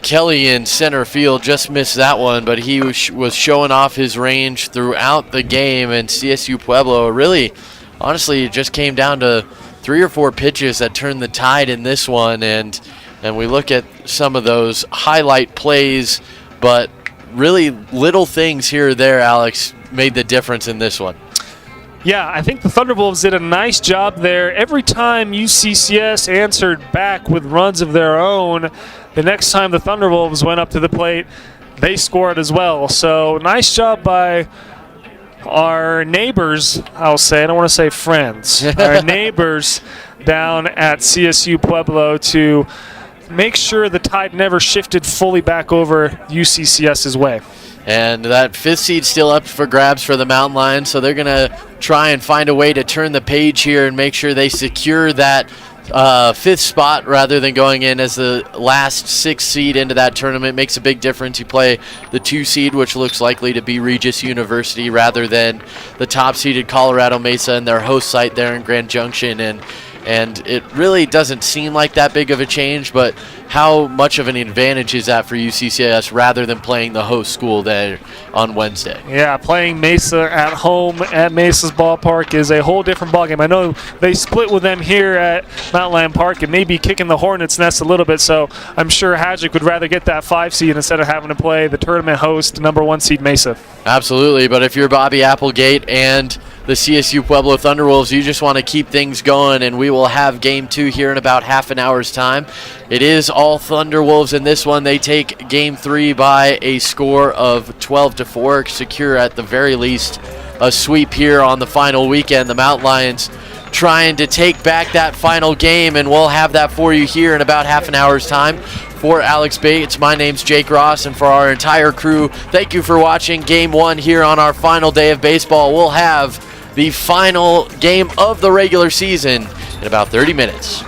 Kelly in center field, just missed that one, but he was showing off his range throughout the game. And CSU Pueblo really, honestly, it just came down to 3 or 4 pitches that turned the tide in this one. And we look at some of those highlight plays, but really little things here or there, Alex, made the difference in this one. Yeah, I think the Thunderwolves did a nice job there. Every time UCCS answered back with runs of their own, the next time the Thunderwolves went up to the plate, they scored as well. So nice job by our neighbors, I'll say. I don't want to say friends. Our neighbors down at CSU Pueblo to make sure the tide never shifted fully back over UCCS's way. And that 5th seed still up for grabs for the Mountain Lions, so they're going to try and find a way to turn the page here and make sure they secure that 5th spot rather than going in as the last 6th seed into that tournament. Makes a big difference. You play the 2 seed, which looks likely to be Regis University, rather than the top-seeded Colorado Mesa and their host site there in Grand Junction. And it really doesn't seem like that big of a change, but how much of an advantage is that for UCCS rather than playing the host school there on Wednesday? Yeah, playing Mesa at home at Mesa's ballpark is a whole different ballgame. I know they split with them here at Mount Lion Park and maybe kicking the hornet's nest a little bit, so I'm sure Hadjic would rather get that 5 seed instead of having to play the tournament host number 1 seed Mesa. Absolutely, but if you're Bobby Applegate and the CSU Pueblo Thunderwolves, you just want to keep things going, and we will have game 2 here in about half an hour's time. It is all Thunderwolves in this one. They take game 3 by a score of 12-4, secure at the very least a sweep here on the final weekend. The Mountain Lions trying to take back that final game, and we'll have that for you here in about half an hour's time. For Alex Bates, my name's Jake Ross, and for our entire crew, thank you for watching game 1 here on our final day of baseball. We'll have the final game of the regular season in about 30 minutes.